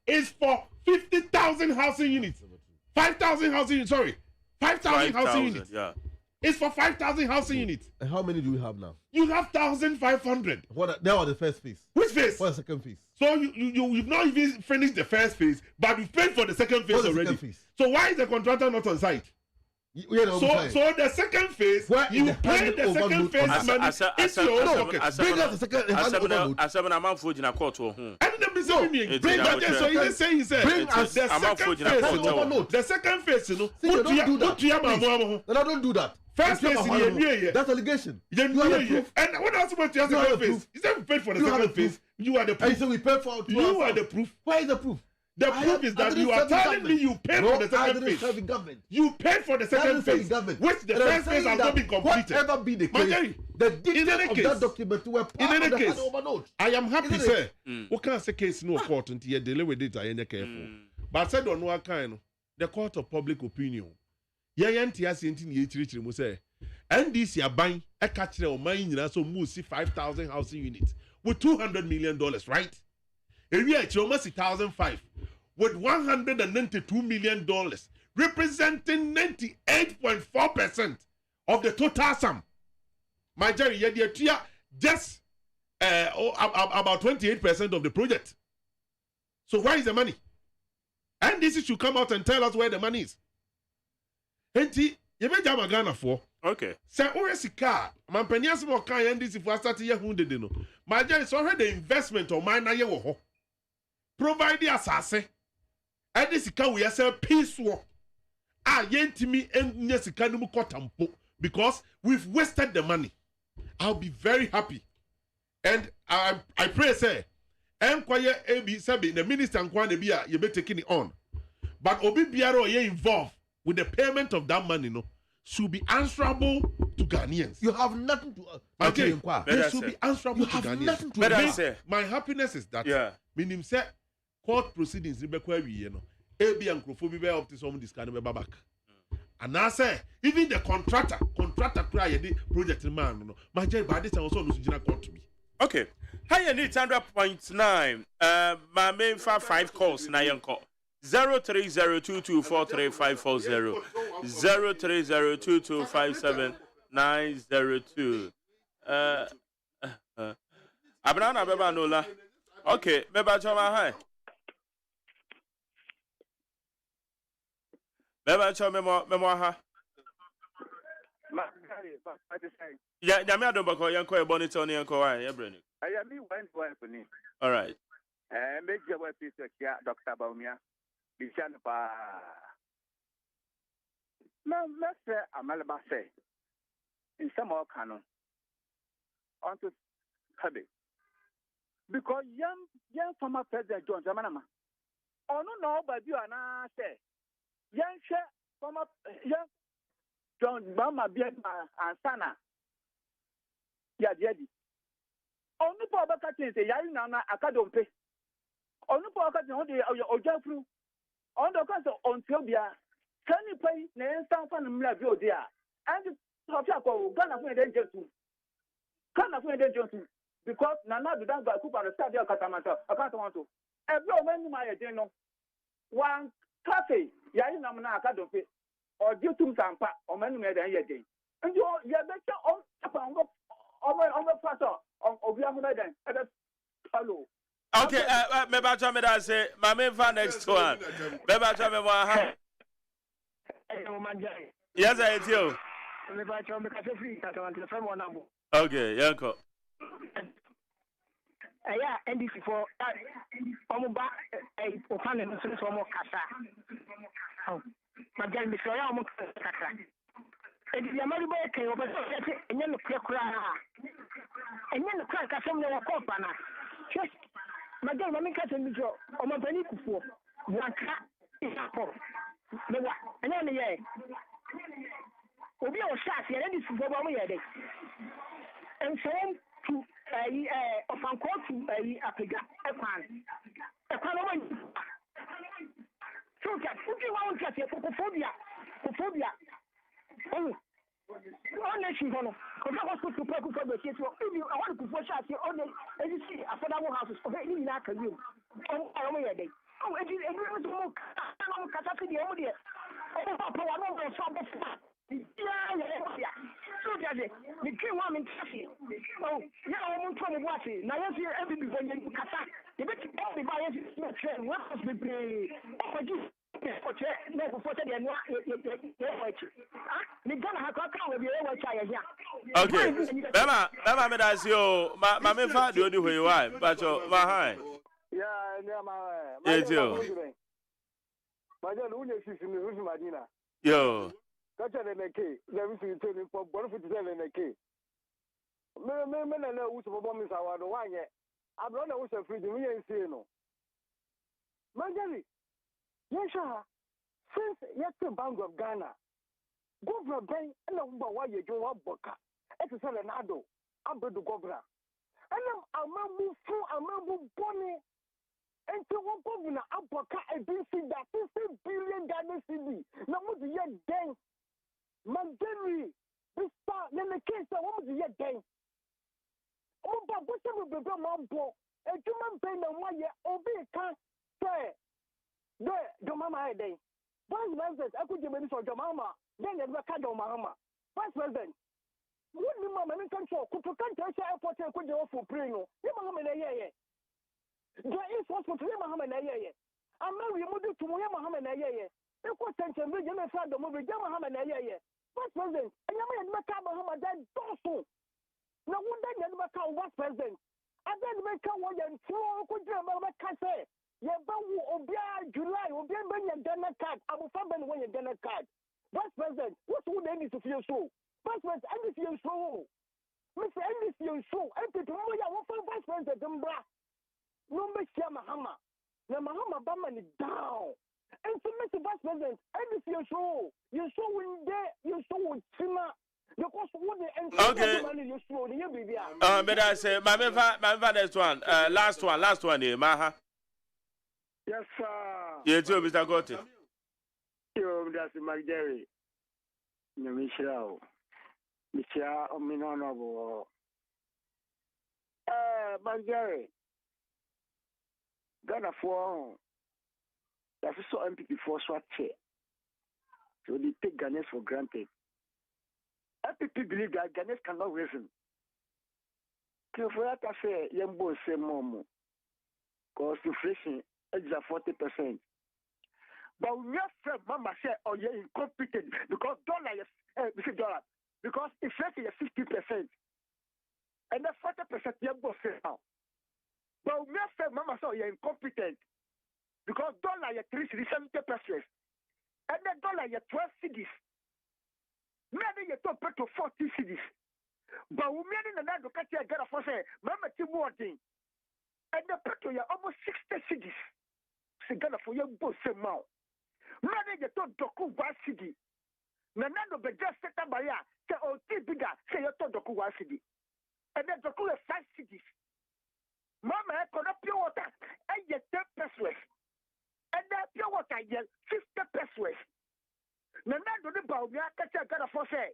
is for 50,000 housing units. 5,000 housing units. Sorry, 5,000 housing units. Yeah. It's for 5,000 housing units. And how many do we have now? You have 1,500. That was the first phase. Which phase? What's the second phase? So you've not even finished the first phase, but you've paid for the second phase What's the already. second phase? So why is the contractor not on site? So the second phase, you pay the second phase money. It's your own pocket. Bring us the second hand overload. As I'm a man for Jina court or And then be saying me, bring us so he said, bring us the second phase. The second phase, you know. Don't do that. No, don't do that. First phase in the year. That's allegation. You are the proof. And what else about the second phase? You said we paid for the second phase. You are the proof. And you said we paid for. You are the proof. Where is the proof? The proof is that you are telling me you paid for the second phase. You paid for the second phase, which the first phase has not been completed. Whatever be the case, the details of that document were part of the handover note. I am happy, sir. What can I say case no court until you delay with it? I ain't careful. But I said on what kind, the court of public opinion. Yeah, say NDC are buying a catcher of mine, so move 5,000 housing units with $200 million, right? Area almost 1,005 with $192 million, representing 98.4% of the total sum. My Jerry, just about 28% of the project. So where is the money? And this should come out and tell us where the money is. Enti, you may jam a Ghana for. Okay. Say, where is the car? Man, Penyas more car and this if I start here, who did know? My Jerry, it's already the investment of mine. Provide the assassin. And this car we are peaceful. Yentimi and Nesikanumu Kotampo because we've wasted the money. I'll be very happy. And I pray, say, Enquire AB Sabi, the minister and Kwan Bia, you be taking it on. But Obi Biaro ye involved with the payment of that money, no, should be answerable to Ghanaians. You have nothing to okay. inquire. They should be answerable to Ghanaians. Nothing to my happiness is that meaning say court proceedings in Bekwe, you know, AB and Crofobia up to some this kind of back. And I say, even the contractor cry the project man, no, my jail by this also no suggestion court to me. Okay. How you need 100.9? My main 5 calls now you call 0302243540 0302257902. Abrana beba nola. Okay, beba choma hai. Beba choma memo ha. Yeah, nyame adom bako yanko e bonnet on yanko wa ya brand. I am me one for me. All right. Make your wife is Dr. Baumia. Bishan pa. Let's say Amalaba say in some more canon on to Kabe. Because young former President John Zamanama. Oh no, but you are not say young former young John Bama Biema and Sana. Yeah, Jadi. Only for Bakatin say Yarina Akadompe. Only for Akatin or Jeffru. On the council on Sylvia, can you pay Nan San Mlavio there? And So Ghana for danger too. Ghana for danger too. Because Nana do that by Cooper the start there Katamata. I can't want to. Every when my no one cafe, Yain Namana Akadope, or due to Sampa, or many made a day. And you are better on the pastor of Yamadan. Hello. Okay, maybe I try me that say, my main fan next one. Maybe I try me one. Yes, I do. Okay, yeah, go. Yeah, and this for Omuba, a Opan and Sons of Mokasa. My girl, Miss Royal Mokasa. And the American came over and then the crack, and then the crack, I found the Copana. Just my girl, my cousin, or my penny for one cat is a pop. And then, yeah. Obi o shot here and this is what we are. And so to of uncle to Africa, a pan. So that you want to get phobia. Oh, one nation, because I was supposed to pay for the case. I want to push out here on the affordable houses of any lack of you. Oh, I don't know. Oh, it was more catastrophe. Oh, Papa, I don't know. Yeah. So that the king woman traffic. Oh, yeah, I want to watch it. Now, yes, you're every before you cut that. You bet you all the buyers in the train. What was the play? Oh, you. Okay, Bema, me that's you. My main fan do who you are, but my high. Yeah, my. Yeah, My dear, who is in Madina? Yo. Catch an NK, there is a training for 157 NK. Men and who's a woman is our one yet. I've run a whistle free, we ain't seeing no. My dear, yes, sir. Since yesterday, Bank of Ghana, Governor Ben, and why you do a boca. It's a Serenado, Abba the Governor. And I'm a move through a move bonnie. And to one governor, Aboka, a BC that is $50 billion city. Now, what do you gain? Mandiri, this part, then the case, what do you gain? Oh, but what's the baby mambo? A human being, and 1 year, Obi can't say, the mama day. Vice President, I could give me for the mama, then never cut on Mahama. Vice President, what do mama in control? Could you can't tell airport and could you offer Prino? You Mahama, yeah. There is hospital in Mahama, yeah. I'm married to Mahama, yeah. You could send a million and the movie, Mahama, yeah. Vice President, and you may make up Mahama, then also. Now, one day, you never call Vice President. I then make up one and throw, could you remember, Casse? Yeah, but July, we'll be a Ghana card. I will find when you Ghana card. Vice President, what would they need to feel so? Vice President, and if you show, Mr. Ennis, you show, and to know you want Vice President, no, Mr. Mahama. Now, Mahama Baman is down. And so, Mr. Vice President, and if you show in there, you show with Chima. Because what the money you show, you be there. But I say, my next one, last one here, Maha. Yes, sir. Yeah, too, Mr. Gotti. Yo, that's my Jerry. No, Michelle. Michelle, honorable. My Jerry. Ghana for. That's so MPP for SWAT chair. So they take Ghanaians for granted. MPP believe that Ghanaians cannot reason. For that, I say, Yambo say more. Because inflation. It's 40%. But we have said, Mama said, oh, you're incompetent because dollar is $dollar. Because inflation is 60%. And the 40% you both say now. But we have said, Mama said, oh, you're incompetent because dollar is 370 pesos. And the dollar is 12 cities. Maybe you talk to 40 cities. But we made in another country, I got a for say, Mama, keep working. And the petrol is almost 60 cities. Ghana for your boss amount. Mother, you told Doku one city. Nanano be just set up by ya. Say, oh, bigger. Say, you told Doku one city. And then Doku is 5 cities. Mama, I could pure water. And you 10 pesos. And then pure water, you 50 pesos. Nanano the bow, you catch a Ghana for say.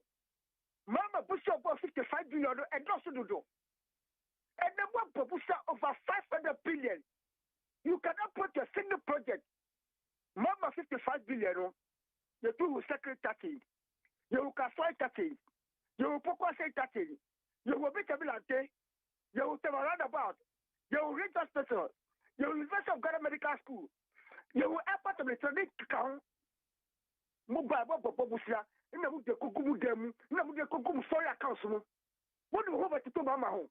Rich Hospital, your University of Ghana Medical School, your airport of the training count, mobile Bobusia, and the Kukumu Demu, and the Kukumu Soya Council. What do you hope to Mama home?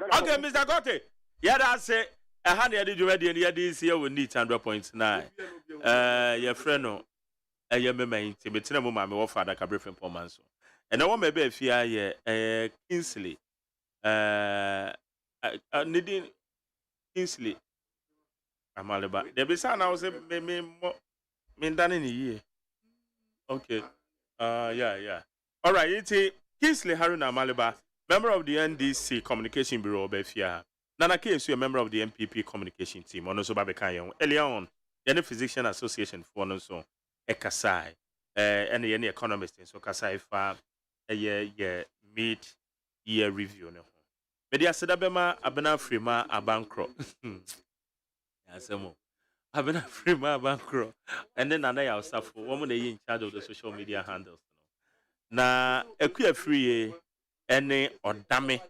Okay, Mr. Gotti. Yeah, that's it. I had the idea already, and this year we need 100.9. Your friend, no, your member, intimate, no, my father, Cabri from Pomanso. And I want maybe if you are Kingsley, needing Kingsley. I'm all about. There be some now say me done in a year. Okay. Yeah. All right. It's Kingsley Haruna Maliba, member of the NDC Communication Bureau, Befia. Nana K, a member of the MPP Communication Team. On also Babekayon. Earlier on, the Physician Association for also Ekasai, and the economist in so Kasai fa a mid-year review. Media Sedabema Abena Frima Abankro. Abena Frima Abankro. And then Anaya Safo, woman in charge of the social media handles. Na ekuya free ene odame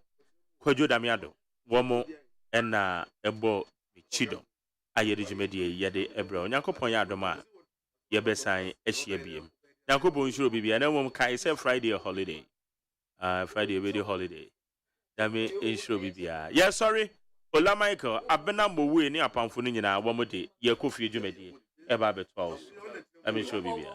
kwajo damiado womo ena ebo chido ayede jumedie yede ebra onyankopon ya adoma ye besan ehia biem nyankopon shuro bibia na wom kai say Friday a holiday Friday be the holiday dame shuro bibia yeah sorry Ola Michael abena mowe ni apamfo no nyina womo de ye kofie jumedie eba betwa us ame shuro bibia